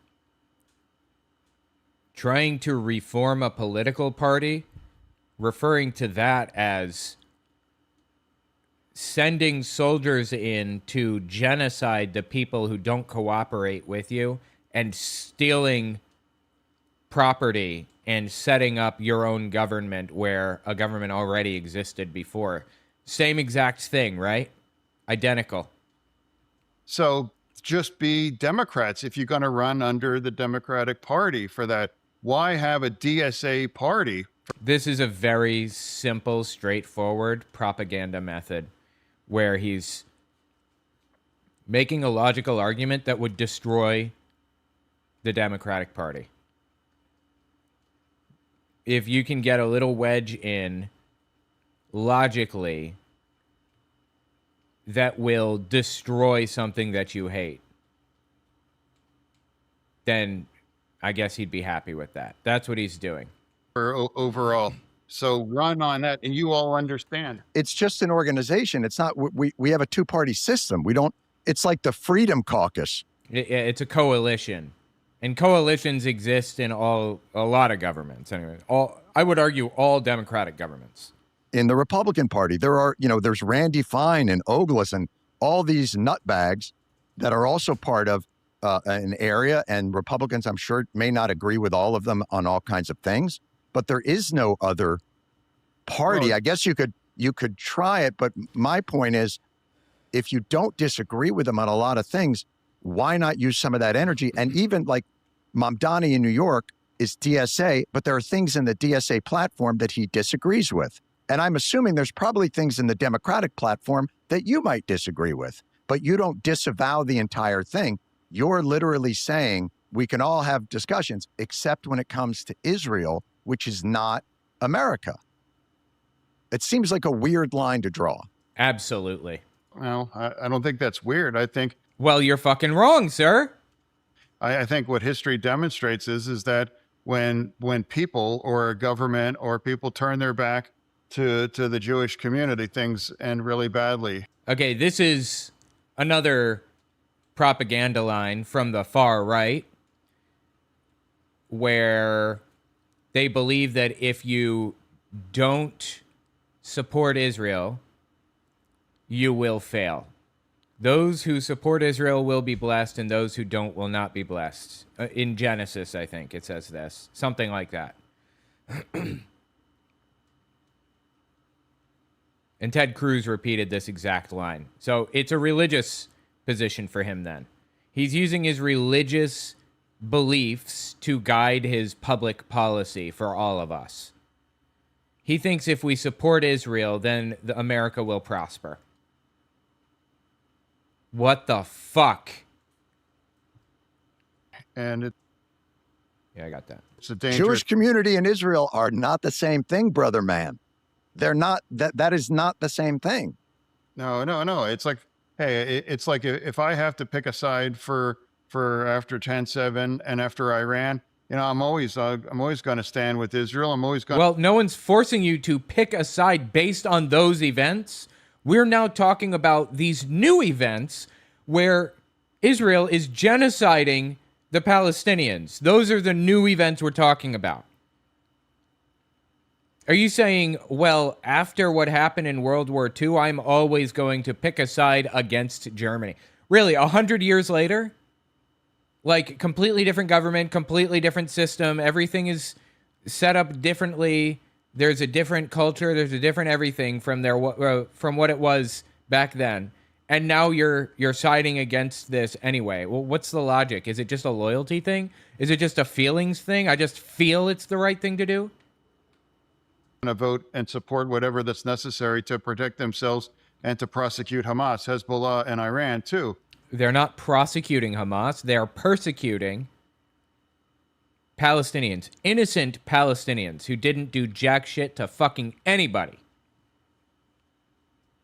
trying to reform a political party, referring to that as sending soldiers in to genocide the people who don't cooperate with you and stealing property and setting up your own government where a government already existed before. Same exact thing, right? Identical. So just be Democrats if you're going to run under the Democratic Party for that. Why have a DSA party? This is a very simple, straightforward propaganda method where he's making a logical argument that would destroy the Democratic Party. If you can get a little wedge in logically that will destroy something that you hate, then I guess he'd be happy with that. That's what he's doing. Overall. So run on that, and you all understand. It's just an organization. It's not, we have a two-party system. It's like the Freedom Caucus. It's a coalition. And coalitions exist in a lot of governments. Anyway, I would argue all democratic governments. In the Republican Party, there's Randy Fine and Ogles and all these nutbags that are also part of an area, and Republicans, I'm sure, may not agree with all of them on all kinds of things, but there is no other party. I guess you could try it, but my point is, if you don't disagree with them on a lot of things, why not use some of that energy? And even like Mamdani in New York is DSA, but there are things in the DSA platform that he disagrees with. And I'm assuming there's probably things in the Democratic platform that you might disagree with. but you don't disavow the entire thing. You're literally saying we can all have discussions, except when it comes to Israel, which is not America. It seems like a weird line to draw. Absolutely. Well, I don't think that's weird. I think, Well, you're fucking wrong, sir. I think what history demonstrates is that when people or a government or people turn their back to the Jewish community, things end really badly. Okay, this is another propaganda line from the far right where they believe that if you don't support Israel, you will fail. Those who support Israel will be blessed, and those who don't will not be blessed. In Genesis, I think it says this. Something like that. And Ted Cruz repeated this exact line. So it's a religious position for him then. He's using his religious beliefs to guide his public policy for all of us. He thinks if we support Israel, then America will prosper. What the fuck? And Yeah, I got that. it's a dangerous. Jewish community and Israel are not the same thing, brother man. They're not, that is not the same thing. No. It's like, hey, it's like if I have to pick a side for after 10/7 and after Iran, I'm always going to stand with Israel. I'm always going. Well, no one's forcing you to pick a side based on those events. We're now talking about these new events where Israel is genociding the Palestinians. Those are the new events we're talking about. Are you saying, well, after what happened in World War II, I'm always going to pick a side against Germany? Really, 100 years later? Like, completely different government, completely different system. Everything is set up differently. There's a different culture. There's a different everything from what it was back then. And now you're siding against this anyway. Well, what's the logic? Is it just a loyalty thing? Is it just a feelings thing? I just feel it's the right thing to do? to vote and support whatever that's necessary to protect themselves and to prosecute Hamas, Hezbollah, and Iran too. They're not prosecuting Hamas. They're persecuting Palestinians, innocent Palestinians who didn't do jack shit to fucking anybody.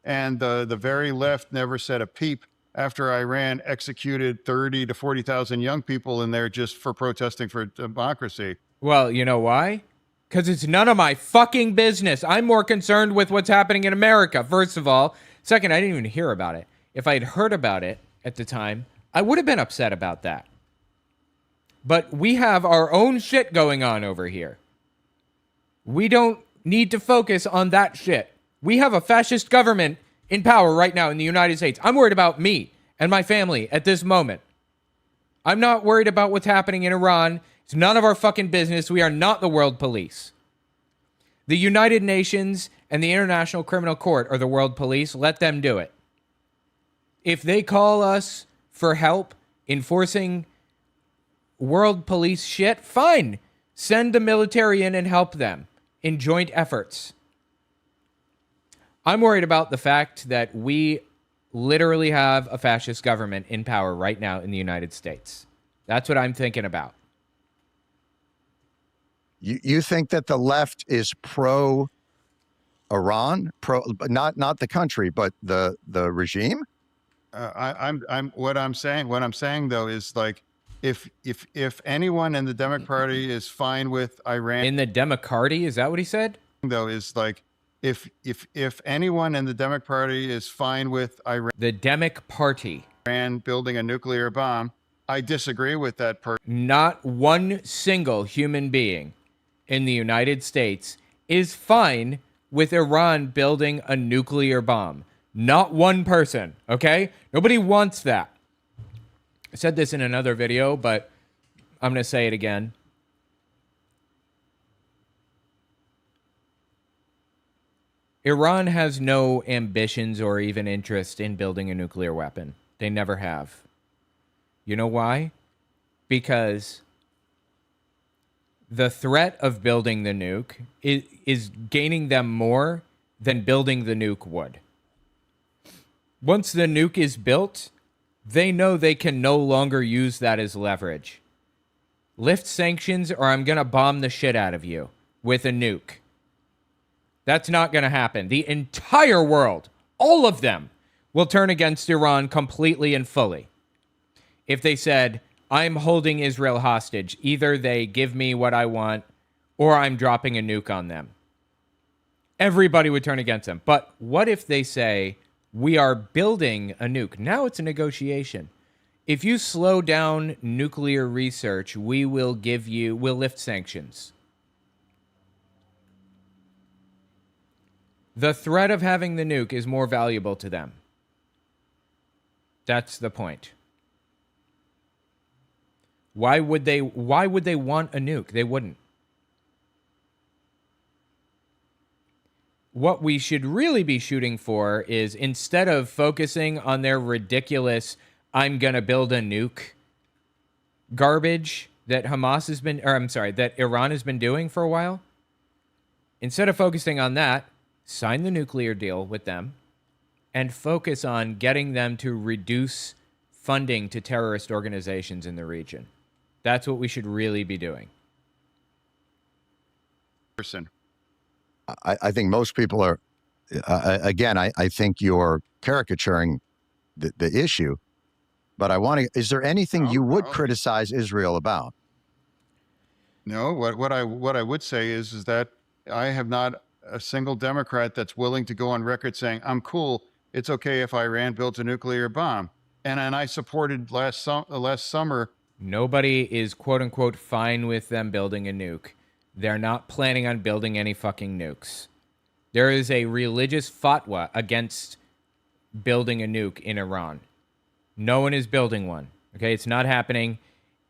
And the very left never said a peep after Iran executed 30 to 40,000 young people in there just for protesting for democracy. Well, you know why? Because it's none of my fucking business. I'm more concerned with what's happening in America, first of all. Second, I didn't even hear about it. If I had heard about it at the time, I would have been upset about that. But we have our own shit going on over here. We don't need to focus on that shit. We have a fascist government in power right now in the United States. I'm worried about me and my family at this moment. I'm not worried about what's happening in Iran. It's none of our fucking business. We are not the world police. The United Nations and the International Criminal Court are the world police. Let them do it. If they call us for help enforcing world police shit, fine. Send the military in and help them in joint efforts. I'm worried about the fact that we literally have a fascist government in power right now in the United States. That's what I'm thinking about. You think that the left is pro Iran, not the country, but the regime? What I'm saying though is like, if anyone in the Democratic Party is fine with Iran, In the Democracy, is that what he said? though, is like, if anyone in the Democratic Party is fine with The Demic Party. Iran building a nuclear bomb, I disagree with that person. Not one single human being in the United States is fine with Iran building a nuclear bomb. Not one person, okay? Nobody wants that. I said this in another video, but I'm going to say it again. Iran has no ambitions or even interest in building a nuclear weapon. They never have. You know why? Because the threat of building the nuke is gaining them more than building the nuke would. Once the nuke is built, they know they can no longer use that as leverage. Lift sanctions or I'm going to bomb the shit out of you with a nuke. That's not going to happen. The entire world, all of them, will turn against Iran completely and fully. If they said, I'm holding Israel hostage, either they give me what I want or I'm dropping a nuke on them. Everybody would turn against them. But what if they say, we are building a nuke? Now it's a negotiation. If you slow down nuclear research, we'll lift sanctions. The threat of having the nuke is more valuable to them. That's the point. Why would they want a nuke? They wouldn't. What we should really be shooting for is, instead of focusing on their ridiculous I'm going to build a nuke garbage that that Iran has been doing for a while, instead of focusing on that, sign the nuclear deal with them and focus on getting them to reduce funding to terrorist organizations in the region. That's what we should really be doing. I think most people are, again, I think you're caricaturing the issue, but is there anything you would criticize Israel about? No, what I would say is that I have not a single Democrat that's willing to go on record saying, I'm cool, it's okay if Iran builds a nuclear bomb. And I supported last summer. Nobody is quote unquote fine with them building a nuke. They're not planning on building any fucking nukes. There is a religious fatwa against building a nuke in Iran. No one is building one. Okay, it's not happening.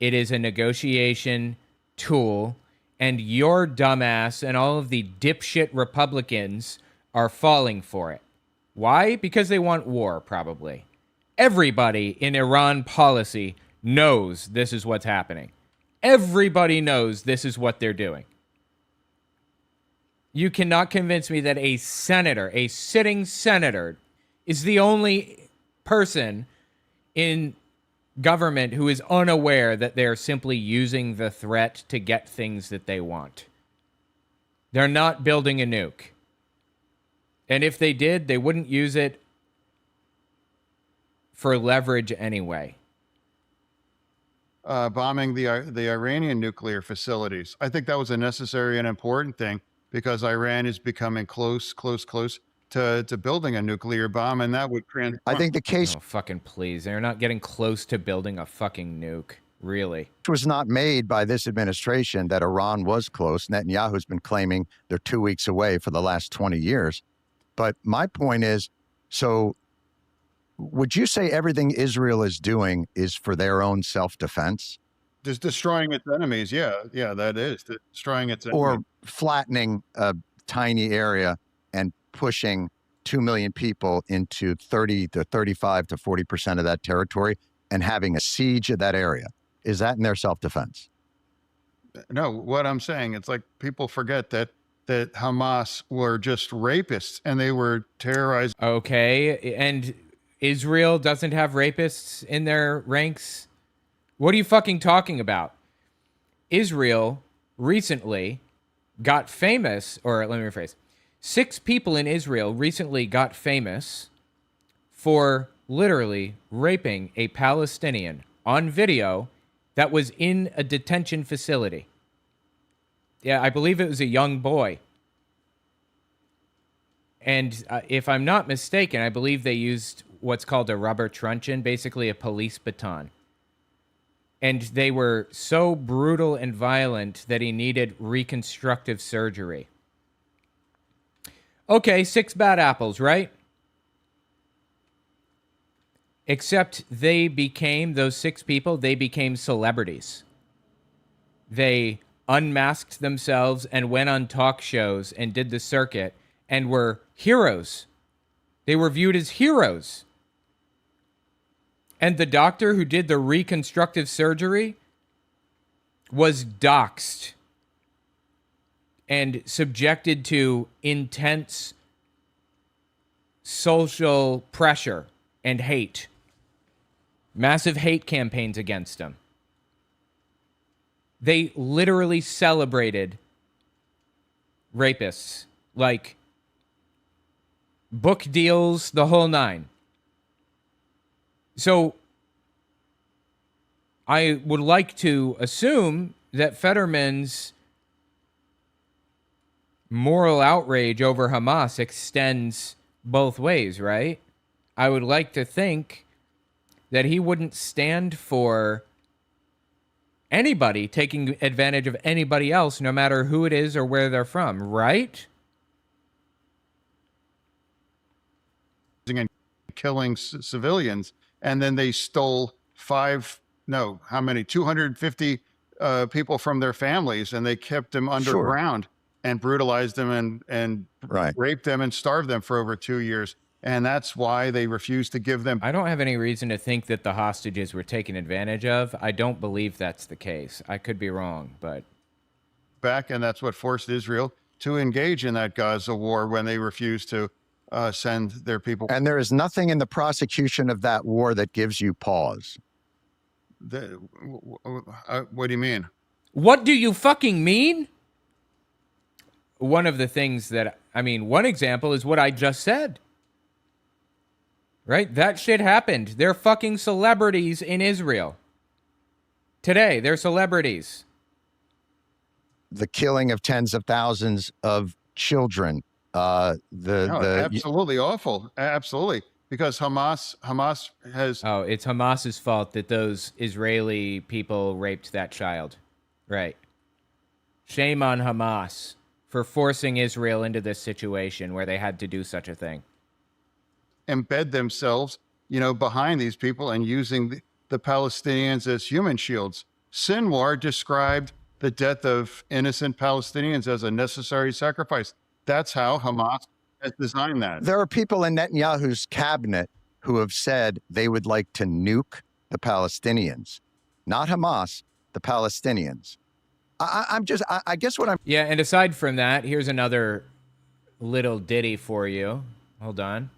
It is a negotiation tool, and your dumbass and all of the dipshit Republicans are falling for it. Why? Because they want war, probably. Everybody in Iran policy knows this is what's happening. Everybody knows this is what they're doing. You cannot convince me that a senator, a sitting senator, is the only person in government who is unaware that they're simply using the threat to get things that they want. They're not building a nuke. And if they did, they wouldn't use it for leverage anyway. Bombing the Iranian nuclear facilities. I think that was a necessary and important thing because Iran is becoming close to building a nuclear bomb, and that would transform. I think the case fucking please. They're not getting close to building a fucking nuke. Really. was not made by this administration that Iran was close. Netanyahu's been claiming they're 2 weeks away for the last 20 years. But my point is, so would you say everything Israel is doing is for their own self-defense? Just destroying its enemies. Yeah, that is. Destroying its enemies. Or flattening a tiny area and pushing 2 million people into 30 to 35 to 40% of that territory and having a siege of that area. Is that in their self-defense? No, what I'm saying, it's like people forget that Hamas were just rapists and they were terrorizing. Okay, and Israel doesn't have rapists in their ranks? What are you fucking talking about? Israel recently got famous, or let me rephrase. 6 people in Israel recently got famous for literally raping a Palestinian on video that was in a detention facility. Yeah, I believe it was a young boy. And if I'm not mistaken, I believe they used what's called a rubber truncheon, basically a police baton. And they were so brutal and violent that he needed reconstructive surgery. Okay, 6 bad apples, right? Except those 6 people, they became celebrities. They unmasked themselves and went on talk shows and did the circuit and were heroes. They were viewed as heroes. And the doctor who did the reconstructive surgery was doxxed and subjected to intense social pressure and hate. Massive hate campaigns against him. They literally celebrated rapists, like book deals, the whole nine. So I would like to assume that Fetterman's moral outrage over Hamas extends both ways, right? I would like to think that he wouldn't stand for anybody taking advantage of anybody else, no matter who it is or where they're from, right? And killing civilians, and then they stole 250 people from their families, and they kept them underground and brutalized them and raped them and starved them for over 2 years. And that's why they refused to give them. I don't have any reason to think that the hostages were taken advantage of. I don't believe that's the case. I could be wrong, but back, and that's what forced Israel to engage in that Gaza war when they refused to send their people. And there is nothing in the prosecution of that war that gives you pause. What do you mean? What do you fucking mean? One of the things that, one example is what I just said. Right? That shit happened. They're fucking celebrities in Israel. Today, they're celebrities. The killing of tens of thousands of children. Absolutely awful. Absolutely. Because Hamas has... Oh, it's Hamas's fault that those Israeli people raped that child. Right. Shame on Hamas for forcing Israel into this situation where they had to do such a thing. Embed themselves, behind these people and using the Palestinians as human shields. Sinwar described the death of innocent Palestinians as a necessary sacrifice. That's how Hamas has designed that. There are people in Netanyahu's cabinet who have said they would like to nuke the Palestinians, not Hamas, the Palestinians. I guess what I'm... Yeah, and aside from that, here's another little ditty for you. Hold on.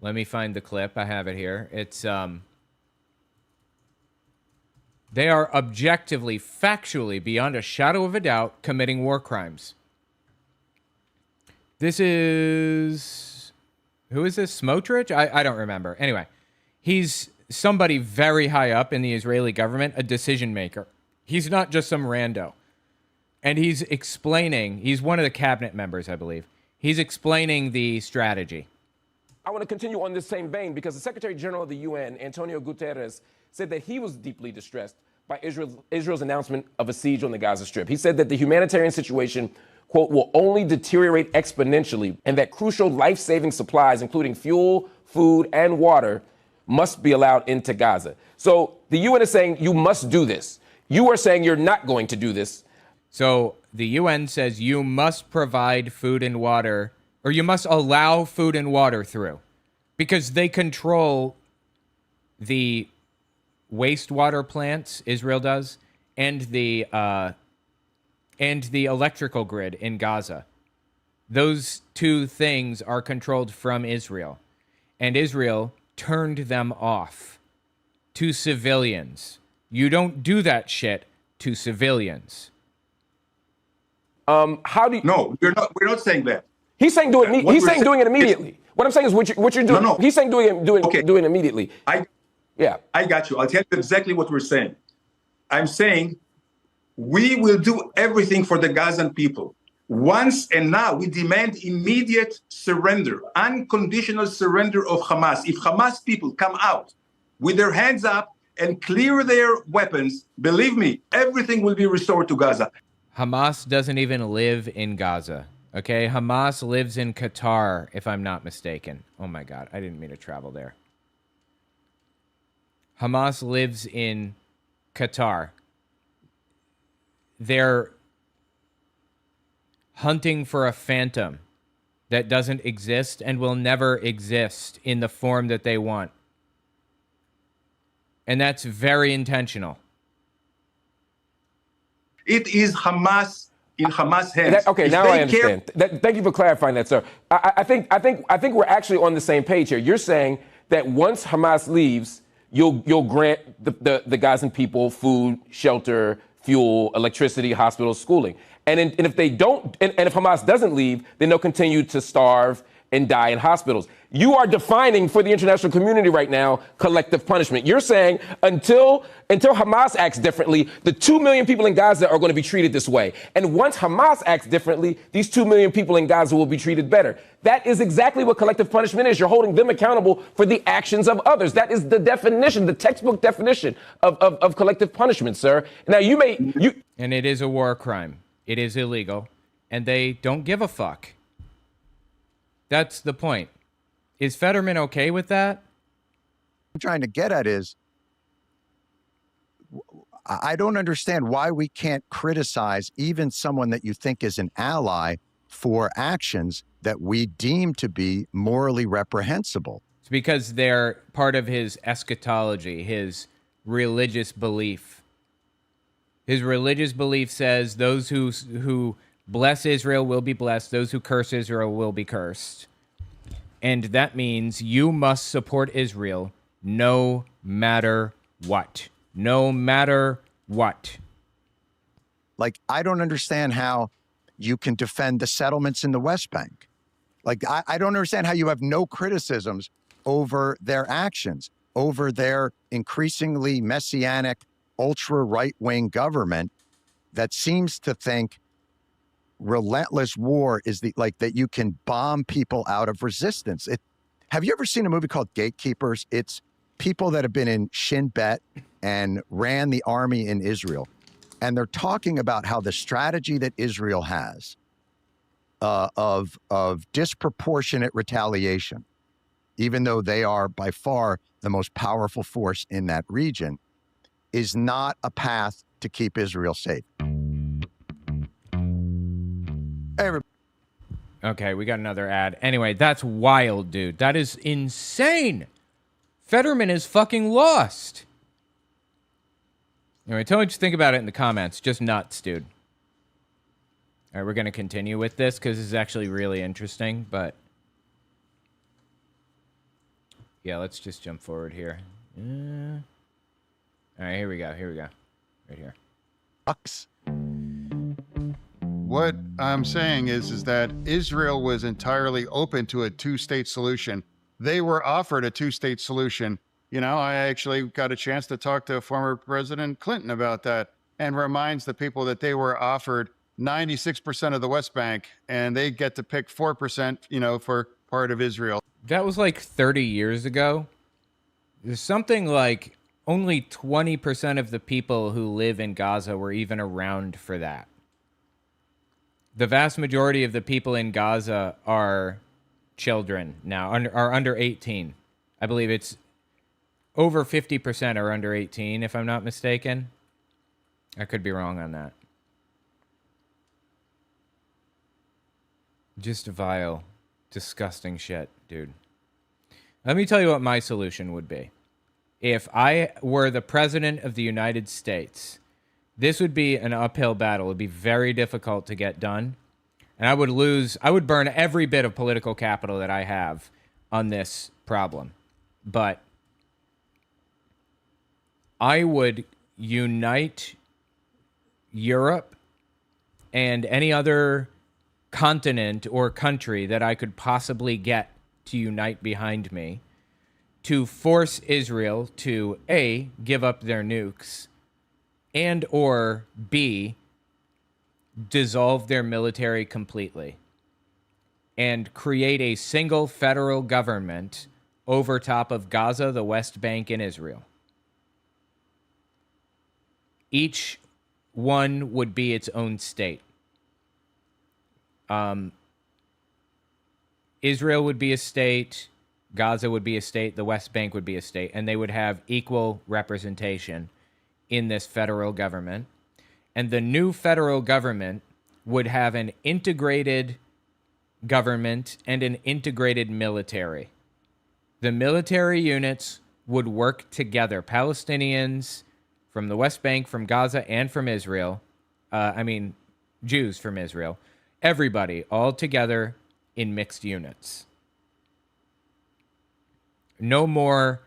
Let me find the clip. I have it here. It's, they are objectively, factually, beyond a shadow of a doubt, committing war crimes. This is... Who is this? Smotrich? I don't remember. Anyway, he's somebody very high up in the Israeli government, a decision maker. He's not just some rando. And he's explaining... He's one of the cabinet members, I believe. He's explaining the strategy. I want to continue on this same vein because the Secretary General of the UN, Antonio Guterres, said that he was deeply distressed by Israel's announcement of a siege on the Gaza Strip. He said that the humanitarian situation, quote, will only deteriorate exponentially and that crucial life-saving supplies, including fuel, food, and water, must be allowed into Gaza. So the UN is saying you must do this. You are saying you're not going to do this. So the UN says you must provide food and water, or you must allow food and water through, because they control the wastewater plants, Israel does, and the electrical grid in Gaza. Those two things are controlled from Israel, and Israel turned them off to civilians. You don't do that shit to civilians. How do you... No, we're not saying that. He's saying doing it immediately. What I'm saying is what you're doing. No. He's saying doing it immediately. I got you. I'll tell you exactly what we're saying. I'm saying we will do everything for the Gazan people. Once and now we demand immediate surrender, unconditional surrender of Hamas. If Hamas people come out with their hands up and clear their weapons, believe me, everything will be restored to Gaza. Hamas doesn't even live in Gaza. Okay, Hamas lives in Qatar, if I'm not mistaken. Oh my God, I didn't mean to travel there. Hamas lives in Qatar. They're hunting for a phantom that doesn't exist and will never exist in the form that they want. And that's very intentional. It is Hamas in Hamas hands. Now I understand. Thank you for clarifying that, sir. I think we're actually on the same page here. You're saying that once Hamas leaves, you'll grant the Gazan people food, shelter, fuel, electricity, hospitals, schooling. And if they don't, and if Hamas doesn't leave, then they'll continue to starve and die in hospitals. You are defining for the international community right now collective punishment. You're saying until Hamas acts differently, the 2 million people in Gaza are going to be treated this way. And once Hamas acts differently, these 2 million people in Gaza will be treated better. That is exactly what collective punishment is. You're holding them accountable for the actions of others. That is the definition, the textbook definition of collective punishment, sir. Now And it is a war crime. It is illegal. And they don't give a fuck. That's the point. Is Fetterman okay with that? I'm trying to get at is, I don't understand why we can't criticize even someone that you think is an ally for actions that we deem to be morally reprehensible. It's because they're part of his eschatology, his religious belief. His religious belief says those who bless Israel will be blessed, those who curse Israel will be cursed. And that means you must support Israel no matter what. No matter what. Like, I don't understand how you can defend the settlements in the West Bank. Like, I don't understand how you have no criticisms over their actions, over their increasingly messianic, ultra right-wing government that seems to think relentless war is that you can bomb people out of resistance. Have you ever seen a movie called Gatekeepers? It's people that have been in Shin Bet and ran the army in Israel. And they're talking about how the strategy that Israel has of disproportionate retaliation, even though they are by far the most powerful force in that region, is not a path to keep Israel safe. Okay, we got another ad. Anyway, that's wild, dude. That is insane. Fetterman is fucking lost. Anyway, tell me what you think about it in the comments. Just nuts, dude. All right, we're going to continue with this because this is actually really interesting, but... yeah, let's just jump forward here. All right, here we go. Right here. What I'm saying is that Israel was entirely open to a two-state solution. They were offered a two-state solution. You know, I actually got a chance to talk to former President Clinton about that, and reminds the people that they were offered 96% of the West Bank, and they get to pick 4%, you know, for part of Israel. That was like 30 years ago. There's something like only 20% of the people who live in Gaza were even around for that. The vast majority of the people in Gaza are children now, are under 18. I believe it's over 50% are under 18, if I'm not mistaken. I could be wrong on that. Just vile, disgusting shit, dude. Let me tell you what my solution would be. If I were the president of the United States, this would be an uphill battle. It would be very difficult to get done. And I would burn every bit of political capital that I have on this problem. But I would unite Europe and any other continent or country that I could possibly get to unite behind me to force Israel to A, give up their nukes, and or B, dissolve their military completely and create a single federal government over top of Gaza, the West Bank, and Israel. Each one would be its own state. Israel would be a state, Gaza would be a state, the West Bank would be a state, and they would have equal representation in this federal government. And the new federal government would have an integrated government and an integrated military. The military units would work together. Palestinians from the West Bank, from Gaza, and from Israel. Jews from Israel. Everybody all together in mixed units. No more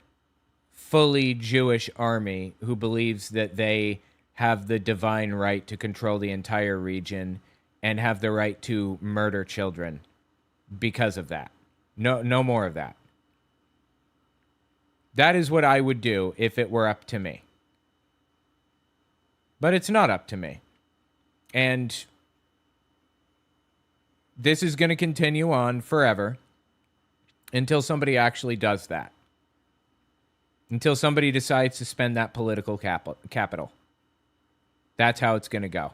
fully Jewish army who believes that they have the divine right to control the entire region and have the right to murder children because of that. No more of that. That is what I would do if it were up to me. But it's not up to me. And this is going to continue on forever until somebody actually does that. Until somebody decides to spend that political capital. That's how it's going to go.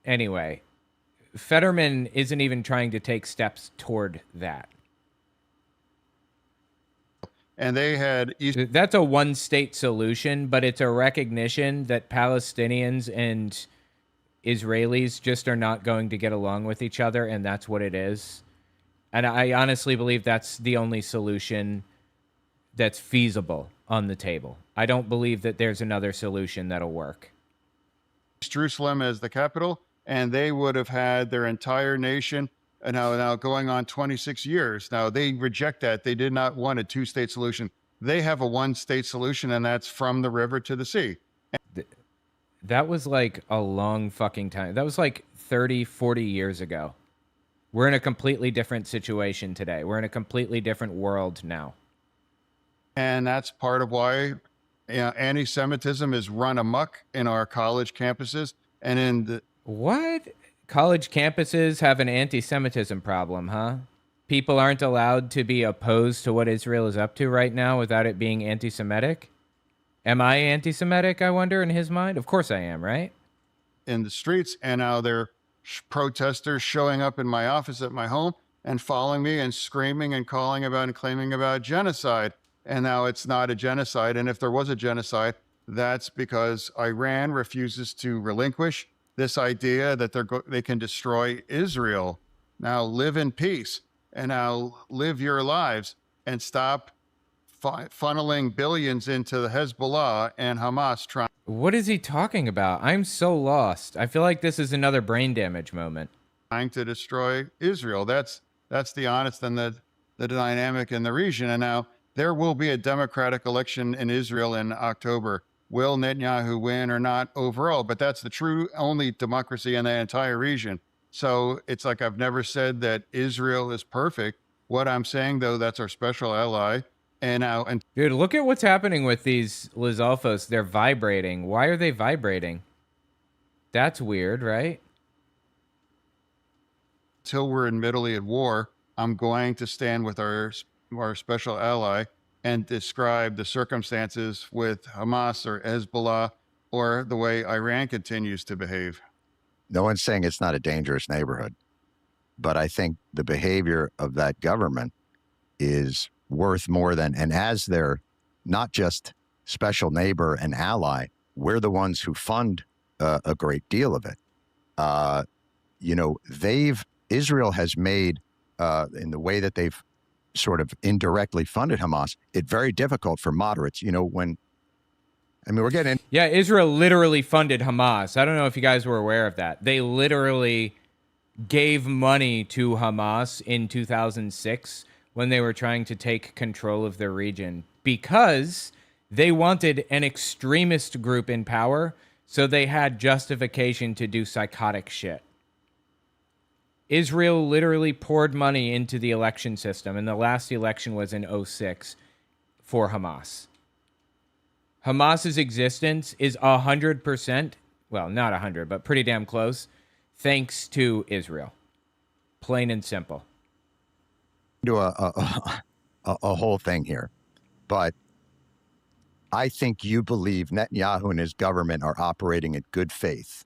Anyway, Fetterman isn't even trying to take steps toward that. And they had... That's a one-state solution, but it's a recognition that Palestinians and Israelis just are not going to get along with each other, and that's what it is. And I honestly believe that's the only solution that's feasible on the table. I don't believe that there's another solution that'll work. Jerusalem as the capital, and they would have had their entire nation now going on 26 years. Now, they reject that. They did not want a two-state solution. They have a one-state solution, and that's from the river to the sea. That was like a long fucking time. That was like 30, 40 years ago. We're in a completely different situation today. We're in a completely different world now. And that's part of why anti-Semitism is run amok in our college campuses and in the... What? College campuses have an anti-Semitism problem, huh? People aren't allowed to be opposed to what Israel is up to right now without it being anti-Semitic? Am I anti-Semitic, I wonder, in his mind? Of course I am, right? In the streets, and now they're protesters showing up in my office at my home and following me and screaming and calling about and claiming about genocide. And now it's not a genocide. And if there was a genocide, that's because Iran refuses to relinquish this idea that they can destroy Israel. Now live in peace and now live your lives and stop funneling billions into the Hezbollah and Hamas. What is he talking about? I'm so lost. I feel like this is another brain damage moment. Trying to destroy Israel. That's the honest and the dynamic in the region. And now there will be a democratic election in Israel in October. Will Netanyahu win or not overall? But that's the true only democracy in the entire region. So it's like I've never said that Israel is perfect. What I'm saying, though, that's our special ally. And dude, look at what's happening with these Lizalfos. They're vibrating. Why are they vibrating? That's weird, right? Till we're admittedly at war, I'm going to stand with our special ally and describe the circumstances with Hamas or Hezbollah or the way Iran continues to behave. No one's saying it's not a dangerous neighborhood, but I think the behavior of that government is worth more than, and as their not just special neighbor and ally, we're the ones who fund a great deal of it. Israel has made, in the way that they've sort of indirectly funded Hamas, it very difficult for moderates. We're getting... Yeah, Israel literally funded Hamas. I don't know if you guys were aware of that. They literally gave money to Hamas in 2006 when they were trying to take control of their region because they wanted an extremist group in power, so they had justification to do psychotic shit. Israel literally poured money into the election system, and the last election was in 2006 for Hamas. Hamas's existence is 100%, well, not 100, but pretty damn close, thanks to Israel. Plain and simple. Do a whole thing here, but I think you believe Netanyahu and his government are operating in good faith,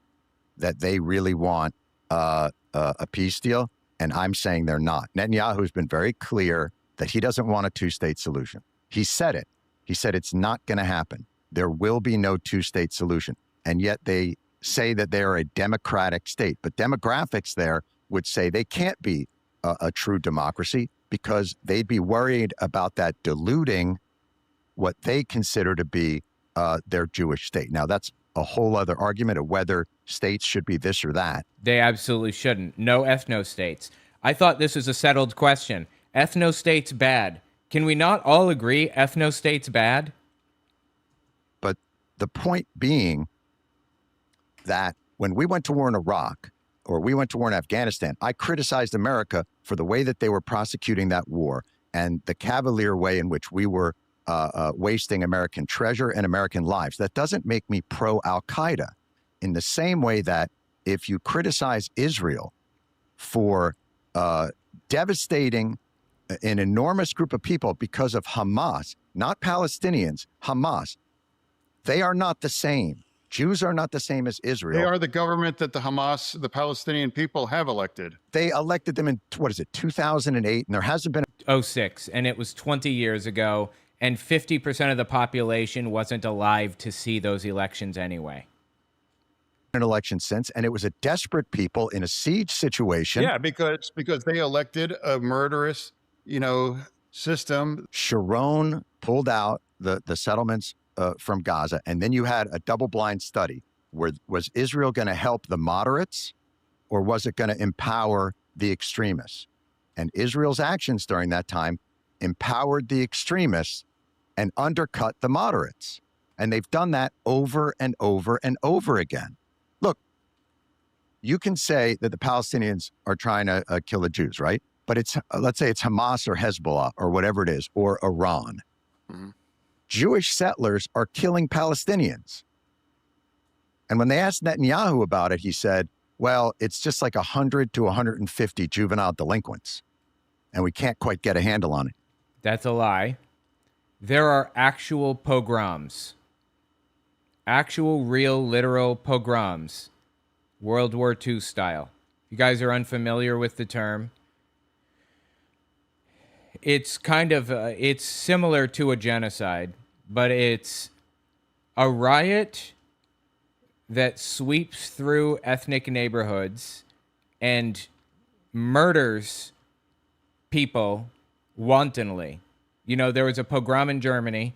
that they really want a peace deal, and I'm saying they're not. Netanyahu's been very clear that he doesn't want a two-state solution. He said it. He said it's not going to happen. There will be no two-state solution, and yet they say that they're a democratic state, but demographics there would say they can't be a true democracy because they'd be worried about that diluting what they consider to be their Jewish state. Now, that's a whole other argument of whether states should be this or that. They absolutely shouldn't. No ethno-states. I thought this was a settled question. Ethno-states bad. Can we not all agree ethno-states bad? But the point being that when we went to war in Iraq or we went to war in Afghanistan, I criticized America for the way that they were prosecuting that war and the cavalier way in which we were wasting American treasure and American lives. That doesn't make me pro-Al-Qaeda. In the same way that if you criticize Israel for devastating an enormous group of people because of Hamas, not Palestinians, Hamas, they are not the same. Jews are not the same as Israel. They are the government that the Hamas, the Palestinian people, have elected. They elected them in, 2008, and there hasn't been... 06, and it was 20 years ago, and 50% of the population wasn't alive to see those elections anyway. An election since, and it was a desperate people in a siege situation. Yeah, because they elected a murderous, system. Sharon pulled out the settlements from Gaza, and then you had a double-blind study. Was Israel going to help the moderates, or was it going to empower the extremists? And Israel's actions during that time empowered the extremists and undercut the moderates. And they've done that over and over and over again. Look, you can say that the Palestinians are trying to kill the Jews, right? But it's, let's say it's Hamas or Hezbollah or whatever it is, or Iran. Mm-hmm. Jewish settlers are killing Palestinians. And when they asked Netanyahu about it, he said, well, it's just like 100 to 150 juvenile delinquents, and we can't quite get a handle on it. That's a lie. There are actual pogroms. Actual, real, literal pogroms. World War II style. You guys are unfamiliar with the term. It's kind of, it's similar to a genocide, but it's a riot that sweeps through ethnic neighborhoods and murders people wantonly. There was a pogrom in Germany,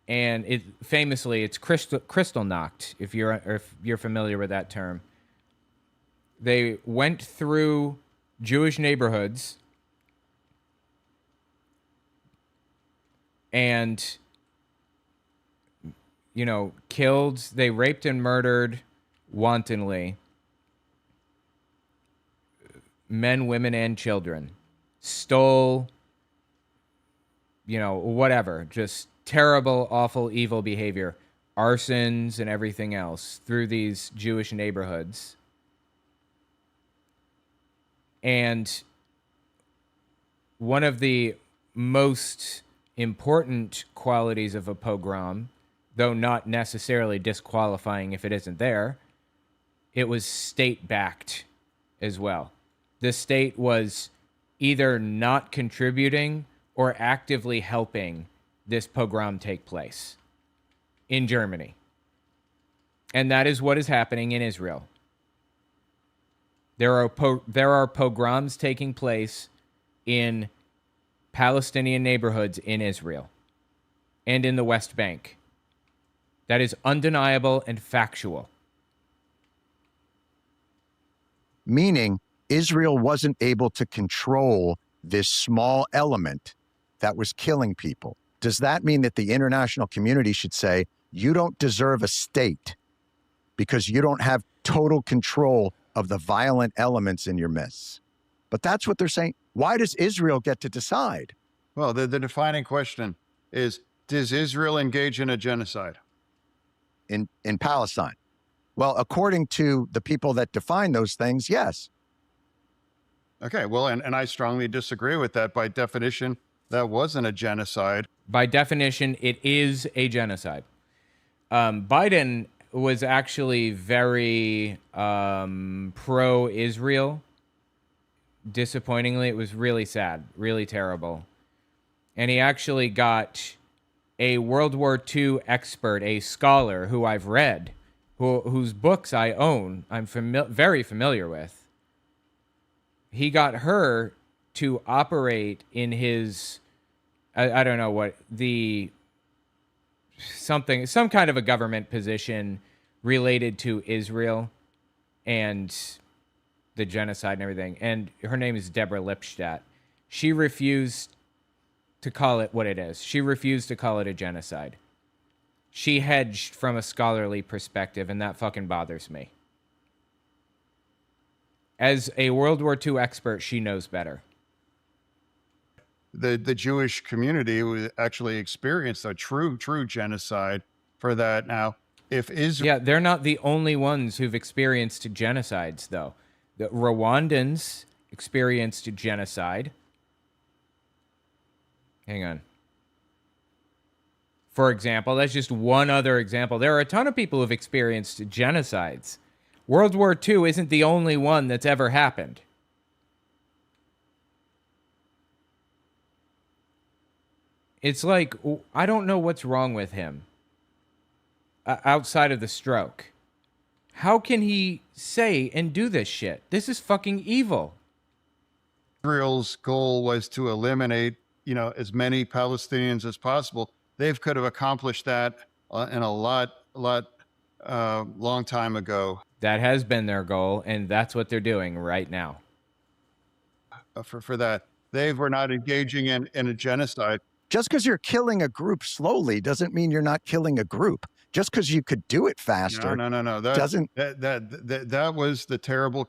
and it's Kristallnacht, if you're familiar with that term. They went through Jewish neighborhoods and they raped and murdered wantonly men, women, and children. Stole, whatever, just terrible, awful, evil behavior, arsons and everything else through these Jewish neighborhoods. And one of the most important qualities of a pogrom, though not necessarily disqualifying if it isn't there, it was state-backed as well. The state was either not contributing or actively helping this pogrom take place in Germany. And that is what is happening in Israel. There are pogroms taking place in Palestinian neighborhoods in Israel and in the West Bank. That is undeniable and factual. Meaning Israel wasn't able to control this small element that was killing people. Does that mean that the international community should say, you don't deserve a state because you don't have total control of the violent elements in your midst? But that's what they're saying. Why does Israel get to decide? Well, the defining question is, does Israel engage in a genocide? In Palestine? Well, according to the people that define those things, yes. Okay, well, and I strongly disagree with that. By definition, that wasn't a genocide. By definition, it is a genocide. Biden was actually very pro-Israel. Disappointingly, it was really sad, really terrible. And he actually got a World War II expert, a scholar who I've read, whose books I own, I'm very familiar with. He got her to operate in his, I don't know what, some kind of a government position related to Israel and the genocide and everything. And her name is Deborah Lipstadt. She refused to call it what it is. She refused to call it a genocide. She hedged from a scholarly perspective, and that fucking bothers me. As a World War II expert, she knows better. The Jewish community actually experienced a true genocide for that. Now, if Israel... Yeah, they're not the only ones who've experienced genocides, though. The Rwandans experienced genocide. Hang on. For example, that's just one other example. There are a ton of people who've experienced genocides. World War II isn't the only one that's ever happened. It's like, I don't know what's wrong with him outside of the stroke. How can he say and do this shit? This is fucking evil. Israel's goal was to eliminate, as many Palestinians as possible. They could have accomplished that in a lot long time ago. That has been their goal, and that's what they're doing right now. For that, they were not engaging in a genocide. Just because you're killing a group slowly doesn't mean you're not killing a group. Just because you could do it faster. No. That was the terrible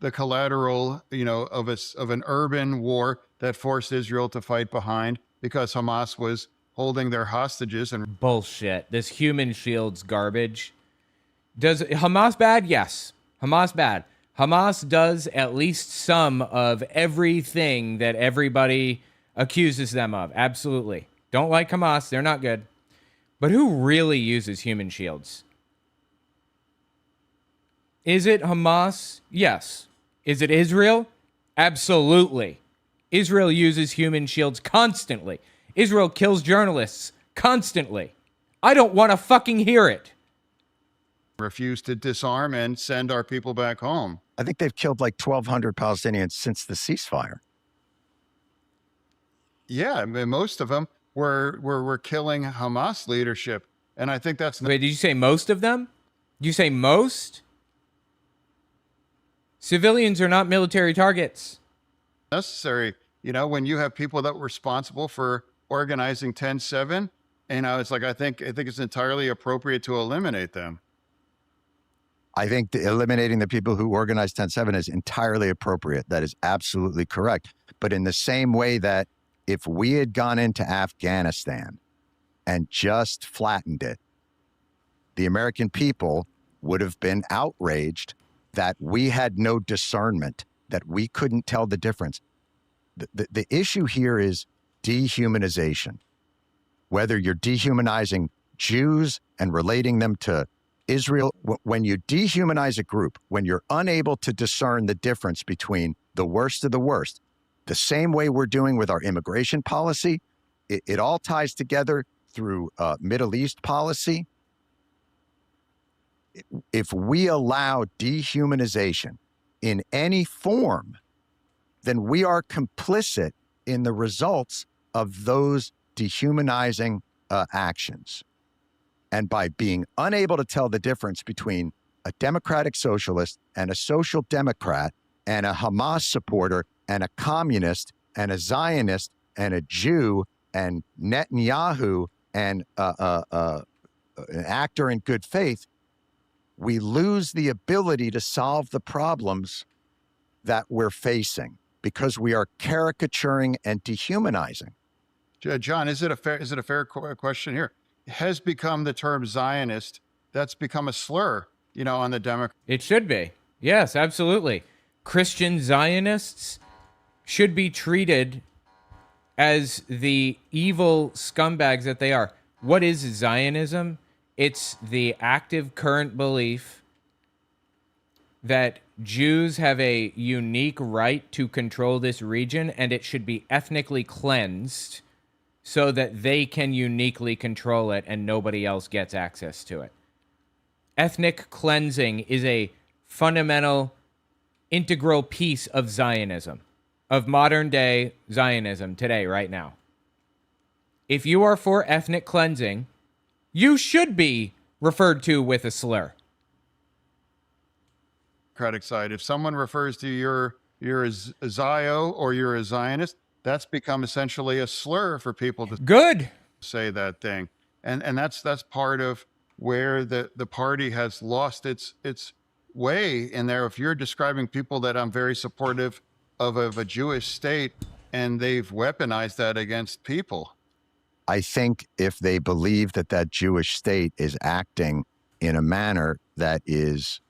the collateral, of an urban war that forced Israel to fight behind because Hamas was holding their hostages. And bullshit. This human shields garbage. Does Hamas bad? Yes. Hamas bad. Hamas does at least some of everything that everybody accuses them of. Absolutely. Don't like Hamas. They're not good. But who really uses human shields? Is it Hamas? Yes. Is it Israel? Absolutely. Israel uses human shields constantly. Israel kills journalists constantly. I don't want to fucking hear it. Refuse to disarm and send our people back home. I think they've killed like 1,200 Palestinians since the ceasefire. Yeah, I mean, most of them were killing Hamas leadership. And I think that's... Wait, did you say most of them? Did you say most? Civilians are not military targets. Necessary. When you have people that were responsible for organizing 10-7, it's like, I think it's entirely appropriate to eliminate them. I think eliminating the people who organized 10-7 is entirely appropriate. That is absolutely correct. But in the same way that if we had gone into Afghanistan and just flattened it, the American people would have been outraged that we had no discernment, that we couldn't tell the difference. The issue here is dehumanization. Whether you're dehumanizing Jews and relating them to Israel, when you dehumanize a group, when you're unable to discern the difference between the worst of the worst, the same way we're doing with our immigration policy, it all ties together through Middle East policy. If we allow dehumanization in any form, then we are complicit in the results of those dehumanizing actions. And by being unable to tell the difference between a democratic socialist and a social democrat and a Hamas supporter and a communist and a Zionist and a Jew and Netanyahu and an actor in good faith, we lose the ability to solve the problems that we're facing because we are caricaturing and dehumanizing. John, is it a fair question here? Has become the term Zionist, that's become a slur, on the Democrat. It should be. Yes, absolutely. Christian Zionists should be treated as the evil scumbags that they are. What is Zionism? It's the active current belief that Jews have a unique right to control this region and it should be ethnically cleansed so that they can uniquely control it and nobody else gets access to it. Ethnic cleansing is a fundamental, integral piece of Zionism, of modern day Zionism today, right now. If you are for ethnic cleansing, you should be referred to with a slur. Democratic side. If someone refers to you're a Zio or you're a Zionist, that's become essentially a slur for people to Good. say that thing. And that's part of where the party has lost its way in there. If you're describing people that I'm very supportive of a Jewish state, and they've weaponized that against people. I think if they believe that that Jewish state is acting in a manner that is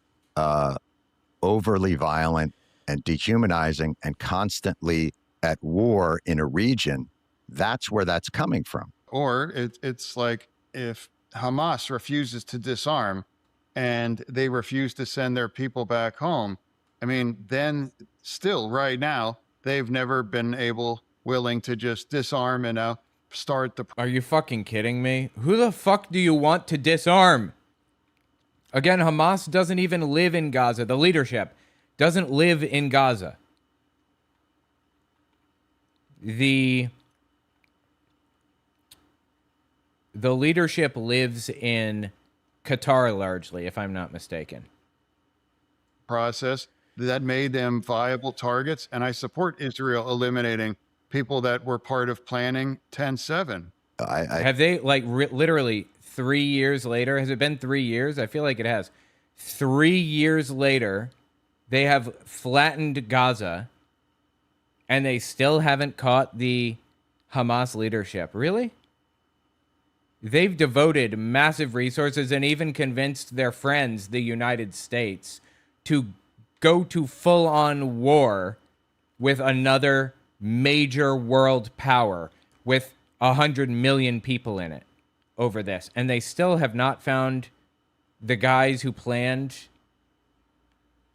overly violent and dehumanizing and constantly at war in a region, that's where that's coming from. Or it's like if Hamas refuses to disarm and they refuse to send their people back home, I mean, then still right now, they've never been willing to just disarm and now start the... Are you fucking kidding me? Who the fuck do you want to disarm? Again, Hamas doesn't even live in Gaza. The leadership doesn't live in Gaza. The leadership lives in Qatar largely, if I'm not mistaken. Process that made them viable targets, and I support Israel eliminating people that were part of planning 10-7. Have they, like, literally 3 years later? Has it been 3 years? I feel like it has. 3 years later, they have flattened Gaza, and they still haven't caught the Hamas leadership. Really? They've devoted massive resources and even convinced their friends, the United States, to go to full-on war with another major world power with 100 million people in it over this. And they still have not found the guys who planned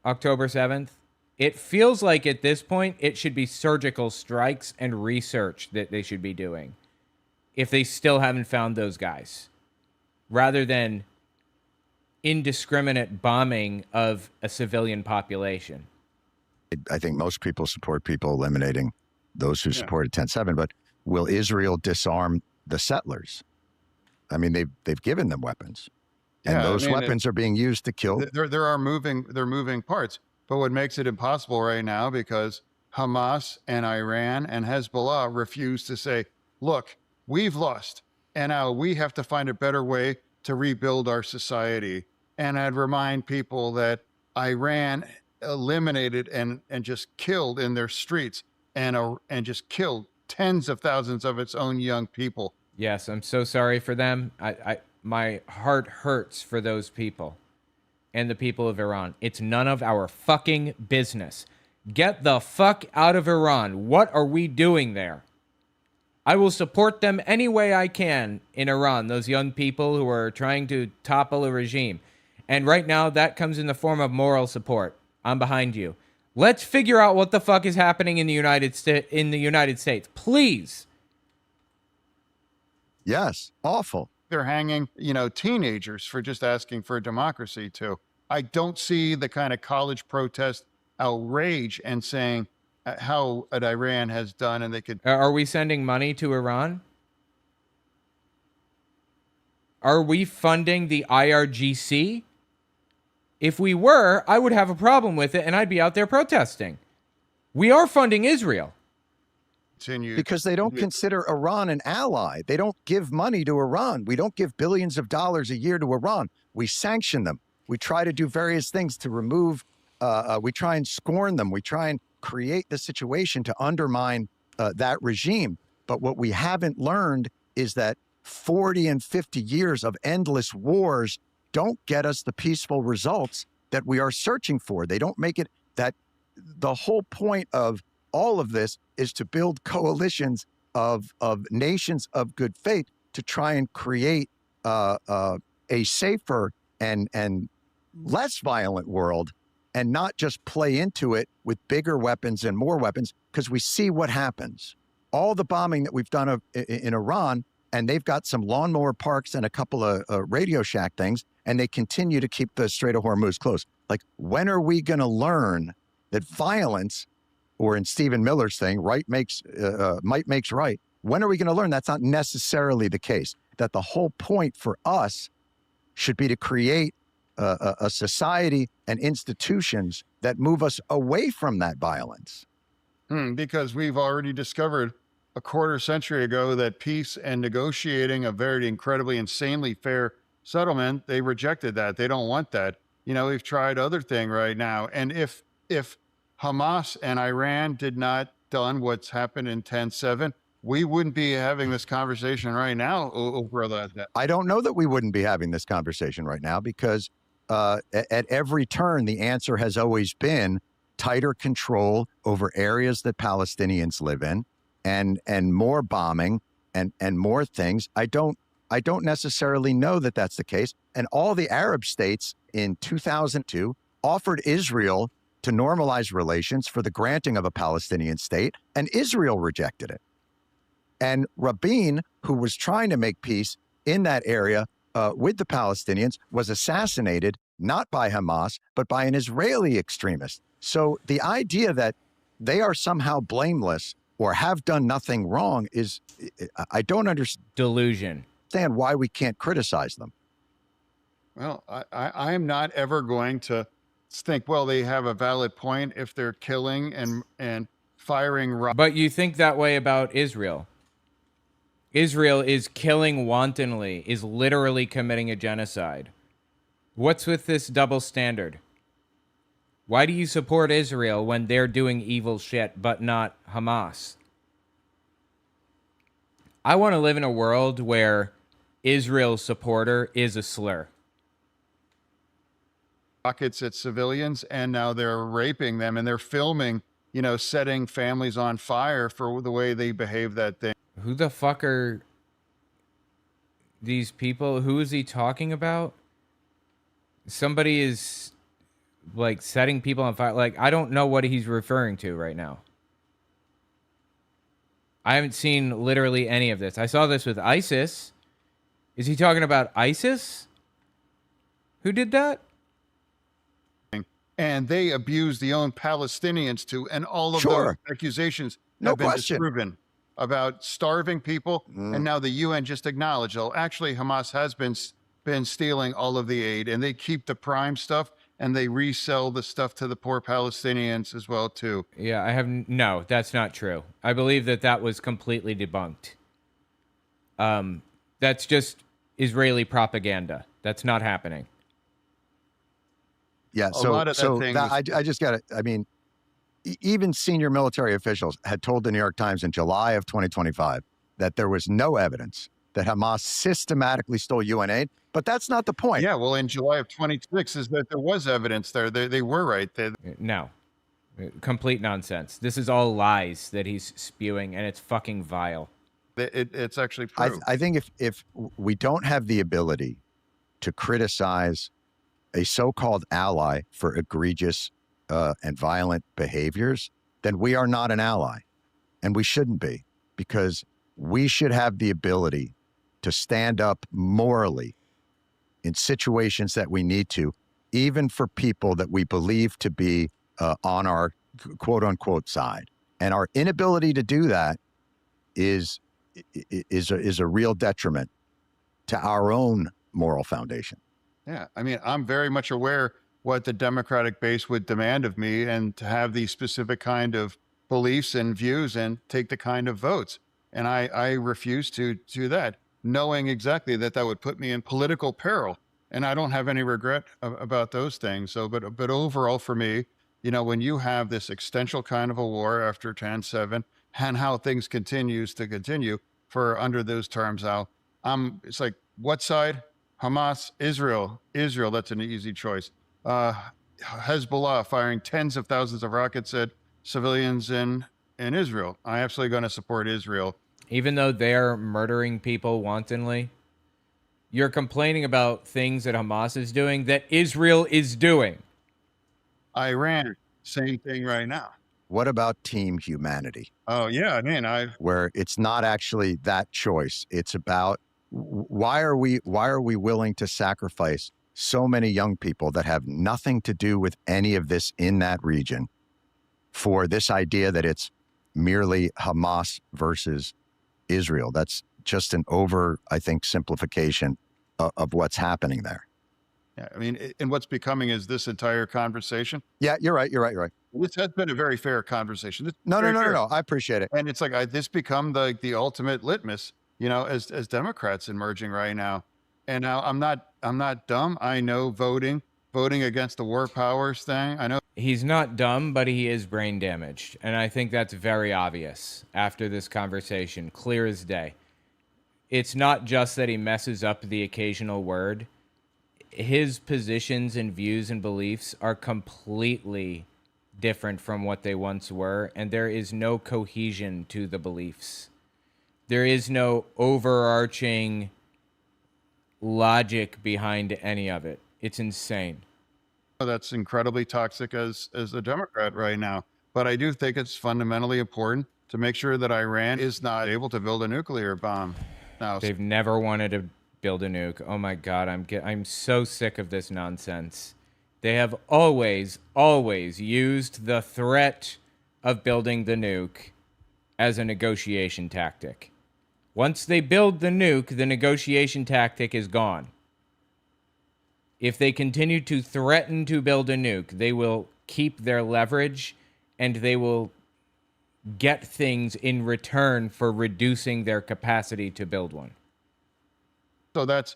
October 7th. It feels like at this point, it should be surgical strikes and research that they should be doing if they still haven't found those guys, rather than indiscriminate bombing of a civilian population. I think most people support people eliminating those who supported 10-7, but will Israel disarm the settlers? I mean, they've given them weapons, and those weapons are being used to kill. They're moving parts, but what makes it impossible right now, because Hamas and Iran and Hezbollah refuse to say, look, we've lost, and now we have to find a better way to rebuild our society. And I'd remind people that Iran eliminated and just killed in their streets and just killed tens of thousands of its own young people. Yes, I'm so sorry for them. My heart hurts for those people and the people of Iran. It's none of our fucking business. Get the fuck out of Iran. What are we doing there? I will support them any way I can in Iran, those young people who are trying to topple a regime. And right now, that comes in the form of moral support. I'm behind you. Let's figure out what the fuck is happening in the United States, please. Yes, awful. They're hanging, teenagers for just asking for democracy too. I don't see the kind of college protest outrage and saying how Iran has done, and they could... Are we sending money to Iran? Are we funding the IRGC? If we were, I would have a problem with it, and I'd be out there protesting. We are funding Israel. Because they don't consider Iran an ally. They don't give money to Iran. We don't give billions of dollars a year to Iran. We sanction them. We try to do various things to remove, we try and scorn them. We try and create the situation to undermine that regime. But what we haven't learned is that 40 and 50 years of endless wars don't get us the peaceful results that we are searching for. They don't make it that the whole point of all of this is to build coalitions of nations of good faith to try and create a safer and less violent world, and not just play into it with bigger weapons and more weapons, because we see what happens. All the bombing that we've done in Iran, and they've got some lawnmower parks and a couple of Radio Shack things, and they continue to keep the Strait of Hormuz closed. Like, when are we going to learn that violence, or in Stephen Miller's thing, might makes right? When are we going to learn that's not necessarily the case? That the whole point for us should be to create a society and institutions that move us away from that violence. Because we've already discovered a quarter century ago that peace and negotiating a very incredibly, insanely fair settlement, they rejected that. They don't want that. You know, we've tried other thing right now. And if Hamas and Iran did not done what's happened in 10/7, we wouldn't be having this conversation right now over that. I don't know that we wouldn't be having this conversation right now because at every turn, the answer has always been tighter control over areas that Palestinians live in and more bombing and more things. I don't necessarily know that that's the case. And all the Arab states in 2002 offered Israel to normalize relations for the granting of a Palestinian state, and Israel rejected it. And Rabin, who was trying to make peace in that area with the Palestinians, was assassinated not by Hamas, but by an Israeli extremist. So the idea that they are somehow blameless or have done nothing wrong is, I don't understand. Delusion. Why we can't criticize them. Well, I am not ever going to think, well, they have a valid point if they're killing and firing. But you think that way about Israel. Israel is killing wantonly, is literally committing a genocide. What's with this double standard? Why do you support Israel when they're doing evil shit, but not Hamas? I want to live in a world where Israel's supporter is a slur. Rockets at civilians, and now they're raping them, and they're filming, you know, setting families on fire for the way they behave that day. Who the fuck are these people? Who is he talking about? Somebody is like setting people on fire. Like, I don't know what he's referring to right now. I haven't seen literally any of this. I saw this with ISIS. Is he talking about ISIS? Who did that? And they abuse the own Palestinians too. And all of those accusations have been disproven about starving people. And now the UN just acknowledged, oh, actually Hamas has been stealing all of the aid, and they keep the prime stuff and they resell the stuff to the poor Palestinians as well too. Yeah, no, that's not true. I believe that was completely debunked. That's just Israeli propaganda. That's not happening. Yeah, I just got to, I mean, even senior military officials had told the New York Times in July of 2025 that there was no evidence that Hamas systematically stole UN aid, but that's not the point. Yeah, well, in July of 26 is that there was evidence there. They were right. No, complete nonsense. This is all lies that he's spewing, and it's fucking vile. It's actually proved. I think if we don't have the ability to criticize a so-called ally for egregious and violent behaviors, then we are not an ally, and we shouldn't be, because we should have the ability to stand up morally in situations that we need to, even for people that we believe to be on our quote unquote side. And our inability to do that is a real detriment to our own moral foundation. Yeah, I mean, I'm very much aware what the Democratic base would demand of me, and to have these specific kind of beliefs and views and take the kind of votes. And I refuse to do that, knowing exactly that would put me in political peril. And I don't have any regret about those things. So, but overall for me, you know, when you have this existential kind of a war after 10/7 and how things continues to continue for under those terms, it's like, what side? Hamas, Israel, that's an easy choice. Hezbollah firing tens of thousands of rockets at civilians in Israel. I'm absolutely going to support Israel. Even though they're murdering people wantonly, you're complaining about things that Hamas is doing that Israel is doing. Iran, same thing right now. What about team humanity? Oh, yeah, I mean, where it's not actually that choice. It's about why are we willing to sacrifice so many young people that have nothing to do with any of this in that region for this idea that it's merely Hamas versus Israel? That's just an I think, simplification of what's happening there. Yeah, I mean, and what's becoming is this entire conversation. Yeah, you're right. You're right. This has been a very fair conversation. No. I appreciate it. And it's like this become the ultimate litmus, as Democrats emerging right now. And now I'm not dumb. I know voting against the war powers thing. I know He's not dumb, but he is brain damaged. And I think that's very obvious after this conversation, clear as day. It's not just that he messes up the occasional word. His positions and views and beliefs are completely different from what they once were, and there is no cohesion to the beliefs. There is no overarching logic behind any of it. It's insane. that's incredibly toxic as a Democrat right now. But I do think it's fundamentally important to make sure that Iran is not able to build a nuclear bomb. Now, They've never wanted to build a nuke. Oh my God, I'm so sick of this nonsense. They have always used the threat of building the nuke as a negotiation tactic. Once they build the nuke, the negotiation tactic is gone. If they continue to threaten to build a nuke, they will keep their leverage and they will get things in return for reducing their capacity to build one. So that's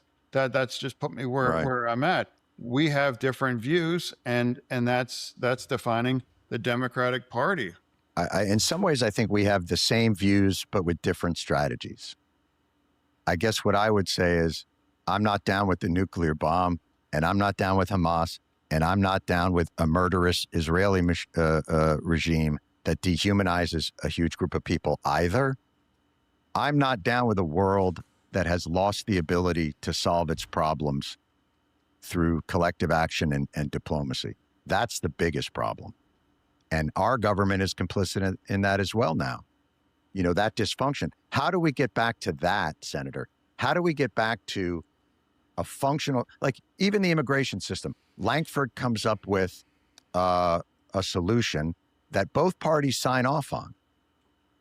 just put me where I'm at. We have different views, and that's defining the Democratic Party. In some ways, I think we have the same views, but with different strategies. I guess what I would say is I'm not down with the nuclear bomb, and I'm not down with Hamas, and I'm not down with a murderous Israeli regime that dehumanizes a huge group of people either. I'm not down with a world that has lost the ability to solve its problems through collective action and diplomacy. That's the biggest problem. And our government is complicit in that as well now. You know, that dysfunction. How do we get back to that, Senator? How do we get back to a functional, like even the immigration system? Lankford comes up with a solution that both parties sign off on.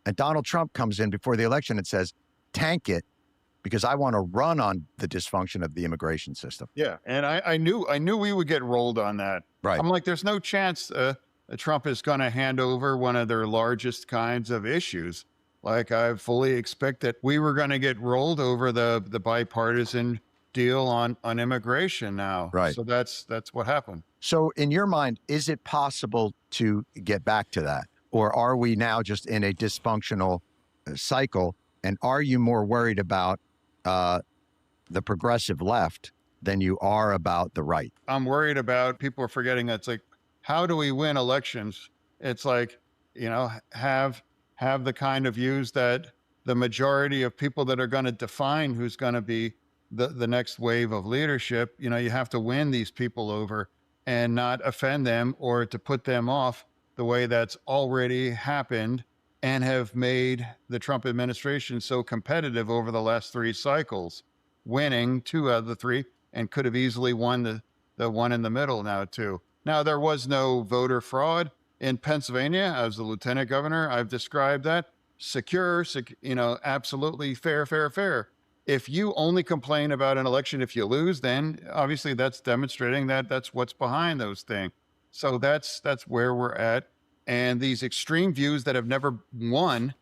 And Donald Trump comes in before the election and says, tank it, because I want to run on the dysfunction of the immigration system. Yeah, and I knew we would get rolled on that. Right. I'm like, there's no chance Trump is going to hand over one of their largest kinds of issues. Like, I fully expect that we were going to get rolled over the bipartisan deal on immigration now. Right. So that's what happened. So in your mind, is it possible to get back to that? Or are we now just in a dysfunctional cycle? And are you more worried about the progressive left than you are about the right? I'm worried about people are forgetting that it's like, how do we win elections? It's like, have the kind of views that the majority of people that are going to define who's going to be the next wave of leadership. You have to win these people over and not offend them or to put them off the way that's already happened and have made the Trump administration so competitive over the last 3 cycles, winning 2 out of the 3, and could have easily won the one in the middle now too. Now, there was no voter fraud in Pennsylvania. As the lieutenant governor, I've described that secure, absolutely fair. If you only complain about an election if you lose, then obviously that's demonstrating that that's what's behind those things. So that's where we're at. And these extreme views that have never won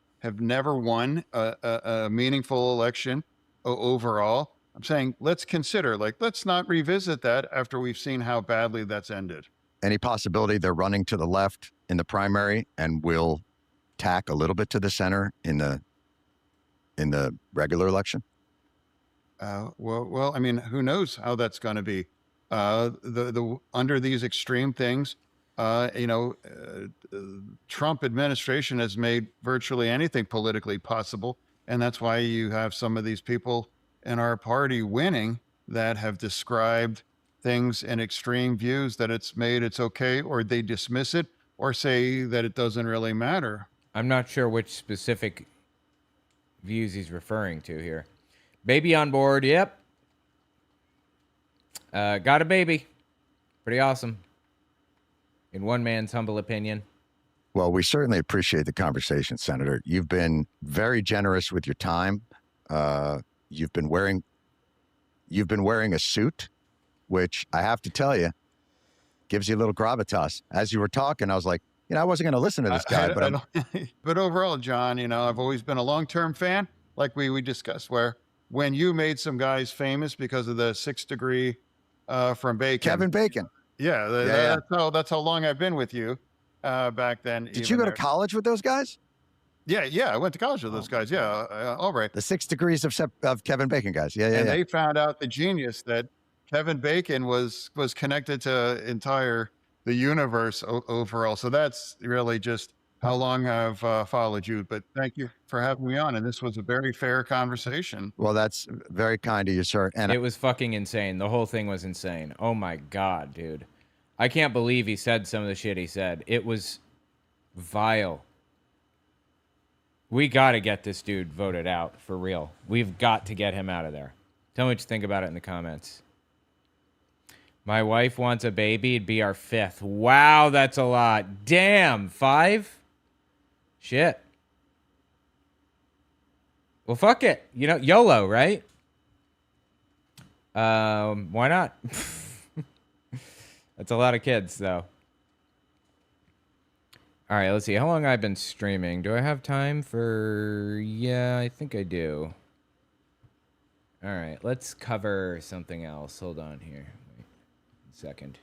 a meaningful election overall. I'm saying, let's consider, let's not revisit that after we've seen how badly that's ended. Any possibility they're running to the left in the primary and will tack a little bit to the center in the regular election? Well, I mean, who knows how that's going to be? Under these extreme things, Trump administration has made virtually anything politically possible. And that's why you have some of these people in our party winning that have described things in extreme views that it's okay, or they dismiss it or say that it doesn't really matter. I'm not sure which specific views he's referring to here. Baby on board, yep. Got a baby. Pretty awesome. In one man's humble opinion. Well, we certainly appreciate the conversation, Senator. You've been very generous with your time. You've been wearing you've been wearing a suit, which I have to tell you, gives you a little gravitas. As you were talking, I was like, I wasn't going to listen to this guy, but overall, John, I've always been a long-term fan, like we discussed, where when you made some guys famous because of the 6th degree from Bacon. Kevin Bacon. Yeah, that's how long I've been with you back then. Did you go to college with those guys? Yeah, I went to college with those guys. Yeah, all right. The 6 degrees of Kevin Bacon guys. Yeah. And they found out the genius that Kevin Bacon was connected to the universe overall. So that's really just how long I've followed you. But thank you for having me on. And this was a very fair conversation. Well, that's very kind of you, sir. And it was fucking insane. The whole thing was insane. Oh my God, dude. I can't believe he said some of the shit he said. It was vile. We got to get this dude voted out for real. We've got to get him out of there. Tell me what you think about it in the comments. My wife wants a baby. It'd be our 5th. Wow, that's a lot. Damn, 5? Shit. Well, fuck it. YOLO, right? Why not? That's a lot of kids, though. All right, let's see. How long I've been streaming? Do I have time for... Yeah, I think I do. All right, let's cover something else. Hold on here. Wait a second.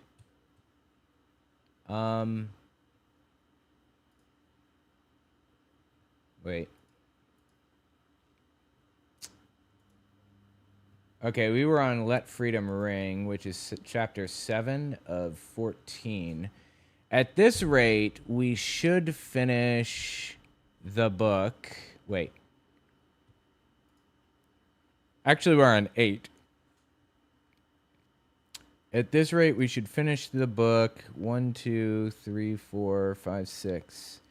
Wait. Okay, we were on Let Freedom Ring, which is chapter 7 of 14. At this rate, we should finish the book. Wait. Actually, we're on 8. At this rate, we should finish the book 1, 2, 3, 4, 5, 6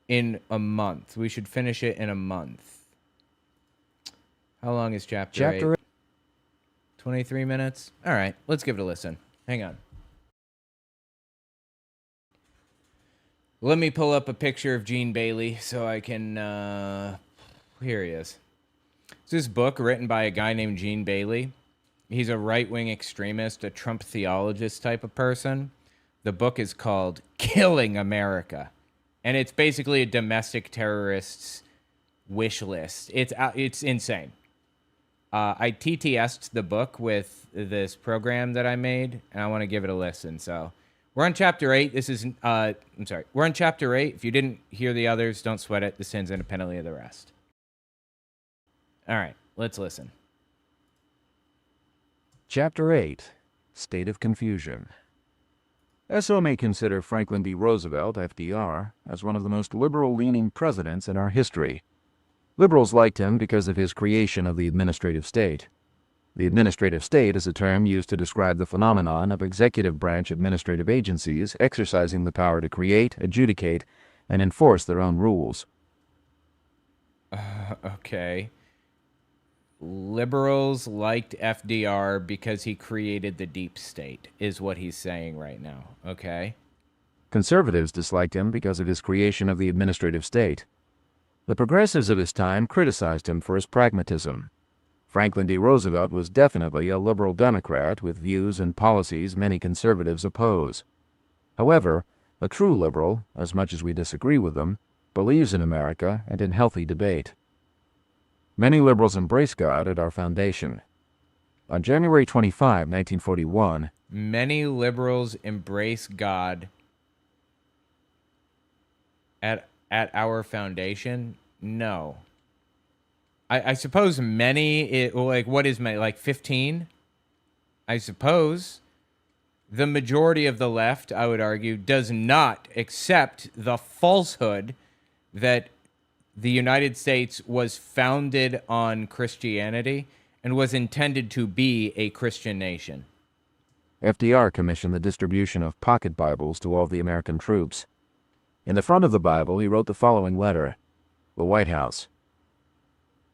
in a month. We should finish it in a month. How long is chapter 8? 23 minutes? All right, let's give it a listen. Hang on. Let me pull up a picture of Gene Bailey so I can... Here he is. It's this book written by a guy named Gene Bailey. He's a right-wing extremist, a Trump theologist type of person. The book is called Killing America. And it's basically a domestic terrorist's wish list. It's insane. I TTS'd the book with this program that I made, and I want to give it a listen. So we're on chapter 8. This is, I'm sorry. We're on chapter 8. If you didn't hear the others, don't sweat it. This ends independently of the rest. All right, let's listen. Chapter 8, State of Confusion. SO may consider Franklin D. Roosevelt, FDR, as one of the most liberal-leaning presidents in our history. Liberals liked him because of his creation of the administrative state. The administrative state is a term used to describe the phenomenon of executive branch administrative agencies exercising the power to create, adjudicate, and enforce their own rules. Okay. Liberals liked FDR because he created the deep state, is what he's saying right now. Okay. Conservatives disliked him because of his creation of the administrative state. The progressives of his time criticized him for his pragmatism. Franklin D. Roosevelt was definitely a liberal Democrat with views and policies many conservatives oppose. However, a true liberal, as much as we disagree with them, believes in America and in healthy debate. Many liberals embrace God at our foundation. On January 25, 1941... Many liberals embrace God at our foundation? No. I suppose many, like, what is many? Like 15? I suppose. The majority of the left, I would argue, does not accept the falsehood that the United States was founded on Christianity and was intended to be a Christian nation. FDR commissioned the distribution of pocket Bibles to all the American troops. In the front of the Bible, he wrote the following letter: The White House.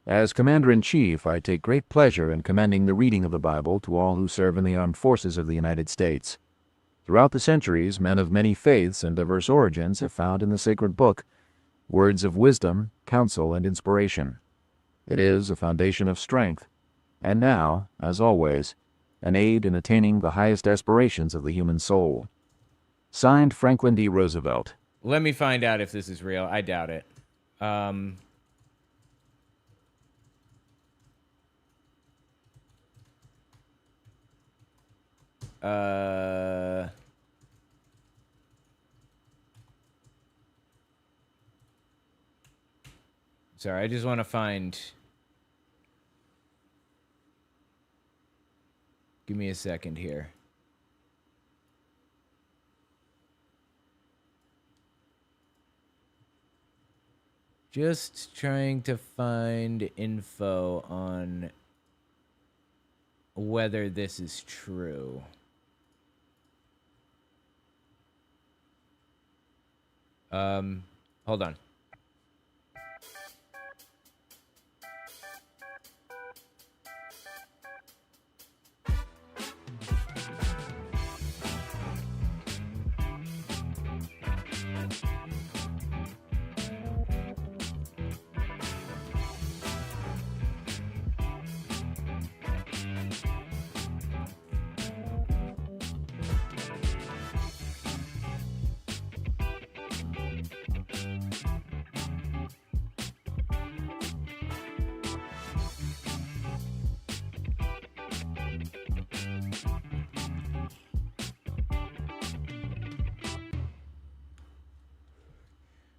As Commander-in-Chief, I take great pleasure in commending the reading of the Bible to all who serve in the armed forces of the United States. Throughout the centuries, men of many faiths and diverse origins have found in the sacred book words of wisdom, counsel, and inspiration. It is a foundation of strength. and now, as always, an aid in attaining the highest aspirations of the human soul. Signed, Franklin D. Roosevelt. Let me find out if this is real. I doubt it. Sorry, I just want to find... Give me a second here. Just trying to find info on whether this is true. Hold on.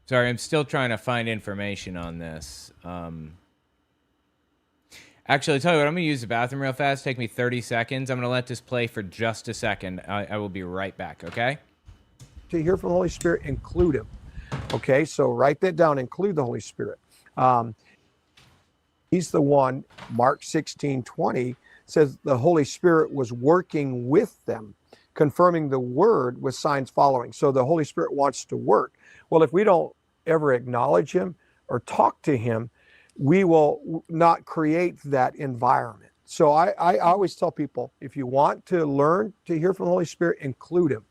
Sorry, I'm still trying to find information on this. Actually, I'll tell you what, I'm going to use the bathroom real fast. Take me 30 seconds. I'm going to let this play for just a second. I will be right back, okay? To hear from the Holy Spirit, include him. Okay, so write that down, include the Holy Spirit. He's the one, Mark 16:20 says the Holy Spirit was working with them, confirming the word with signs following. So the Holy Spirit wants to work. Well, if we don't ever acknowledge him or talk to him, we will not create that environment. So I always tell people, if you want to learn to hear from the Holy Spirit, include him.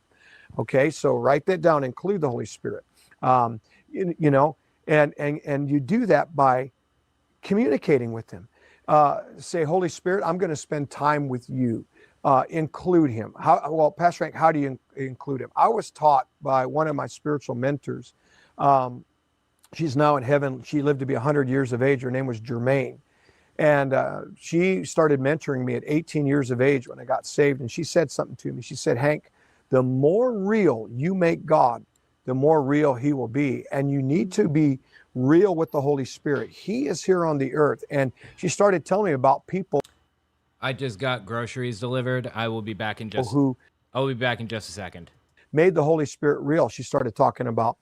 Okay, so write that down, include the Holy Spirit. And you do that by communicating with him. Say, Holy Spirit, I'm going to spend time with you. Include him. Well, Pastor Hank, how do you include him? I was taught by one of my spiritual mentors. She's now in heaven. She lived to be 100 years of age. Her name was Germaine. And she started mentoring me at 18 years of age when I got saved. And she said something to me. She said, Hank, the more real you make God, the more real he will be. And you need to be real with the Holy Spirit. He is here on the earth. And she started telling me about people. I just got groceries delivered. I will be back in just... I'll be back in just a second. Made the Holy Spirit real. She started talking about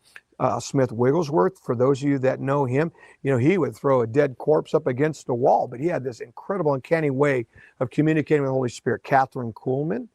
Smith Wigglesworth. For those of you that know him, he would throw a dead corpse up against a wall, but he had this incredible, uncanny way of communicating with the Holy Spirit. Catherine Kuhlman.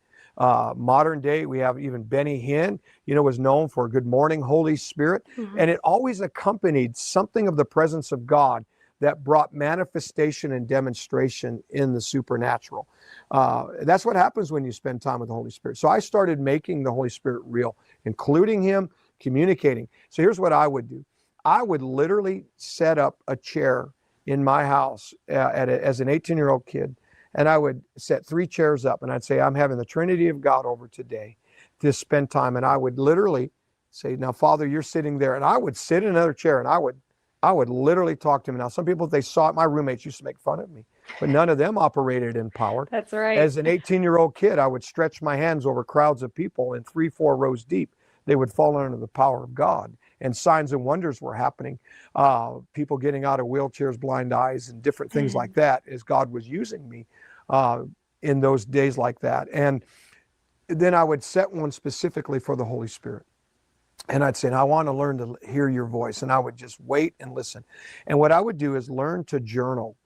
Modern day, we have even Benny Hinn, was known for Good Morning, Holy Spirit. Mm-hmm. And it always accompanied something of the presence of God that brought manifestation and demonstration in the supernatural. That's what happens when you spend time with the Holy Spirit. So I started making the Holy Spirit real, including him, communicating. So here's what I would do. I would literally set up a chair in my house as an 18-year-old kid, and I would set 3 chairs up, and I'd say, I'm having the Trinity of God over today to spend time. And I would literally say, now, Father, you're sitting there. And I would sit in another chair, and I would literally talk to him. Now, some people, if they saw it, my roommates used to make fun of me, but none of them operated in power. That's right. As an 18-year-old kid, I would stretch my hands over crowds of people in 3-4 rows deep. They would fall under the power of God, and signs and wonders were happening. People getting out of wheelchairs, blind eyes, and different things like that, as God was using me in those days like that. And then I would set one specifically for the Holy Spirit. And I'd say, I want to learn to hear your voice. And I would just wait and listen. And what I would do is learn to journal,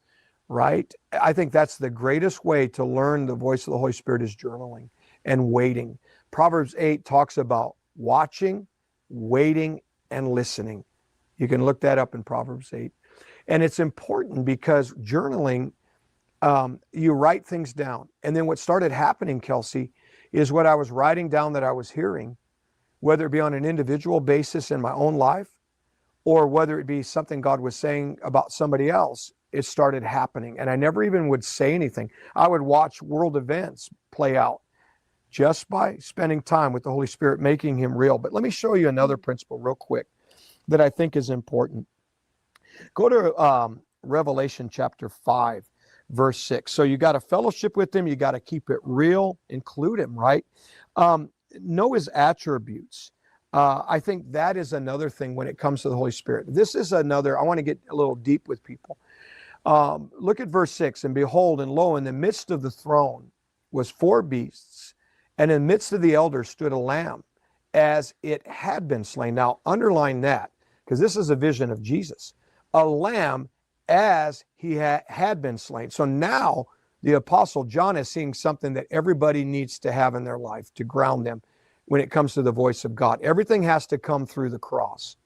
right? I think that's the greatest way to learn the voice of the Holy Spirit, is journaling and waiting. Proverbs 8 talks about watching, waiting, and listening. You can look that up in Proverbs 8. And it's important because journaling, you write things down. And then what started happening, Kelsey, is what I was writing down that I was hearing, whether it be on an individual basis in my own life, or whether it be something God was saying about somebody else, it started happening. And I never even would say anything. I would watch world events play out just by spending time with the Holy Spirit, making him real. But let me show you another principle real quick that I think is important. Go to Revelation chapter 5, verse 6. So you got to fellowship with him. You got to keep it real, include him, right? Know his attributes. I think that is another thing when it comes to the Holy Spirit. This is another, I want to get a little deep with people. Look at verse 6. And behold, and lo, in the midst of the throne was 4 beasts, and in the midst of the elders stood a lamb, as it had been slain. Now, underline that, because this is a vision of Jesus. A lamb as he had been slain. So now the Apostle John is seeing something that everybody needs to have in their life to ground them when it comes to the voice of God. Everything has to come through the cross,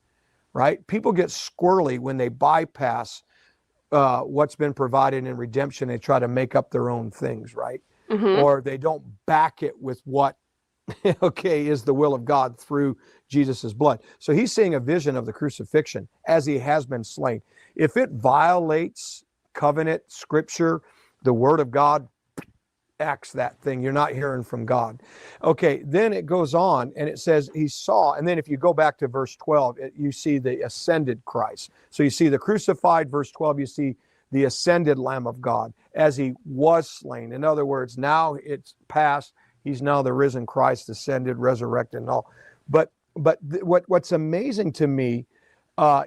right? People get squirrely when they bypass what's been provided in redemption. They try to make up their own things, right? Or they don't back it with what, okay, is the will of God through Jesus's blood. So he's seeing a vision of the crucifixion as he has been slain. If it violates covenant, scripture, the word of God, axe that thing. You're not hearing from God. Okay, then it goes on and it says he saw, and then if you go back to verse 12, you see the ascended Christ. So you see the crucified, verse 12, you see the ascended Lamb of God as he was slain. In other words, now it's past. He's now the risen Christ, ascended, resurrected, and all. But what's amazing to me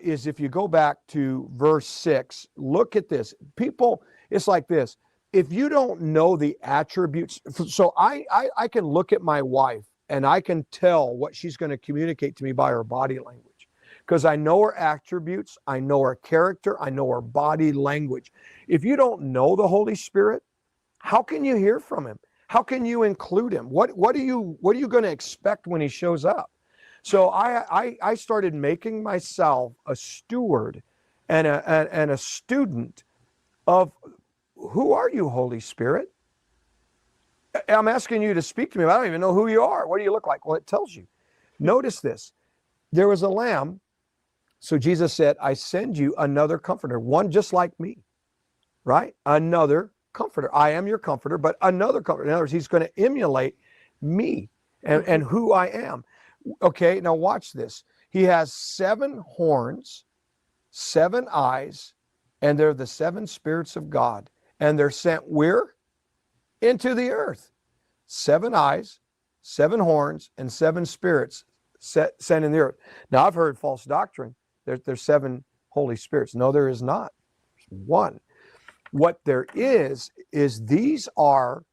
is if you go back to verse 6, look at this. People, it's like this. If you don't know the attributes, so I can look at my wife and I can tell what she's going to communicate to me by her body language. Because I know her attributes, I know her character, I know her body language. If you don't know the Holy Spirit, how can you hear from him? How can you include him? What are you going to expect when he shows up? So I started making myself a steward and a student of who are you, Holy Spirit? I'm asking you to speak to me. I don't even know who you are. What do you look like? Well, it tells you. Notice this. There was a lamb. So Jesus said, I send you another comforter, one just like me, right? Another comforter. I am your comforter, but another comforter. In other words, he's going to emulate me and who I am. Okay, now watch this. He has 7 horns, 7 eyes, and they're the 7 spirits of God. And they're sent where? Into the earth. 7 eyes, 7 horns, and 7 spirits sent in the earth. Now, I've heard false doctrine. There's 7 Holy Spirits. No, there is not. There's 1. What there is these are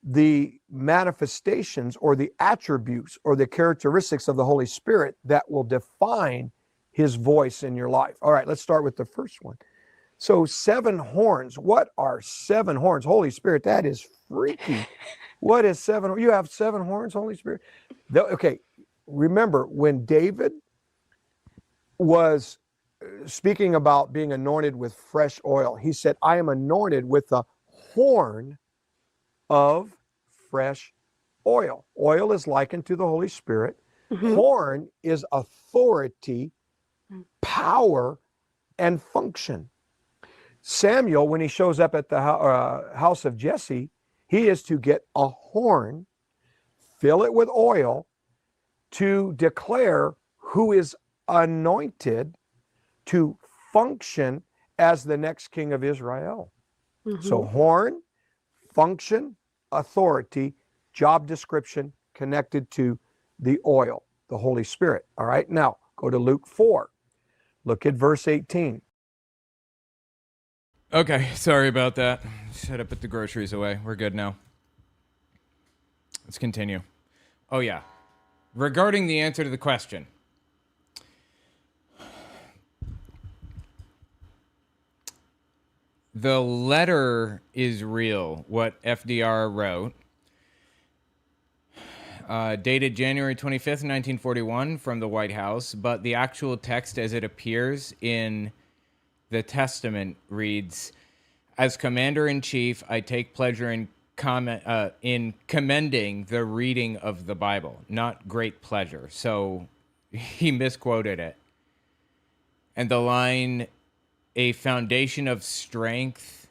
the manifestations or the attributes or the characteristics of the Holy Spirit that will define his voice in your life. All right, let's start with the first one. So 7 horns. What are 7 horns? Holy Spirit, that is freaky. What is 7? You have 7 horns, Holy Spirit? Okay, remember when David was speaking about being anointed with fresh oil, he said, I am anointed with the horn of fresh oil. Oil is likened to the Holy Spirit. Horn is authority, power, and function. Samuel, when he shows up at the house of Jesse, he is to get a horn, fill it with oil, to declare who is anointed to function as the next king of Israel. So horn, function, authority, job description connected to the oil, the Holy Spirit. All right, now go to Luke 4. Look at verse 18. Okay, sorry about that. Should have put the groceries away. We're good now. Let's continue. Oh, yeah. Regarding the answer to the question. The letter is real, what FDR wrote. Dated January 25th, 1941 from the White House, but the actual text as it appears in the Testament reads, as Commander-in-Chief, I take pleasure in commending the reading of the Bible, not great pleasure. So he misquoted it. And the line a foundation of strength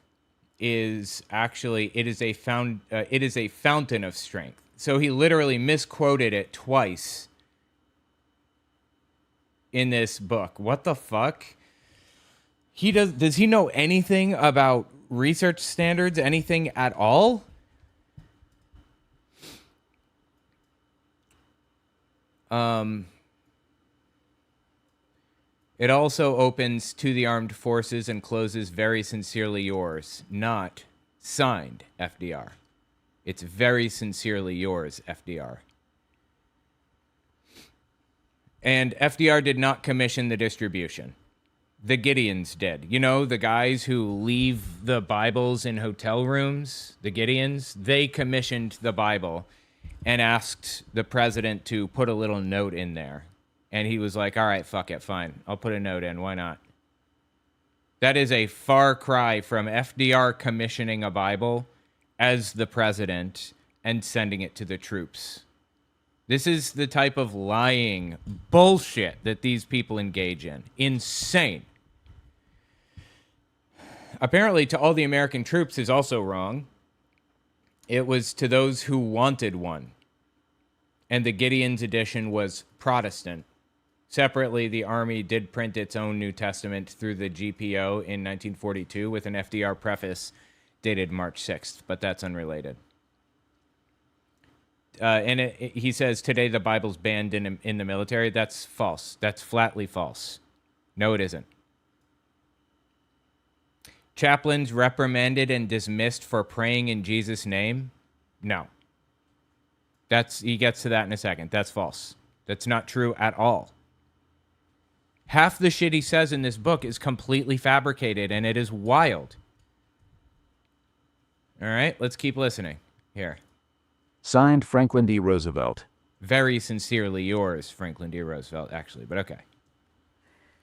is actually, it is a fountain of strength. So he literally misquoted it twice in this book. What the fuck? Does he know anything about research standards, anything at all? It also opens to the armed forces and closes very sincerely yours, not signed FDR. It's very sincerely yours, FDR. And FDR did not commission the distribution. The Gideons did. You know, the guys who leave the Bibles in hotel rooms, the Gideons, they commissioned the Bible and asked the president to put a little note in there. And he was like, all right, fuck it, fine. I'll put a note in. Why not? That is a far cry from FDR commissioning a Bible as the president and sending it to the troops. This is the type of lying bullshit that these people engage in. Insane. Apparently, to all the American troops is also wrong. It was to those who wanted one. And the Gideon's edition was Protestant. Separately, the Army did print its own New Testament through the GPO in 1942 with an FDR preface dated March 6th, but that's unrelated. And he says, today the Bible's banned in the military. That's false. That's flatly false. No, it isn't. Chaplains reprimanded and dismissed for praying in Jesus' name? No. He gets to that in a second. That's false. That's not true at all. Half the shit he says in this book is completely fabricated, and it is wild. All right, let's keep listening. Here. Signed, Franklin D. Roosevelt. Very sincerely yours, Franklin D. Roosevelt, actually, but okay.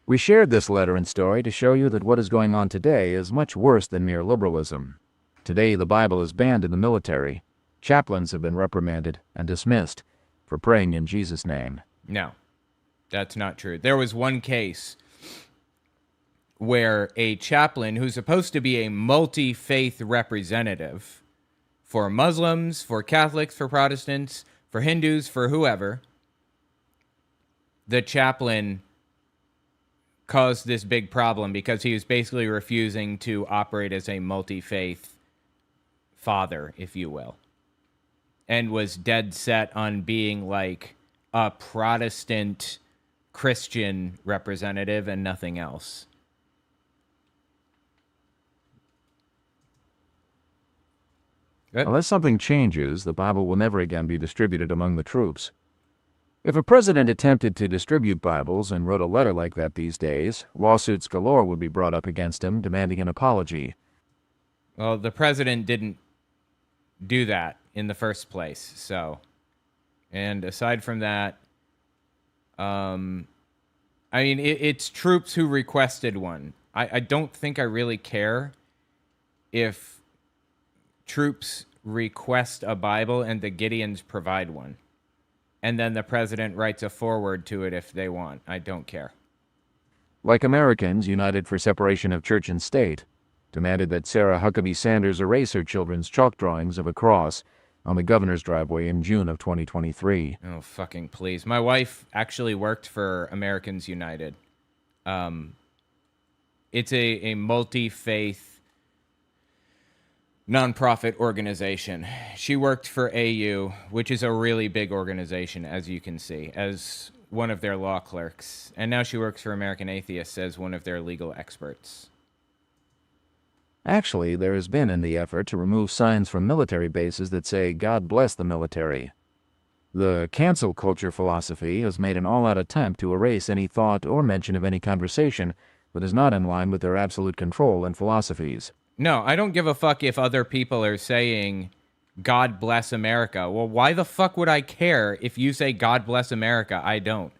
We shared this letter and story to show you that what is going on today is much worse than mere liberalism. Today, the Bible is banned in the military. Chaplains have been reprimanded and dismissed for praying in Jesus' name. No, that's not true. There was one case where a chaplain who's supposed to be a multi-faith representative for Muslims, for Catholics, for Protestants, for Hindus, for whoever, the chaplain caused this big problem because he was basically refusing to operate as a multi-faith father, if you will, and was dead set on being like a Protestant Christian representative and nothing else. Unless something changes, the Bible will never again be distributed among the troops. If a president attempted to distribute Bibles and wrote a letter like that these days, lawsuits galore would be brought up against him demanding an apology. Well, the president didn't do that in the first place, so. And aside from that, I mean, it's troops who requested one. I don't think I really care if troops request a Bible and the Gideons provide one. And then the president writes a foreword to it if they want. I don't care. Like Americans united for separation of church and state, demanded that Sarah Huckabee Sanders erase her children's chalk drawings of a cross on the governor's driveway in June of 2023. Oh, fucking please. My wife actually worked for Americans United. It's a multi-faith nonprofit organization. She worked for AU, which is a really big organization, as you can see, as one of their law clerks. And now she works for American Atheists as one of their legal experts. Actually, there has been in the effort to remove signs from military bases that say, God bless the military. The cancel culture philosophy has made an all-out attempt to erase any thought or mention of any conversation that is not in line with their absolute control and philosophies. No, I don't give a fuck if other people are saying, God bless America. Well, why the fuck would I care if you say, God bless America? I don't.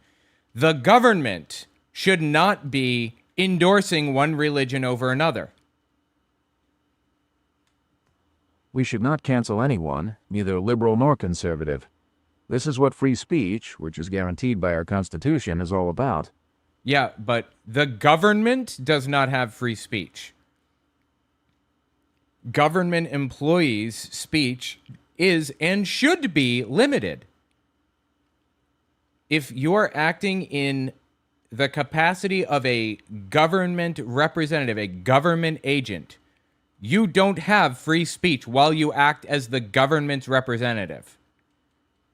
The government should not be endorsing one religion over another. We should not cancel anyone, neither liberal nor conservative. This is what free speech, which is guaranteed by our Constitution, is all about. Yeah, but the government does not have free speech. Government employees' speech is and should be limited. If you're acting in the capacity of a government representative, a government agent, you don't have free speech while you act as the government's representative.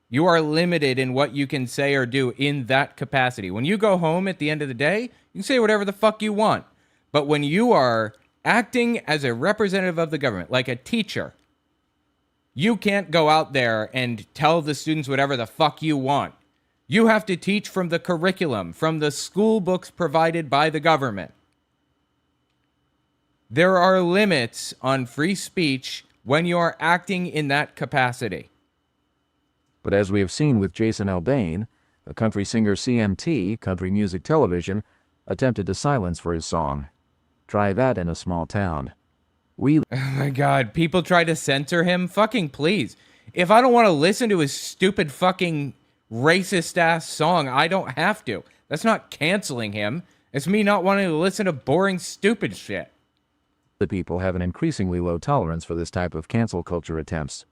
You are limited in what you can say or do in that capacity. When you go home at the end of the day, you can say whatever the fuck you want. But when you are acting as a representative of the government, like a teacher, you can't go out there and tell the students whatever the fuck you want. You have to teach from the curriculum, from the school books provided by the government. There are limits on free speech when you are acting in that capacity. But as we have seen with Jason Aldean, the country singer CMT, Country Music Television, attempted to silence for his song. Try that in a small town. Oh my God, people try to censor him? Fucking please. If I don't want to listen to his stupid fucking racist-ass song, I don't have to. That's not canceling him. It's me not wanting to listen to boring, stupid shit. The people have an increasingly low tolerance for this type of cancel culture attempts.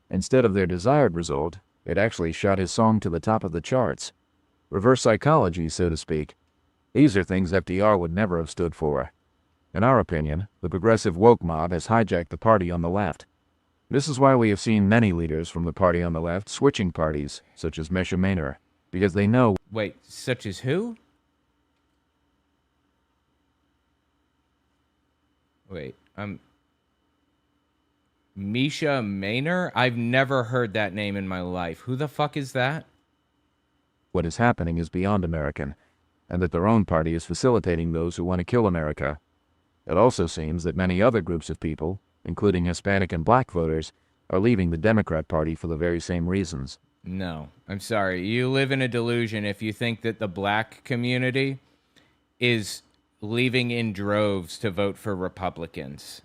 Instead of their desired result, it actually shot his song to the top of the charts. Reverse psychology, so to speak. These are things FDR would never have stood for. In our opinion, the progressive woke mob has hijacked the party on the left. This is why we have seen many leaders from the party on the left switching parties, such as Mesha Maynor, because they know... Wait, such as who? Wait, Misha Maynor? I've never heard that name in my life. Who the fuck is that? What is happening is beyond American, and that their own party is facilitating those who want to kill America. It also seems that many other groups of people, including Hispanic and black voters, are leaving the Democrat Party for the very same reasons. No, I'm sorry. You live in a delusion if you think that the black community is leaving in droves to vote for Republicans.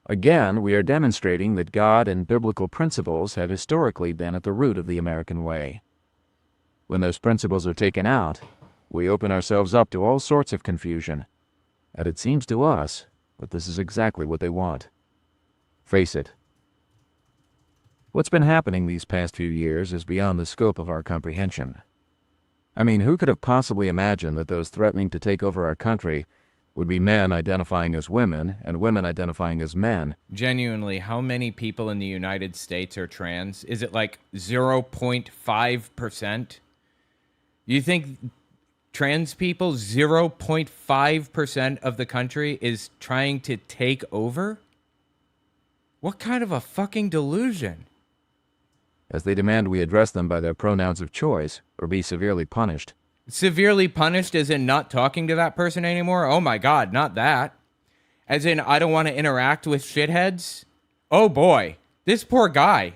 Again, we are demonstrating that God and biblical principles have historically been at the root of the American way. When those principles are taken out, we open ourselves up to all sorts of confusion. And it seems to us that this is exactly what they want. Face it. What's been happening these past few years is beyond the scope of our comprehension. I mean, who could have possibly imagined that those threatening to take over our country would be men identifying as women and women identifying as men? Genuinely, how many people in the United States are trans? Is it like 0.5%? You think trans people, 0.5% of the country is trying to take over? What kind of a fucking delusion? As they demand we address them by their pronouns of choice or be severely punished. Severely punished as in not talking to that person anymore? Oh my God, not that. As in, I don't want to interact with shitheads? Oh boy, this poor guy.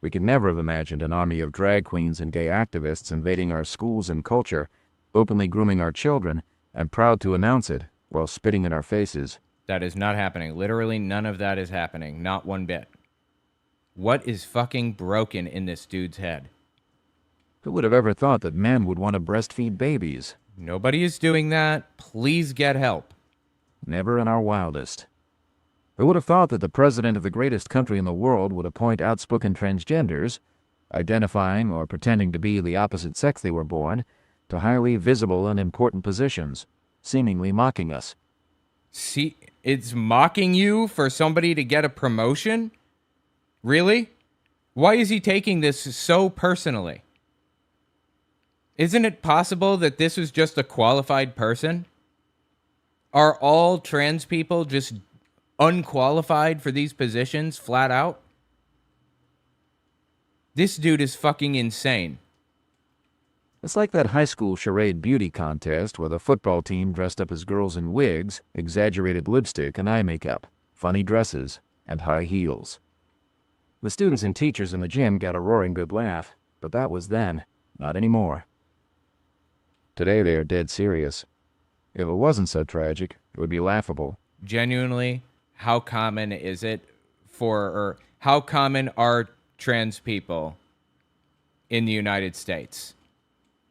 We could never have imagined an army of drag queens and gay activists invading our schools and culture, openly grooming our children, and proud to announce it while spitting in our faces. That is not happening. Literally none of that is happening. Not one bit. What is fucking broken in this dude's head? Who would have ever thought that men would want to breastfeed babies? Nobody is doing that. Please get help. Never in our wildest. Who would have thought that the president of the greatest country in the world would appoint outspoken transgenders, identifying or pretending to be the opposite sex they were born, to highly visible and important positions, seemingly mocking us? See, it's mocking you for somebody to get a promotion? Really? Why is he taking this so personally? Isn't it possible that this was just a qualified person? Are all trans people just unqualified for these positions, flat out? This dude is fucking insane. It's like that high school charade beauty contest where the football team dressed up as girls in wigs, exaggerated lipstick and eye makeup, funny dresses, and high heels. The students and teachers in the gym got a roaring good laugh, but that was then, not anymore. Today they are dead serious. If it wasn't so tragic, it would be laughable. Genuinely, how common is it how common are trans people in the United States?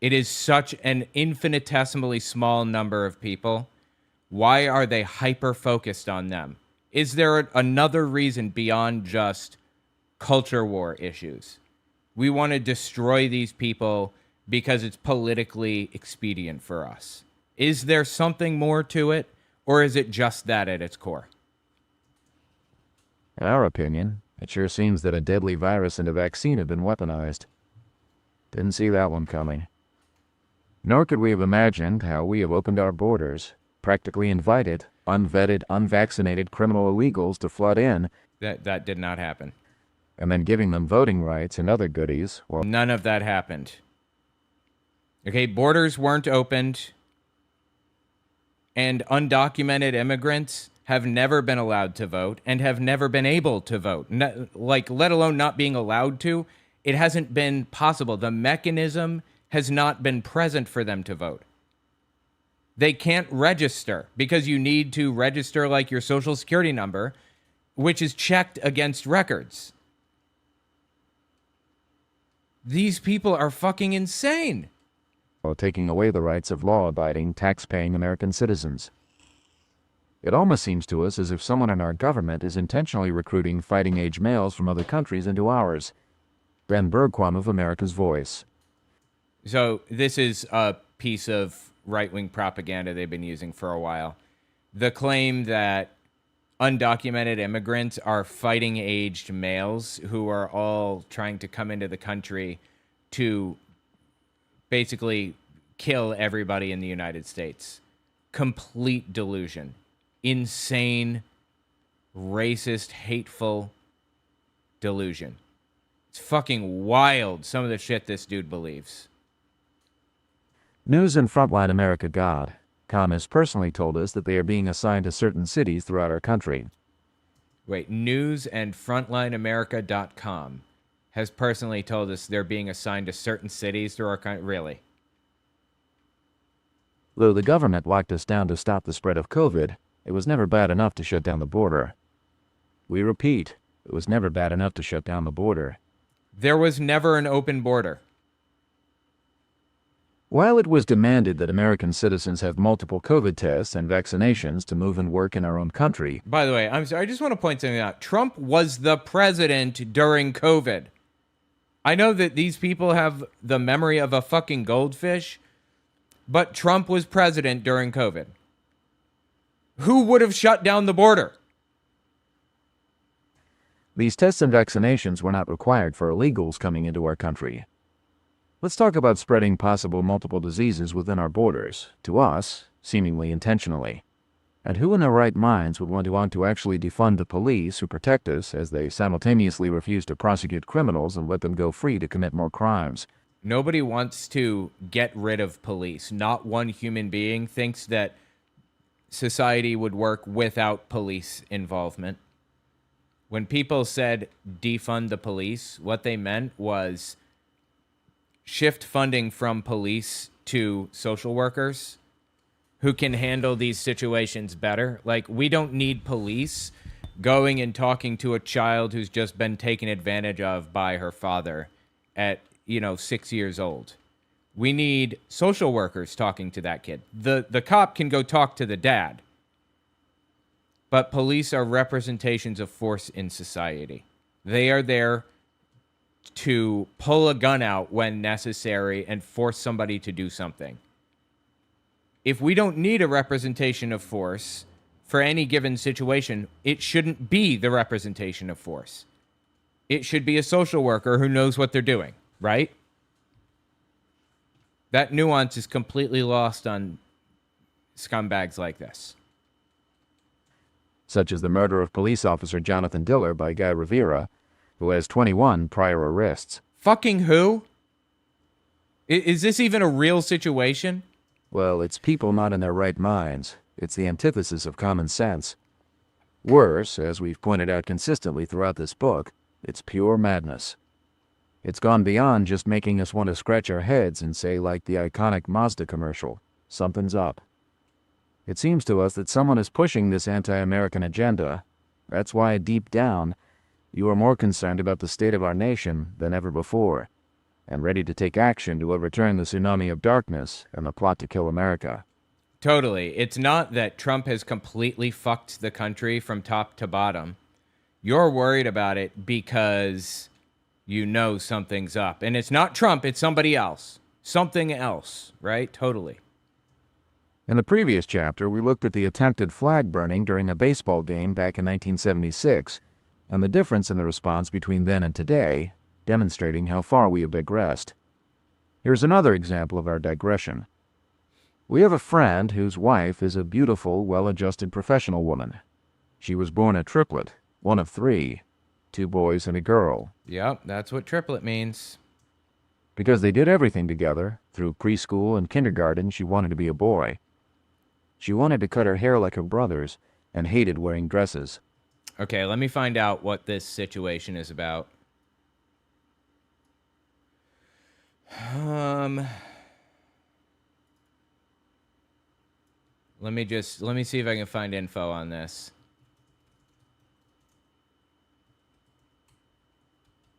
It is such an infinitesimally small number of people. Why are they hyper-focused on them? Is there another reason beyond just culture war issues? We want to destroy these people because it's politically expedient for us. Is there something more to it, or is it just that at its core? In our opinion, it sure seems that a deadly virus and a vaccine have been weaponized. Didn't see that one coming. Nor could we have imagined how we have opened our borders, practically invited unvetted, unvaccinated criminal illegals to flood in. That did not happen. And then giving them voting rights and other goodies. Well, none of that happened. Okay, borders weren't opened, and undocumented immigrants have never been allowed to vote and have never been able to vote. Let alone not being allowed to. It hasn't been possible. The mechanism has not been present for them to vote. They can't register because you need to register like your social security number, which is checked against records. These people are fucking insane. While taking away the rights of law-abiding, tax-paying American citizens. It almost seems to us as if someone in our government is intentionally recruiting fighting-age males from other countries into ours. Ben Bergquam of America's Voice. So this is a piece of right-wing propaganda they've been using for a while. The claim that undocumented immigrants are fighting-aged males who are all trying to come into the country to basically kill everybody in the United States. Complete delusion. Insane, racist, hateful delusion. It's fucking wild, some of the shit this dude believes. News and Frontline America God. Com has personally told us that they are being assigned to certain cities throughout our country. Wait, news and frontlineamerica.com has personally told us they're being assigned to certain cities through our country. Really? Though the government locked us down to stop the spread of COVID, it was never bad enough to shut down the border. We repeat, it was never bad enough to shut down the border. There was never an open border. While it was demanded that American citizens have multiple COVID tests and vaccinations to move and work in our own country. By the way, I'm sorry, I just want to point something out. Trump was the president during COVID. I know that these people have the memory of a fucking goldfish, but Trump was president during COVID. Who would have shut down the border? These tests and vaccinations were not required for illegals coming into our country. Let's talk about spreading possible multiple diseases within our borders, to us, seemingly intentionally. And who in their right minds would want to actually defund the police who protect us as they simultaneously refuse to prosecute criminals and let them go free to commit more crimes? Nobody wants to get rid of police. Not one human being thinks that society would work without police involvement. When people said defund the police, what they meant was shift funding from police to social workers who can handle these situations better. Like, we don't need police going and talking to a child who's just been taken advantage of by her father at, 6 years old. We need social workers talking to that kid. The cop can go talk to the dad. But police are representations of force in society. They are there to pull a gun out when necessary and force somebody to do something. If we don't need a representation of force for any given situation, it shouldn't be the representation of force. It should be a social worker who knows what they're doing, right? That nuance is completely lost on scumbags like this. Such as the murder of police officer Jonathan Diller by Guy Rivera, who has 21 prior arrests. Fucking who? Is this even a real situation? Well, it's people not in their right minds. It's the antithesis of common sense. Worse, as we've pointed out consistently throughout this book, it's pure madness. It's gone beyond just making us want to scratch our heads and say, like the iconic Mazda commercial, something's up. It seems to us that someone is pushing this anti-American agenda. That's why, deep down, you are more concerned about the state of our nation than ever before. and ready to take action to overturn the tsunami of darkness and the plot to kill America. Totally. It's not that Trump has completely fucked the country from top to bottom. You're worried about it because you know something's up. And it's not Trump, it's somebody else. Something else, right? Totally. In the previous chapter, we looked at the attempted flag burning during a baseball game back in 1976, and the difference in the response between then and today, demonstrating how far we have digressed. Here's another example of our digression. We have a friend whose wife is a beautiful, well-adjusted professional woman. She was born a triplet, one of 3, 2 boys and a girl. Yep, that's what triplet means. Because they did everything together, through preschool and kindergarten, she wanted to be a boy. She wanted to cut her hair like her brothers and hated wearing dresses. Okay, let me find out what this situation is about. Let me see if I can find info on this.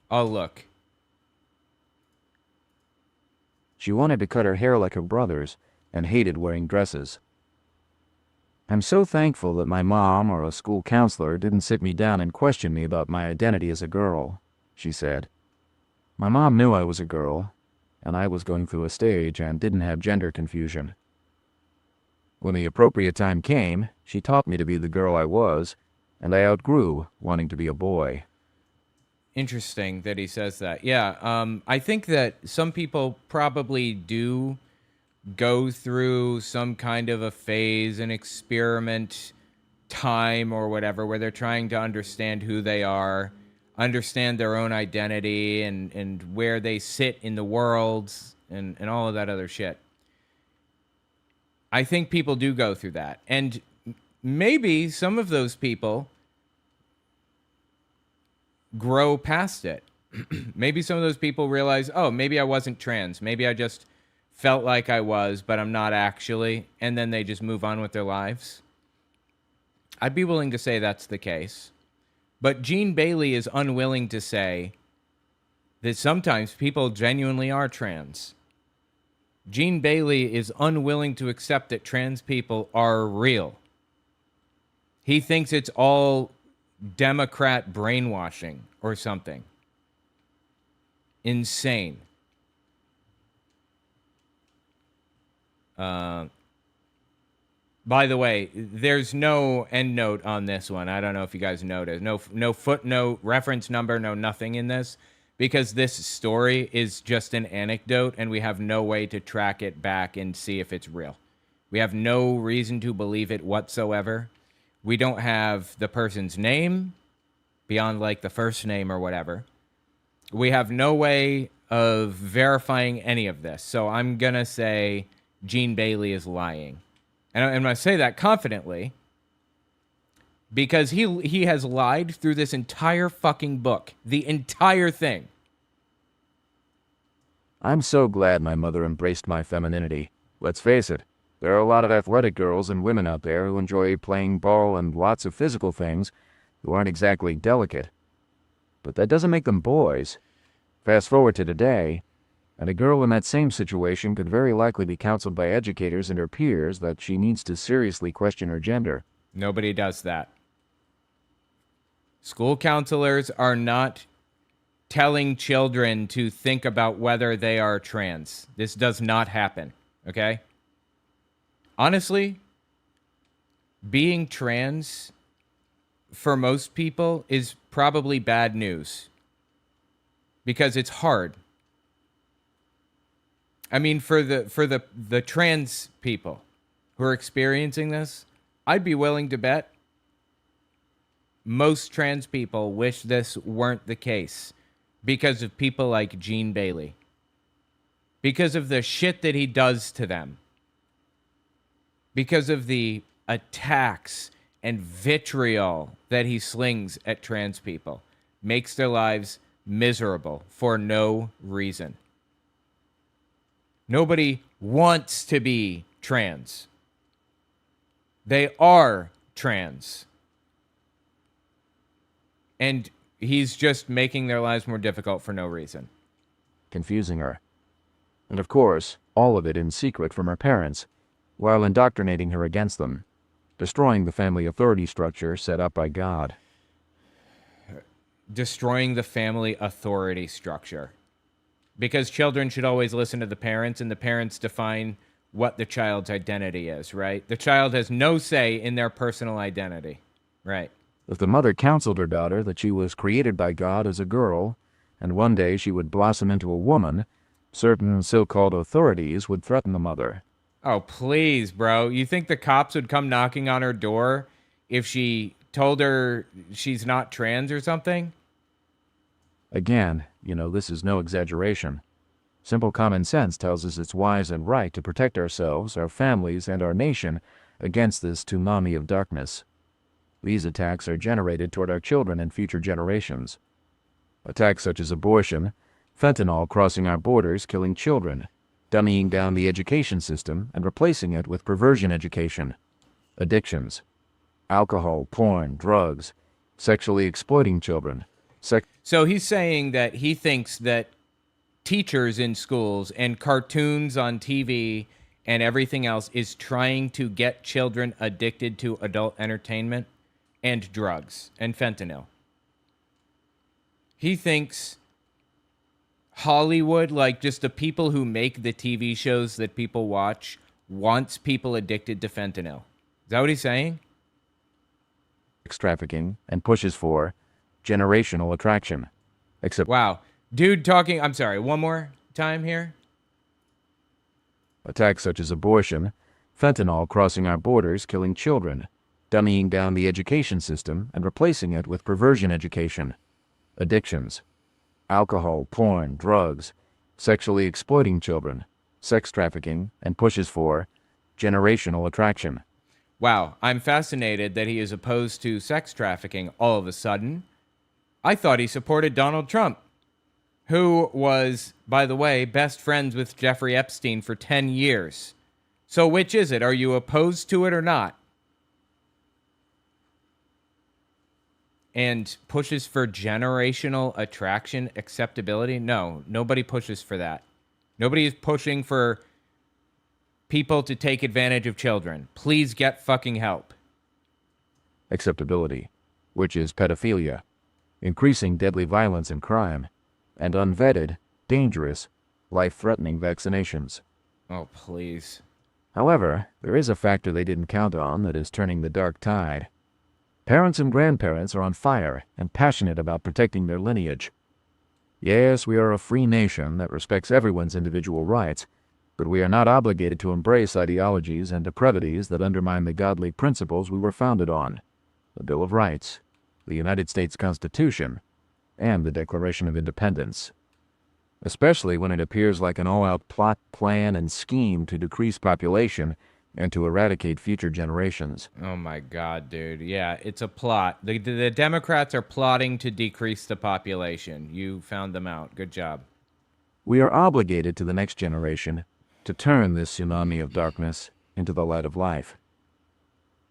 Oh, look. She wanted to cut her hair like her brothers and hated wearing dresses. I'm so thankful that my mom or a school counselor didn't sit me down and question me about my identity as a girl, she said. My mom knew I was a girl, and I was going through a stage and didn't have gender confusion. When the appropriate time came, she taught me to be the girl I was, and I outgrew wanting to be a boy. Interesting that he says that. Yeah, I think that some people probably do go through some kind of a phase, an experiment time or whatever, where they're trying to understand who they are, understand their own identity and where they sit in the world and all of that other shit. I think people do go through that. And maybe some of those people grow past it. Maybe some of those people realize, oh, maybe I wasn't trans. Maybe I just felt like I was, but I'm not actually. And then they just move on with their lives. I'd be willing to say that's the case. But Gene Bailey is unwilling to say that sometimes people genuinely are trans. Gene Bailey is unwilling to accept that trans people are real. He thinks it's all Democrat brainwashing or something. Insane. By the way, there's no endnote on this one. I don't know if you guys noticed. No footnote, reference number, no nothing in this. Because this story is just an anecdote and we have no way to track it back and see if it's real. We have no reason to believe it whatsoever. We don't have the person's name beyond like the first name or whatever. We have no way of verifying any of this. So I'm going to say Gene Bailey is lying. And I'm going to say that confidently because he has lied through this entire fucking book. The entire thing. I'm so glad my mother embraced my femininity. Let's face it, there are a lot of athletic girls and women out there who enjoy playing ball and lots of physical things who aren't exactly delicate. But that doesn't make them boys. Fast forward to today, and a girl in that same situation could very likely be counseled by educators and her peers that she needs to seriously question her gender. Nobody does that. School counselors are not telling children to think about whether they are trans. This does not happen, okay? Honestly, being trans for most people is probably bad news because it's hard. I mean, for the trans people who are experiencing this, I'd be willing to bet most trans people wish this weren't the case because of people like Gene Bailey. Because of the shit that he does to them. Because of the attacks and vitriol that he slings at trans people. Makes their lives miserable for no reason. Nobody wants to be trans. They are trans. And he's just making their lives more difficult for no reason. confusing her. And of course, all of it in secret from her parents, while indoctrinating her against them, destroying the family authority structure set up by God. Destroying the family authority structure. Because children should always listen to the parents, and the parents define what the child's identity is, right? The child has no say in their personal identity, right? If the mother counseled her daughter that she was created by God as a girl, and one day she would blossom into a woman, certain so-called authorities would threaten the mother. Oh, please, bro. You think the cops would come knocking on her door if she told her she's not trans or something? Again, this is no exaggeration. Simple common sense tells us it's wise and right to protect ourselves, our families, and our nation against this tsunami of darkness. These attacks are generated toward our children and future generations. Attacks such as abortion, fentanyl crossing our borders, killing children, dumbing down the education system and replacing it with perversion education, addictions, alcohol, porn, drugs, sexually exploiting children. So he's saying that he thinks that teachers in schools and cartoons on TV and everything else is trying to get children addicted to adult entertainment and drugs and fentanyl. He thinks Hollywood, like just the people who make the TV shows that people watch, wants people addicted to fentanyl. Is that what he's saying? Sex trafficking and pushes for generational attraction. Wow. Dude talking, I'm sorry, one more time here. Attacks such as abortion, fentanyl crossing our borders, killing children, dumbing down the education system and replacing it with perversion education, addictions, alcohol, porn, drugs, sexually exploiting children, sex trafficking, and pushes for generational attraction. Wow, I'm fascinated that he is opposed to sex trafficking all of a sudden. I thought he supported Donald Trump, who was, by the way, best friends with Jeffrey Epstein for 10 years. So which is it? Are you opposed to it or not? And pushes for generational attraction, acceptability? No, nobody pushes for that. Nobody is pushing for people to take advantage of children. Please get fucking help. Acceptability, which is pedophilia, increasing deadly violence and crime, and unvetted, dangerous, life-threatening vaccinations. Oh, please. However, there is a factor they didn't count on that is turning the dark tide. Parents and grandparents are on fire and passionate about protecting their lineage. Yes, we are a free nation that respects everyone's individual rights, but we are not obligated to embrace ideologies and depravities that undermine the godly principles we were founded on: the Bill of Rights, the United States Constitution, and the Declaration of Independence. Especially when it appears like an all-out plot, plan, and scheme to decrease population and to eradicate future generations. Oh my God, dude. Yeah, it's a plot. The Democrats are plotting to decrease the population. You found them out. Good job. We are obligated to the next generation to turn this tsunami of darkness into the light of life.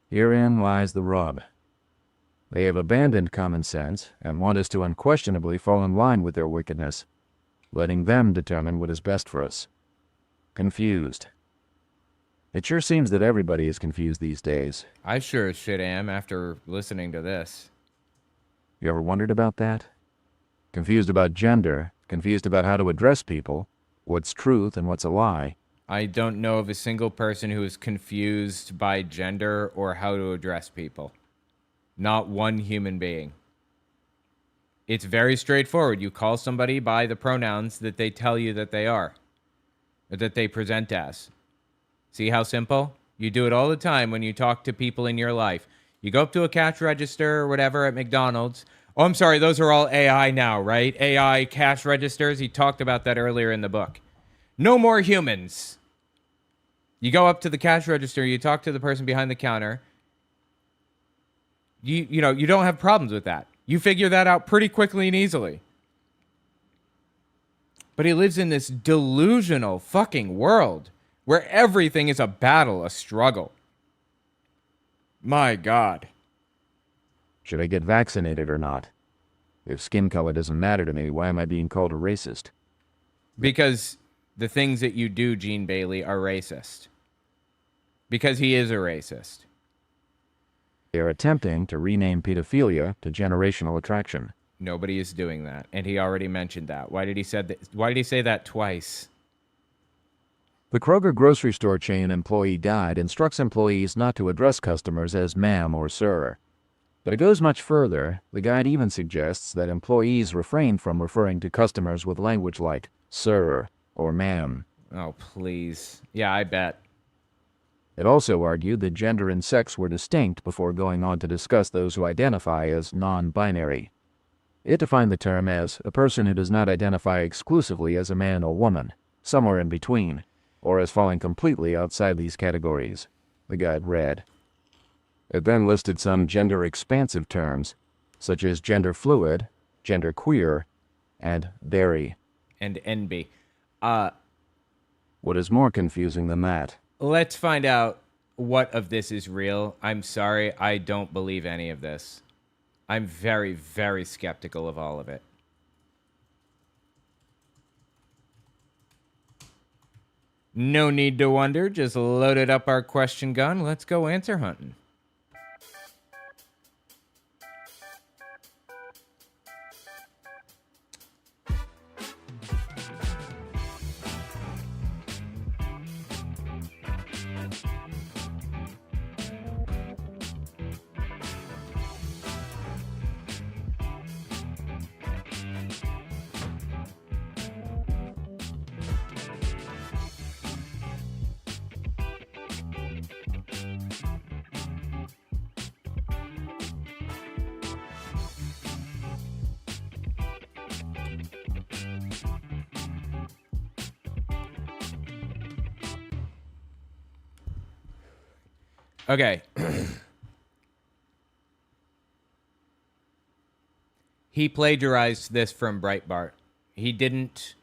Herein lies the rub. They have abandoned common sense and want us to unquestionably fall in line with their wickedness, letting them determine what is best for us. Confused. It sure seems that everybody is confused these days. I sure as shit am after listening to this. You ever wondered about that? Confused about gender, confused about how to address people, what's truth and what's a lie. I don't know of a single person who is confused by gender or how to address people. Not one human being. It's very straightforward. You call somebody by the pronouns that they tell you that they are, or that they present as. See how simple? You do it all the time when you talk to people in your life. You go up to a cash register or whatever at McDonald's. Oh, I'm sorry, those are all AI now, right? AI cash registers. He talked about that earlier in the book. No more humans. You go up to the cash register, you talk to the person behind the counter. You don't have problems with that. You figure that out pretty quickly and easily. But he lives in this delusional fucking world where everything is a battle, a struggle. My God. Should I get vaccinated or not? If skin color doesn't matter to me, why am I being called a racist? Because the things that you do, Gene Bailey, are racist. Because he is a racist. They are attempting to rename pedophilia to generational attraction. Nobody is doing that, and he already mentioned that. Why did he say that twice? The Kroger grocery store chain employee guide instructs employees not to address customers as ma'am or sir. But it goes much further. The guide even suggests that employees refrain from referring to customers with language like sir or ma'am. Oh, please. Yeah, I bet. It also argued that gender and sex were distinct before going on to discuss those who identify as non-binary. It defined the term as a person who does not identify exclusively as a man or woman, somewhere in between, or as falling completely outside these categories, the guide read. It then listed some gender-expansive terms, such as gender fluid, gender queer, and dairy. And NB. What is more confusing than that? Let's find out what of this is real. I'm sorry, I don't believe any of this. I'm very, very skeptical of all of it. No need to wonder. Just loaded up our question gun. Let's go answer hunting. Okay. He plagiarized this from Breitbart. He didn't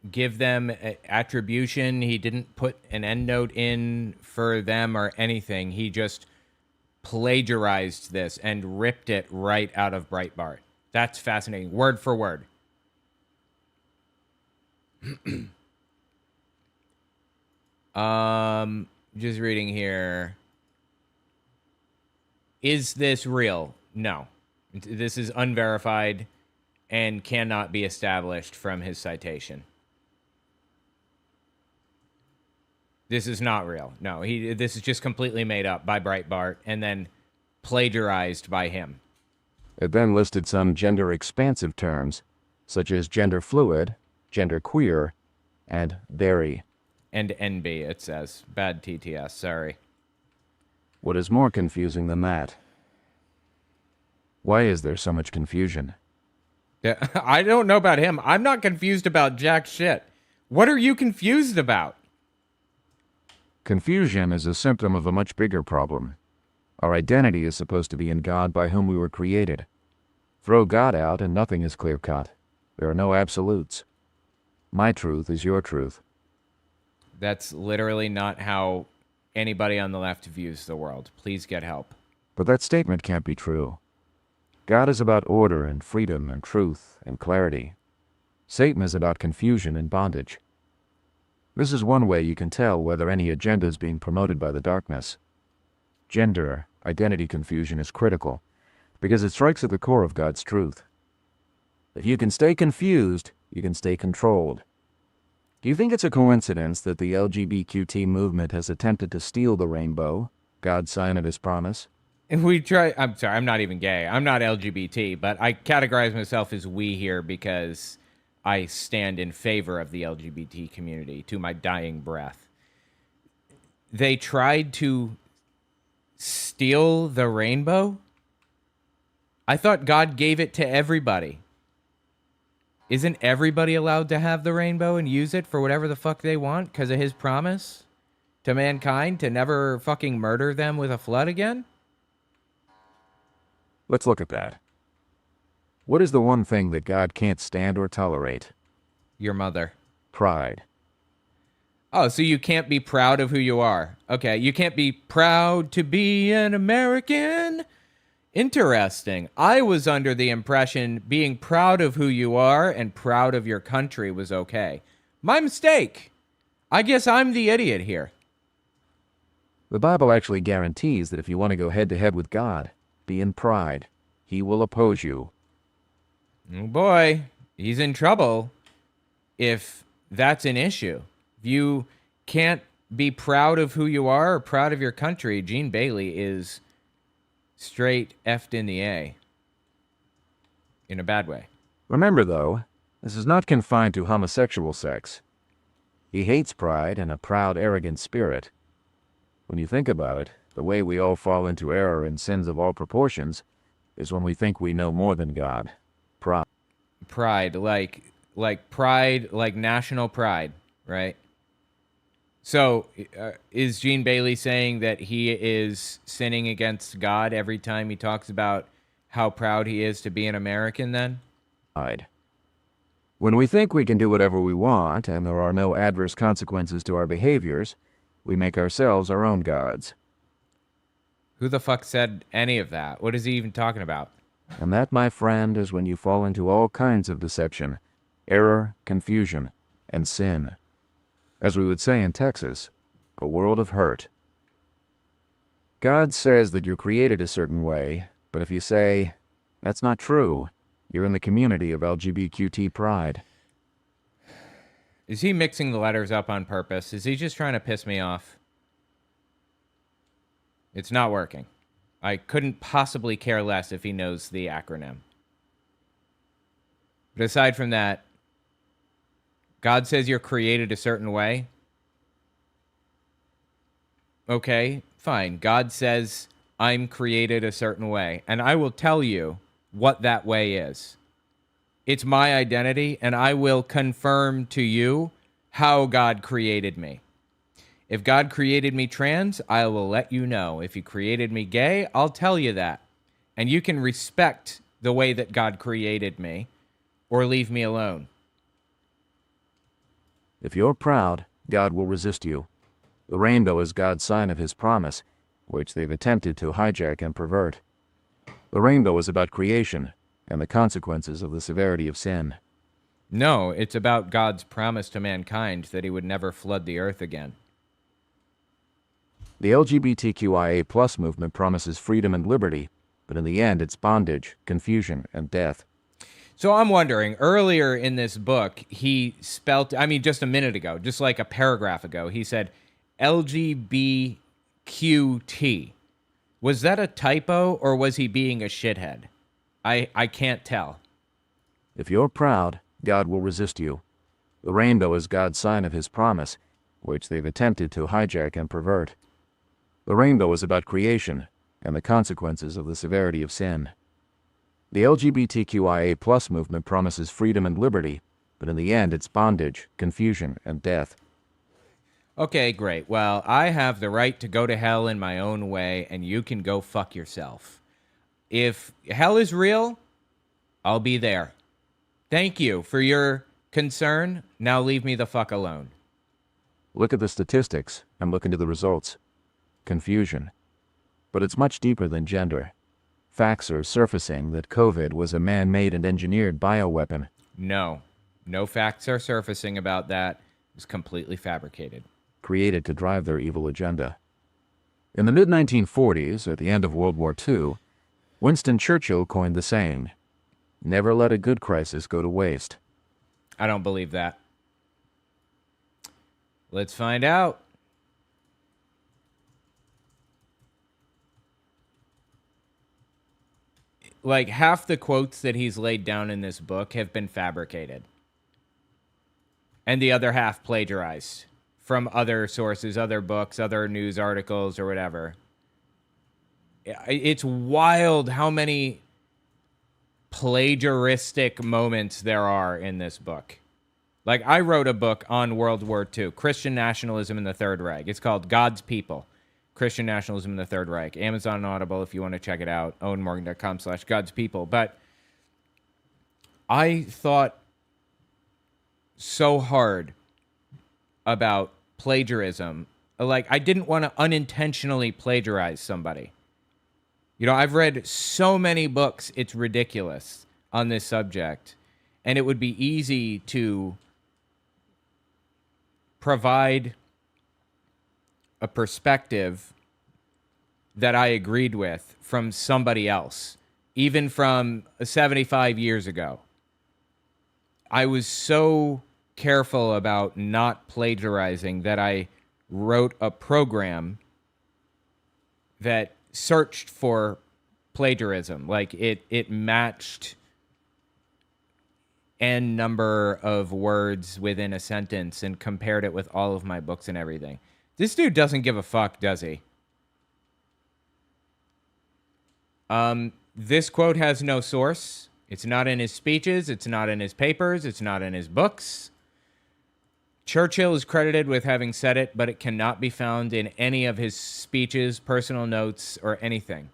give them attribution. He didn't put an endnote in for them or anything. He just plagiarized this and ripped it right out of Breitbart. That's fascinating. Word for word. Just reading here. Is this real? No. This is unverified and cannot be established from his citation. This is not real. No, this is just completely made up by Breitbart and then plagiarized by him. It then listed some gender-expansive terms, such as gender fluid, gender queer, and dairy. And NB, it says. Bad TTS, sorry. What is more confusing than that? Why is there so much confusion? Yeah, I don't know about him. I'm not confused about jack shit. What are you confused about? Confusion is a symptom of a much bigger problem. Our identity is supposed to be in God by whom we were created. Throw God out and nothing is clear-cut. There are no absolutes. My truth is your truth. That's literally not how anybody on the left views the world. Please get help. But that statement can't be true. God is about order and freedom and truth and clarity. Satan is about confusion and bondage. This is one way you can tell whether any agenda is being promoted by the darkness. Gender identity confusion is critical because it strikes at the core of God's truth. If you can stay confused, you can stay controlled. Do you think it's a coincidence that the LGBTQ movement has attempted to steal the rainbow, God's sign of his promise? I'm sorry, I'm not even gay. I'm not LGBT, but I categorize myself as we here because I stand in favor of the LGBT community to my dying breath. They tried to steal the rainbow? I thought God gave it to everybody. Isn't everybody allowed to have the rainbow and use it for whatever the fuck they want because of his promise to mankind to never fucking murder them with a flood again? Let's look at that. What is the one thing that God can't stand or tolerate? Your mother. Pride. Oh, so you can't be proud of who you are. Okay, you can't be proud to be an American. Interesting. I was under the impression being proud of who you are and proud of your country was okay. My mistake. I guess I'm the idiot here. The Bible actually guarantees that if you want to go head-to-head with God, be in pride. He will oppose you. Oh boy, he's in trouble if that's an issue. If you can't be proud of who you are or proud of your country, Gene Bailey is straight effed in the A. In a bad way. Remember, though, this is not confined to homosexual sex. He hates pride and a proud, arrogant spirit. When you think about it, the way we all fall into error and sins of all proportions is when we think we know more than God. Pride, like pride, like national pride, right? So, is Gene Bailey saying that he is sinning against God every time he talks about how proud he is to be an American then? When we think we can do whatever we want and there are no adverse consequences to our behaviors, we make ourselves our own gods. Who the fuck said any of that? What is he even talking about? And that, my friend, is when you fall into all kinds of deception, error, confusion, and sin. As we would say in Texas, a world of hurt. God says that you're created a certain way, but if you say, that's not true, you're in the community of LGBTQ pride. Is he mixing the letters up on purpose? Is he just trying to piss me off? It's not working. I couldn't possibly care less if he knows the acronym. But aside from that, God says you're created a certain way. Okay, fine. God says I'm created a certain way, and I will tell you what that way is. It's my identity, and I will confirm to you how God created me. If God created me trans, I will let you know. If he created me gay, I'll tell you that. And you can respect the way that God created me, or leave me alone. If you're proud, God will resist you. The rainbow is God's sign of his promise, which they've attempted to hijack and pervert. The rainbow is about creation and the consequences of the severity of sin. No, it's about God's promise to mankind that he would never flood the earth again. The LGBTQIA+ movement promises freedom and liberty, but in the end it's bondage, confusion, and death. So I'm wondering, earlier in this book, he spelt, just a minute ago, just like a paragraph ago, he said LGBTQT. Was that a typo, or was he being a shithead? I can't tell. If you're proud, God will resist you. The rainbow is God's sign of his promise, which they've attempted to hijack and pervert. The rainbow is about creation and the consequences of the severity of sin. The LGBTQIA+ movement promises freedom and liberty, but in the end it's bondage, confusion, and death. Okay, great. Well, I have the right to go to hell in my own way, and you can go fuck yourself. If hell is real, I'll be there. Thank you for your concern. Now leave me the fuck alone. Look at the statistics and look into the results. Confusion. But it's much deeper than gender. Facts are surfacing that COVID was a man-made and engineered bioweapon. No facts are surfacing about that. It was completely fabricated. Created to drive their evil agenda. In the mid-1940s, at the end of World War II, Winston Churchill coined the saying, "Never let a good crisis go to waste." I don't believe that. Let's find out. Like, half the quotes that he's laid down in this book have been fabricated. And the other half plagiarized from other sources, other books, other news articles, or whatever. It's wild how many plagiaristic moments there are in this book. Like, I wrote a book on World War II, Christian Nationalism in the Third Reich. It's called God's People, Christian Nationalism in the Third Reich. Amazon and Audible if you want to check it out. OwenMorgan.com/God's People. But I thought so hard about plagiarism. Like, I didn't want to unintentionally plagiarize somebody. You know, I've read so many books, it's ridiculous, on this subject. And it would be easy to provide a perspective that I agreed with from somebody else, even from 75 years ago. I was so careful about not plagiarizing that I wrote a program that searched for plagiarism. Like it matched n number of words within a sentence and compared it with all of my books and everything. This dude doesn't give a fuck, does he? This quote has no source. It's not in his speeches. It's not in his papers. It's not in his books. Churchill is credited with having said it, but it cannot be found in any of his speeches, personal notes, or anything.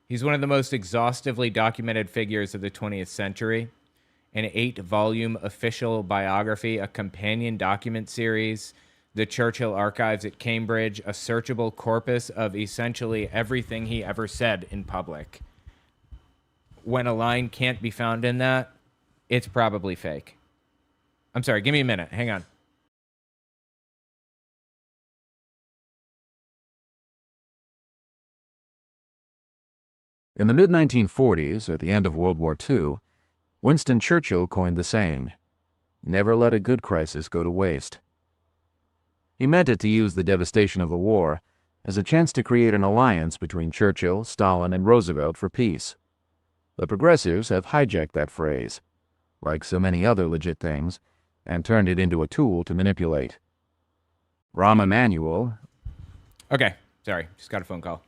He's one of the most exhaustively documented figures of the 20th century. An 8-volume official biography, a companion document series, the Churchill Archives at Cambridge, a searchable corpus of essentially everything he ever said in public. When a line can't be found in that, it's probably fake. I'm sorry, give me a minute. Hang on. In the mid-1940s, at the end of World War II, Winston Churchill coined the saying, "Never let a good crisis go to waste." He meant it to use the devastation of the war as a chance to create an alliance between Churchill, Stalin, and Roosevelt for peace. The progressives have hijacked that phrase, like so many other legit things, and turned it into a tool to manipulate. Rahm Emanuel... Okay, sorry, just got a phone call.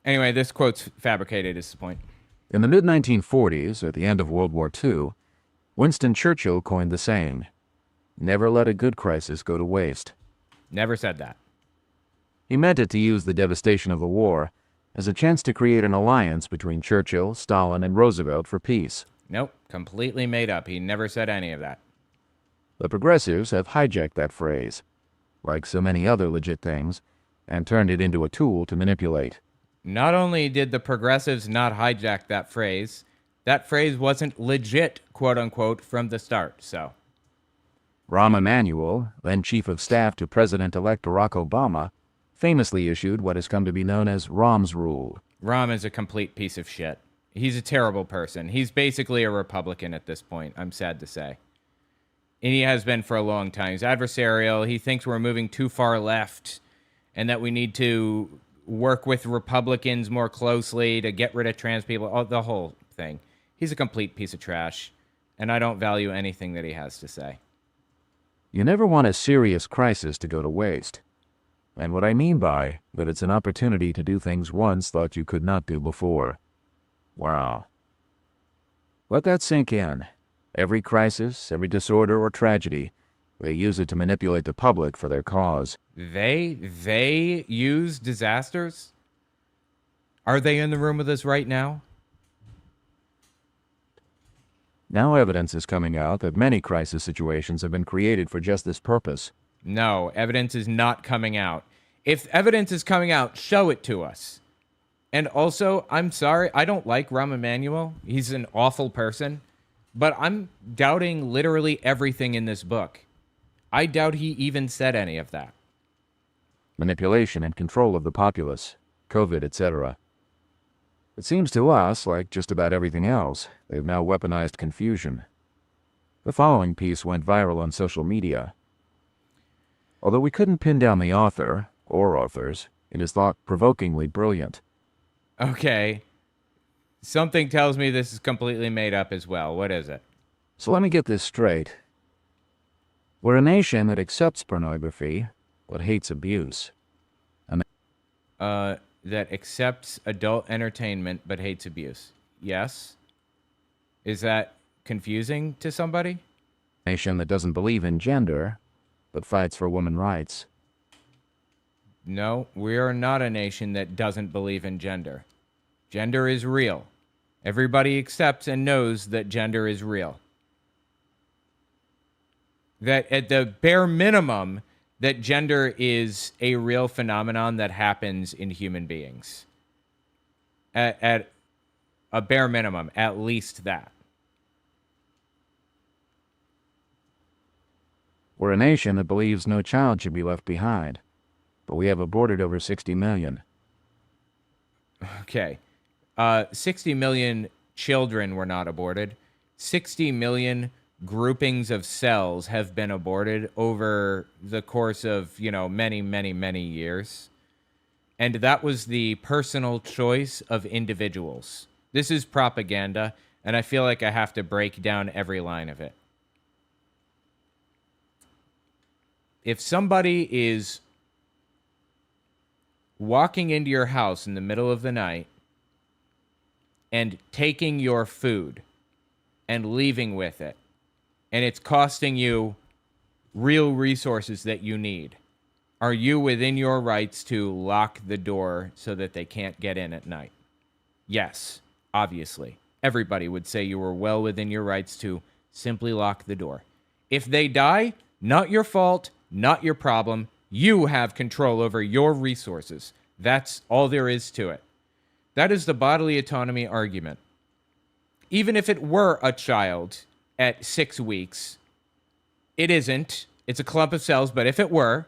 Anyway, this quote's fabricated is the point. In the mid-1940s, at the end of World War II, Winston Churchill coined the saying, "Never let a good crisis go to waste." Never said that. He meant it to use the devastation of the war as a chance to create an alliance between Churchill, Stalin, and Roosevelt for peace. Nope, completely made up. He never said any of that. The progressives have hijacked that phrase, like so many other legit things, and turned it into a tool to manipulate. Not only did the progressives not hijack that phrase wasn't legit, quote-unquote, from the start, so. Rahm Emanuel, then Chief of Staff to President-elect Barack Obama, famously issued what has come to be known as Rahm's Rule. Rahm is a complete piece of shit. He's a terrible person. He's basically a Republican at this point, I'm sad to say. And he has been for a long time. He's adversarial. He thinks we're moving too far left and that we need to work with Republicans more closely to get rid of trans people, the whole thing. He's a complete piece of trash, and I don't value anything that he has to say. You never want a serious crisis to go to waste. And what I mean by that, it's an opportunity to do things once thought you could not do before. Wow. Let that sink in. Every crisis, every disorder or tragedy, they use it to manipulate the public for their cause. They use disasters? Are they in the room with us right now? Now evidence is coming out that many crisis situations have been created for just this purpose. No, evidence is not coming out. If evidence is coming out, show it to us. And also, I'm sorry, I don't like Rahm Emanuel. He's an awful person. But I'm doubting literally everything in this book. I doubt he even said any of that. Manipulation and control of the populace, COVID, etc. It seems to us, like just about everything else, they've now weaponized confusion. The following piece went viral on social media. Although we couldn't pin down the author, or authors, it is thought provokingly brilliant. Okay. Something tells me this is completely made up as well. What is it? So let me get this straight. We're a nation that accepts pornography, but hates abuse. That accepts adult entertainment, but hates abuse. Yes? Is that confusing to somebody? A nation that doesn't believe in gender, but fights for women's rights. No, we are not a nation that doesn't believe in gender. Gender is real. Everybody accepts and knows that gender is real. That at the bare minimum, that gender is a real phenomenon that happens in human beings. At a bare minimum, at least that. We're a nation that believes no child should be left behind, but we have aborted over 60 million. Okay. 60 million children were not aborted. 60 million groupings of cells have been aborted over the course of, many, many, many years. And that was the personal choice of individuals. This is propaganda, and I feel like I have to break down every line of it. If somebody is walking into your house in the middle of the night and taking your food and leaving with it, and it's costing you real resources that you need, are you within your rights to lock the door so that they can't get in at night? Yes, obviously. Everybody would say you were well within your rights to simply lock the door. If they die, not your fault, not your problem. You have control over your resources. That's all there is to it. That is the bodily autonomy argument. Even if it were a child at 6 weeks, it isn't. It's a clump of cells, but if it were,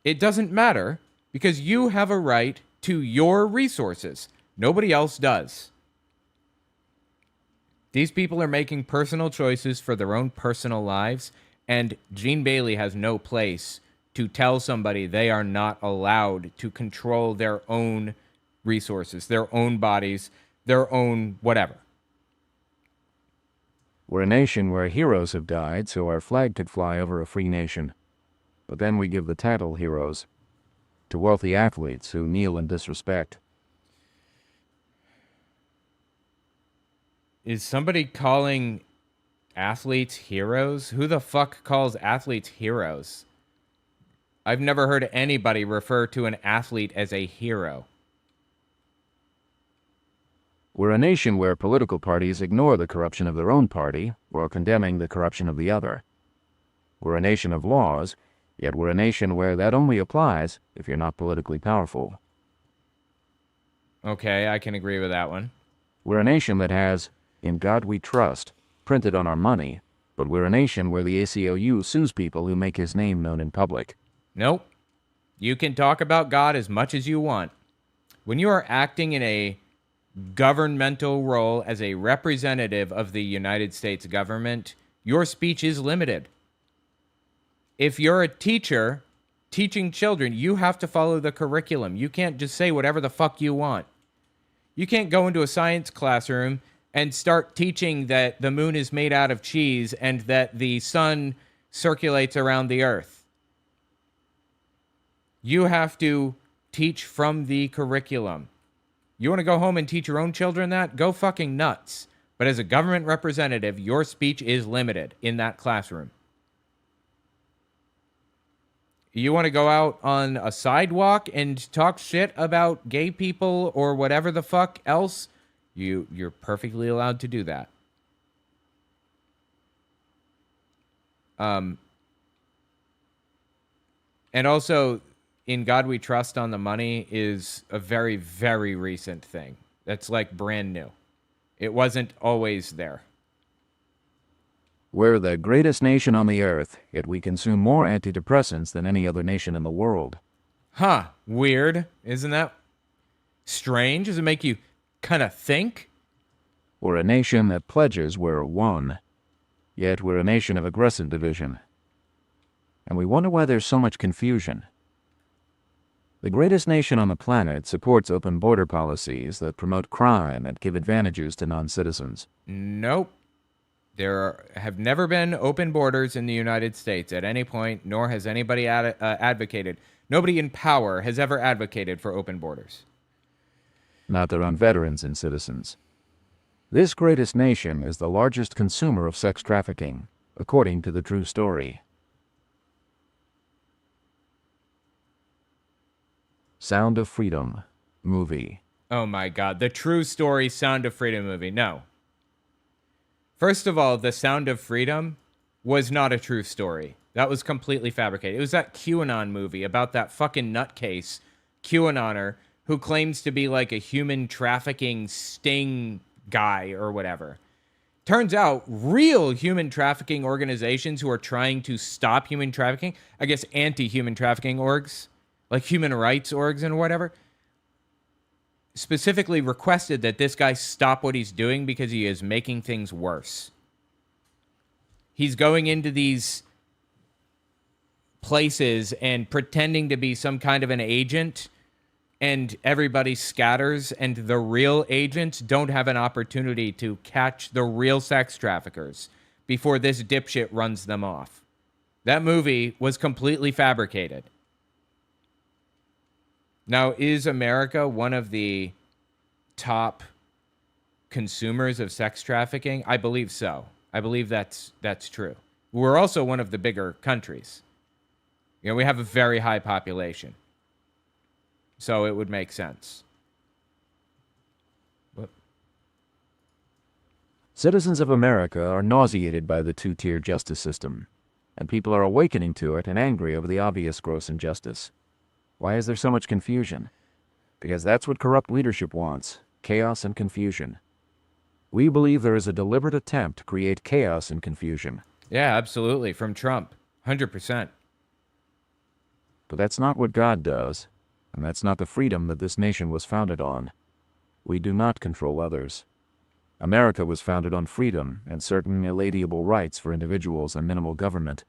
it doesn't matter because you have a right to your resources. Nobody else does. These people are making personal choices for their own personal lives, and Gene Bailey has no place to tell somebody they are not allowed to control their own resources, their own bodies, their own whatever. We're a nation where heroes have died, so our flag could fly over a free nation. But then we give the title heroes to wealthy athletes who kneel in disrespect. Is somebody calling athletes heroes? Who the fuck calls athletes heroes? I've never heard anybody refer to an athlete as a hero. We're a nation where political parties ignore the corruption of their own party while condemning the corruption of the other. We're a nation of laws, yet we're a nation where that only applies if you're not politically powerful. Okay, I can agree with that one. We're a nation that has, "In God We Trust," printed on our money, but we're a nation where the ACLU sues people who make his name known in public. Nope. You can talk about God as much as you want. When you are acting in a governmental role as a representative of the United States government, your speech is limited. If you're a teacher teaching children, you have to follow the curriculum. You can't just say whatever the fuck you want. You can't go into a science classroom and start teaching that the moon is made out of cheese and that the sun circulates around the earth. You have to teach from the curriculum. You want to go home and teach your own children that? Go fucking nuts. But as a government representative, your speech is limited in that classroom. You want to go out on a sidewalk and talk shit about gay people or whatever the fuck else? You're perfectly allowed to do that. And also, "In God We Trust" on the money is a very, very recent thing. That's like brand new. It wasn't always there. We're the greatest nation on the earth, yet we consume more antidepressants than any other nation in the world. Huh. Weird. Isn't that strange? Does it make you kind of think? We're a nation that pledges we're one, yet we're a nation of aggressive division. And we wonder why there's so much confusion. The greatest nation on the planet supports open border policies that promote crime and give advantages to non-citizens. Nope. There have never been open borders in the United States at any point, nor has anybody advocated. Nobody in power has ever advocated for open borders. Not their own veterans and citizens. This greatest nation is the largest consumer of sex trafficking, according to the true story. Sound of Freedom movie. Oh my God. The true story Sound of Freedom movie. No. First of all, the Sound of Freedom was not a true story. That was completely fabricated. It was that QAnon movie about that fucking nutcase QAnoner who claims to be like a human trafficking sting guy or whatever. Turns out real human trafficking organizations who are trying to stop human trafficking, I guess anti-human trafficking orgs, like human rights orgs and whatever, specifically requested that this guy stop what he's doing because he is making things worse. He's going into these places and pretending to be some kind of an agent, and everybody scatters, and the real agents don't have an opportunity to catch the real sex traffickers before this dipshit runs them off. That movie was completely fabricated. Now, is America one of the top consumers of sex trafficking? I believe so. I believe that's true. We're also one of the bigger countries. You know, we have a very high population. So it would make sense. What? Citizens of America are nauseated by the two-tier justice system, and people are awakening to it and angry over the obvious gross injustice. Why is there so much confusion? Because that's what corrupt leadership wants, chaos and confusion. We believe there is a deliberate attempt to create chaos and confusion. Yeah, absolutely. From Trump. 100%. But that's not what God does, and that's not the freedom that this nation was founded on. We do not control others. America was founded on freedom and certain inalienable rights for individuals and minimal government.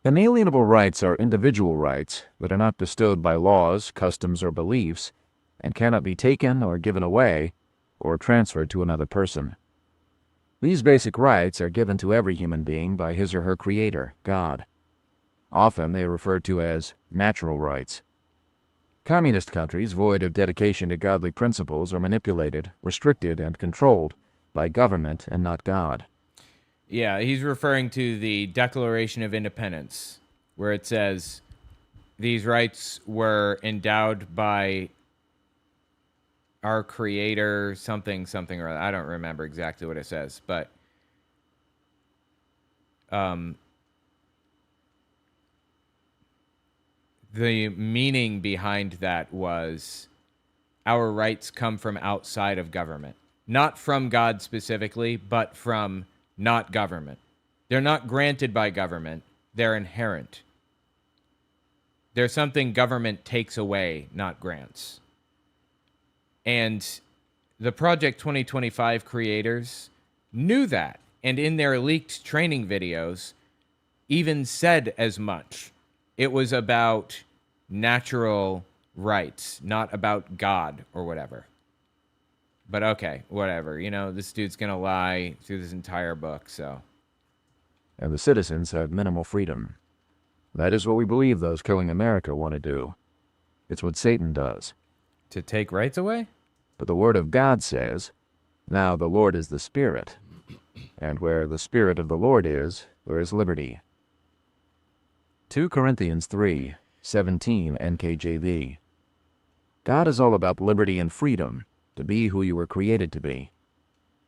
Inalienable rights are individual rights that are not bestowed by laws, customs, or beliefs, and cannot be taken or given away or transferred to another person. These basic rights are given to every human being by his or her creator, God. Often they are referred to as natural rights. Communist countries void of dedication to godly principles are manipulated, restricted, and controlled by government and not God. Yeah, he's referring to the Declaration of Independence, where it says these rights were endowed by our creator, something or other. I don't remember exactly what it says, but the meaning behind that was our rights come from outside of government. Not from God specifically, but from not government. They're not granted by government. They're inherent. They're something government takes away, not grants. And the Project 2025 creators knew that, and in their leaked training videos even said as much. It was about natural rights, not about God or whatever. But okay, whatever. You know, this dude's going to lie through this entire book, so. And the citizens have minimal freedom. That is what we believe those killing America want to do. It's what Satan does. To take rights away? But the Word of God says, "Now the Lord is the Spirit, and where the Spirit of the Lord is, there is liberty." 2 Corinthians 3:17 NKJV. God is all about liberty and freedom, to be who you were created to be.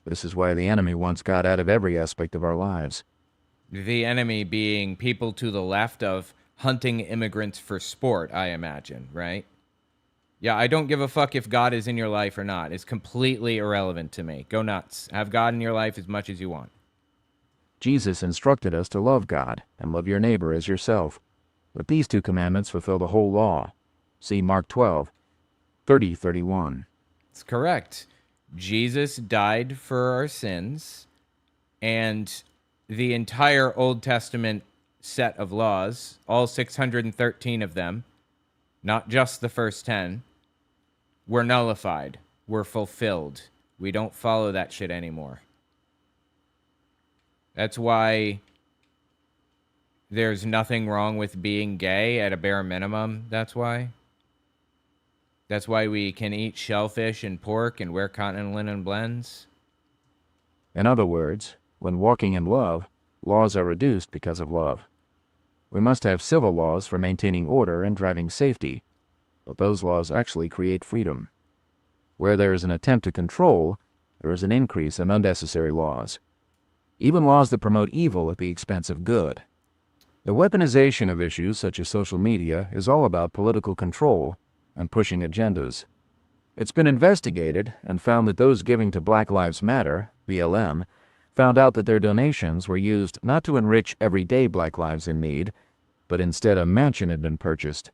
This is why the enemy wants God out of every aspect of our lives. The enemy being people to the left of hunting immigrants for sport, I imagine, right? Yeah, I don't give a fuck if God is in your life or not. It's completely irrelevant to me. Go nuts. Have God in your life as much as you want. Jesus instructed us to love God and love your neighbor as yourself. But these two commandments fulfill the whole law. See Mark 12:30-31. It's correct. Jesus died for our sins, and the entire Old Testament set of laws, all 613 of them, not just the first 10, were nullified, were fulfilled. We don't follow that shit anymore. That's why there's nothing wrong with being gay at a bare minimum. That's why. That's why we can eat shellfish and pork and wear cotton and linen blends. In other words, when walking in love, laws are reduced because of love. We must have civil laws for maintaining order and driving safety, but those laws actually create freedom. Where there is an attempt to control, there is an increase in unnecessary laws. Even laws that promote evil at the expense of good. The weaponization of issues such as social media is all about political control and pushing agendas. It's been investigated and found that those giving to Black Lives Matter, BLM, found out that their donations were used not to enrich everyday Black lives in need, but instead a mansion had been purchased.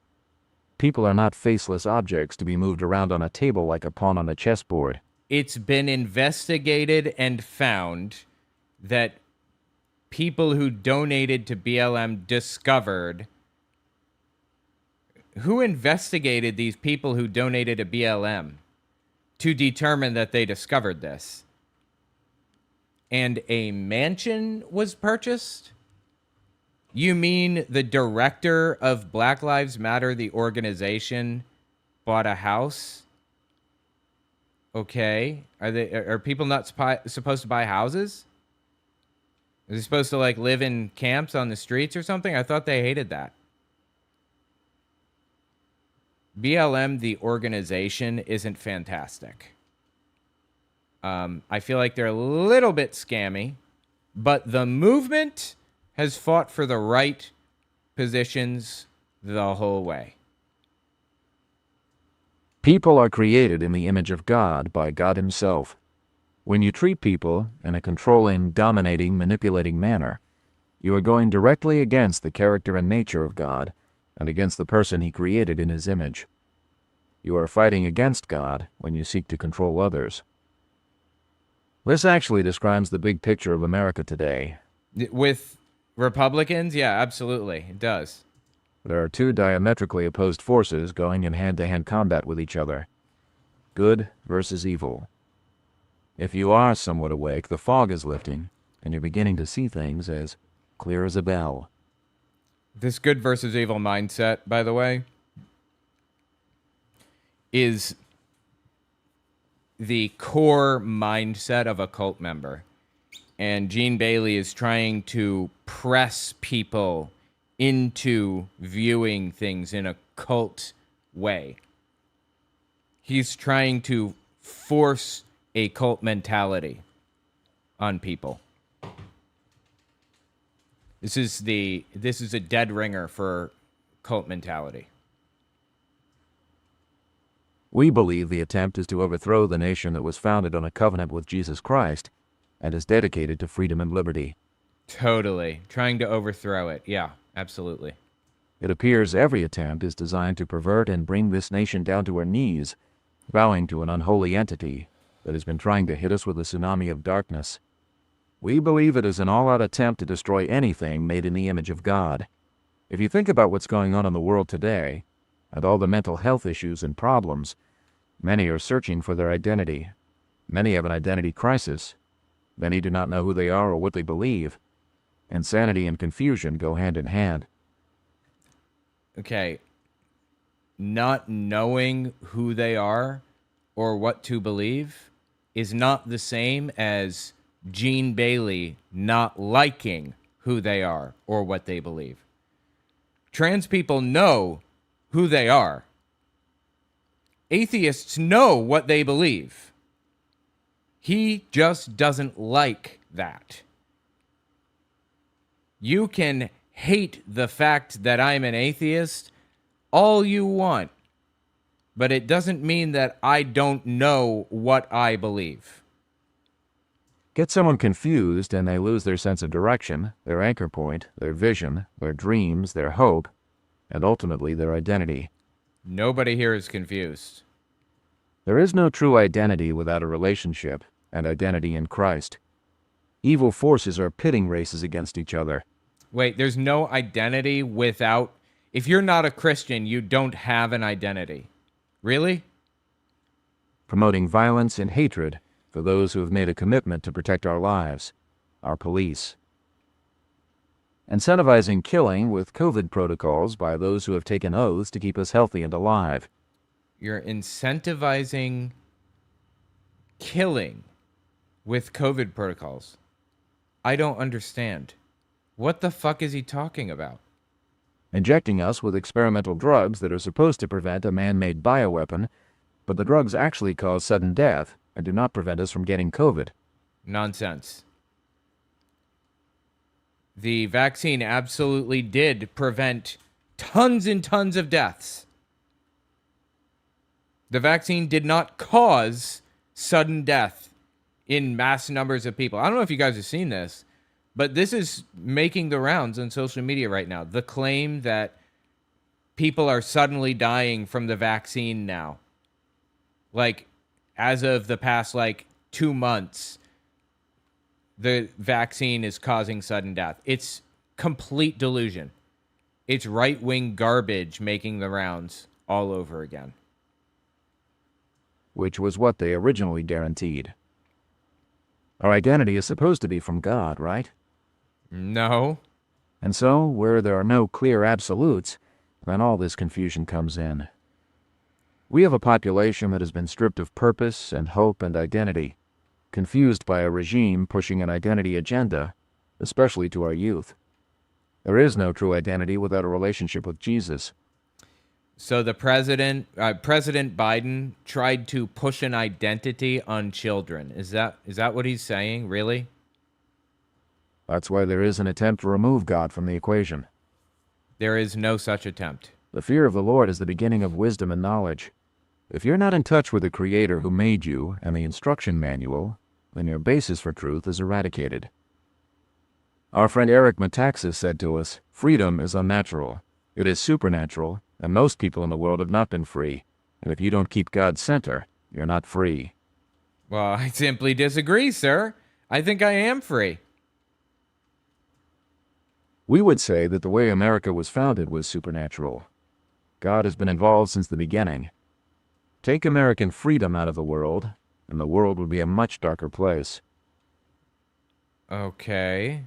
People are not faceless objects to be moved around on a table like a pawn on a chessboard. It's been investigated and found that people who donated to BLM discovered. Who investigated these people who donated to BLM to determine that they discovered this? And a mansion was purchased? You mean the director of Black Lives Matter, the organization, bought a house? Okay. Are people not supposed to buy houses? Are they supposed to like live in camps on the streets or something? I thought they hated that. BLM, the organization, isn't fantastic. I feel like they're a little bit scammy, but the movement has fought for the right positions the whole way. People are created in the image of God by God Himself. When you treat people in a controlling, dominating, manipulating manner, you are going directly against the character and nature of God and against the person He created in His image. You are fighting against God when you seek to control others. This actually describes the big picture of America today. With Republicans? Yeah, absolutely. It does. There are two diametrically opposed forces going in hand-to-hand combat with each other. Good versus evil. If you are somewhat awake, the fog is lifting, and you're beginning to see things as clear as a bell. This good versus evil mindset, by the way, is the core mindset of a cult member. And Gene Bailey is trying to press people into viewing things in a cult way. He's trying to force a cult mentality on people. This is a dead ringer for cult mentality. We believe the attempt is to overthrow the nation that was founded on a covenant with Jesus Christ and is dedicated to freedom and liberty. Totally. Trying to overthrow it. Yeah, absolutely. It appears every attempt is designed to pervert and bring this nation down to her knees, bowing to an unholy entity that has been trying to hit us with a tsunami of darkness. We believe it is an all-out attempt to destroy anything made in the image of God. If you think about what's going on in the world today, and all the mental health issues and problems, many are searching for their identity. Many have an identity crisis. Many do not know who they are or what they believe. Insanity and confusion go hand in hand. Okay. Not knowing who they are or what to believe is not the same as Gene Bailey not liking who they are or what they believe. Trans people know who they are. Atheists know what they believe. He just doesn't like that. You can hate the fact that I'm an atheist all you want, but it doesn't mean that I don't know what I believe. Get someone confused and they lose their sense of direction, their anchor point, their vision, their dreams, their hope, and ultimately their identity. Nobody here is confused. There is no true identity without a relationship and identity in Christ. Evil forces are pitting races against each other. Wait, there's no identity without... If you're not a Christian, you don't have an identity. Really? Promoting violence and hatred for those who have made a commitment to protect our lives, our police. Incentivizing killing with COVID protocols by those who have taken oaths to keep us healthy and alive. You're incentivizing killing with COVID protocols. I don't understand. What the fuck is he talking about? Injecting us with experimental drugs that are supposed to prevent a man-made bioweapon, but the drugs actually cause sudden death and do not prevent us from getting COVID. Nonsense. The vaccine absolutely did prevent tons and tons of deaths. The vaccine did not cause sudden death in mass numbers of people. I don't know if you guys have seen this, but this is making the rounds on social media right now. The claim that people are suddenly dying from the vaccine now. Like, as of the past, 2 months, the vaccine is causing sudden death. It's complete delusion. It's right-wing garbage making the rounds all over again. Which was what they originally guaranteed. Our identity is supposed to be from God, right? No. And so, where there are no clear absolutes, then all this confusion comes in. We have a population that has been stripped of purpose and hope and identity, confused by a regime pushing an identity agenda, especially to our youth. There is no true identity without a relationship with Jesus. So the President Biden tried to push an identity on children. Is that what he's saying, really? That's why there is an attempt to remove God from the equation. There is no such attempt. The fear of the Lord is the beginning of wisdom and knowledge. If you're not in touch with the Creator who made you and the instruction manual, then your basis for truth is eradicated. Our friend Eric Metaxas said to us, freedom is unnatural. It is supernatural, and most people in the world have not been free. And if you don't keep God center, you're not free. Well, I simply disagree, sir. I think I am free. We would say that the way America was founded was supernatural. God has been involved since the beginning. Take American freedom out of the world, and the world would be a much darker place. Okay.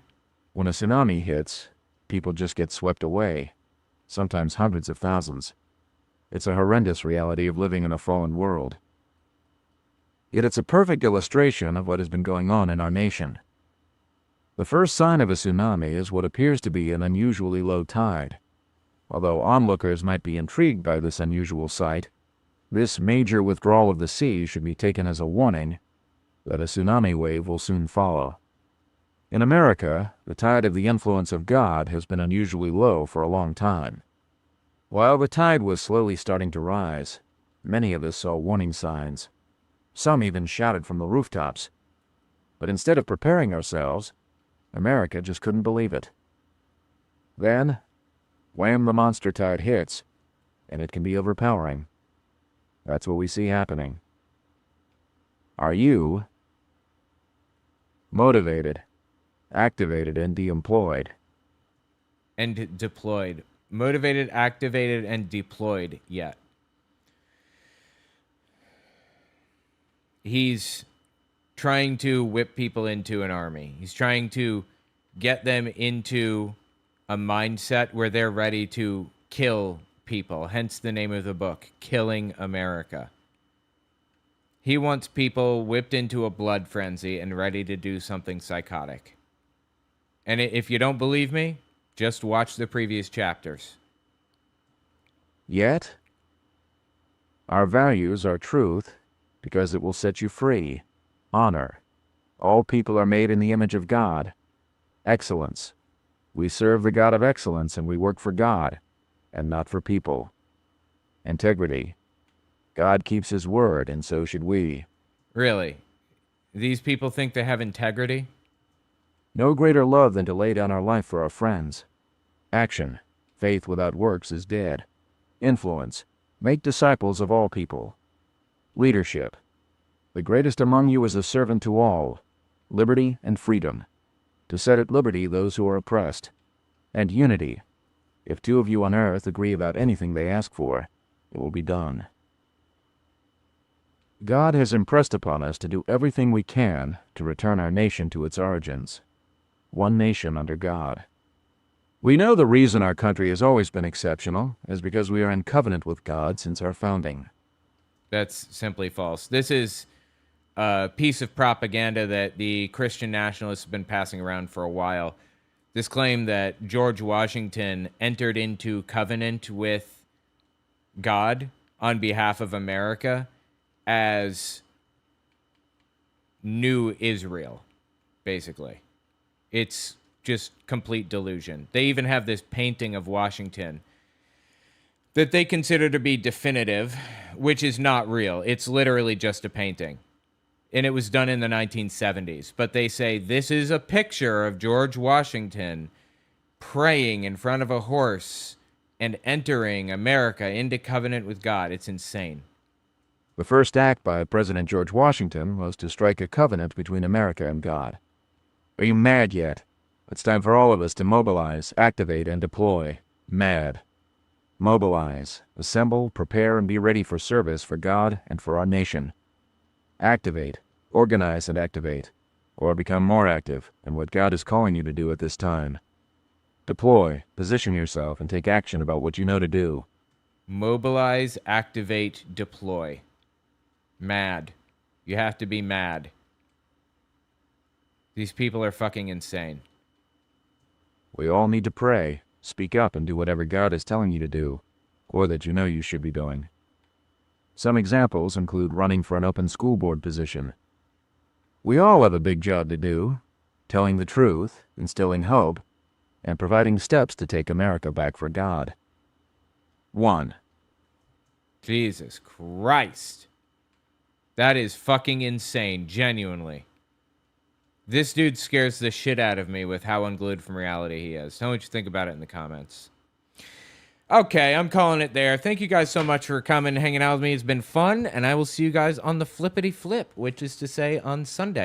When a tsunami hits, people just get swept away, sometimes hundreds of thousands. It's a horrendous reality of living in a fallen world. Yet it's a perfect illustration of what has been going on in our nation. The first sign of a tsunami is what appears to be an unusually low tide. Although onlookers might be intrigued by this unusual sight, this major withdrawal of the sea should be taken as a warning that a tsunami wave will soon follow. In America, the tide of the influence of God has been unusually low for a long time. While the tide was slowly starting to rise, many of us saw warning signs. Some even shouted from the rooftops. But instead of preparing ourselves, America just couldn't believe it. Then, wham, the monster tide hits, and it can be overpowering. That's what we see happening. Are you motivated, activated, and de-employed? And deployed. Motivated, activated, and deployed yet. He's trying to whip people into an army. He's trying to get them into a mindset where they're ready to kill people, hence the name of the book, Killing America. He wants people whipped into a blood frenzy and ready to do something psychotic. And if you don't believe me, just watch the previous chapters. Yet, our values are truth because it will set you free. Honor. All people are made in the image of God. Excellence. We serve the God of excellence and we work for God and not for people. Integrity. God keeps his word, and so should we. Really? These people think they have integrity? No greater love than to lay down our life for our friends. Action. Faith without works is dead. Influence. Make disciples of all people. Leadership. The greatest among you is a servant to all. Liberty and freedom. To set at liberty those who are oppressed. And unity. If two of you on earth agree about anything they ask for, it will be done. God has impressed upon us to do everything we can to return our nation to its origins. One nation under God. We know the reason our country has always been exceptional is because we are in covenant with God since our founding. That's simply false. This is a piece of propaganda that the Christian nationalists have been passing around for a while. This claim that George Washington entered into covenant with God on behalf of America as new Israel, basically. It's just complete delusion. They even have this painting of Washington that they consider to be definitive, which is not real. It's literally just a painting. And it was done in the 1970s. But they say this is a picture of George Washington praying in front of a horse and entering America into covenant with God. It's insane. The first act by President George Washington was to strike a covenant between America and God. Are you mad yet? It's time for all of us to mobilize, activate, and deploy. Mad. Mobilize, assemble, prepare, and be ready for service for God and for our nation. Activate, organize, and activate, or become more active in what God is calling you to do at this time. Deploy, position yourself, and take action about what you know to do. Mobilize, activate, deploy. Mad. You have to be mad. These people are fucking insane. We all need to pray, speak up, and do whatever God is telling you to do, or that you know you should be doing. Some examples include running for an open school board position. We all have a big job to do, telling the truth, instilling hope, and providing steps to take America back for God. 1. Jesus Christ. That is fucking insane, genuinely. This dude scares the shit out of me with how unglued from reality he is. Tell me what you think about it in the comments. Okay, I'm calling it there. Thank you guys so much for coming and hanging out with me. It's been fun, and I will see you guys on the flippity flip, which is to say on Sunday.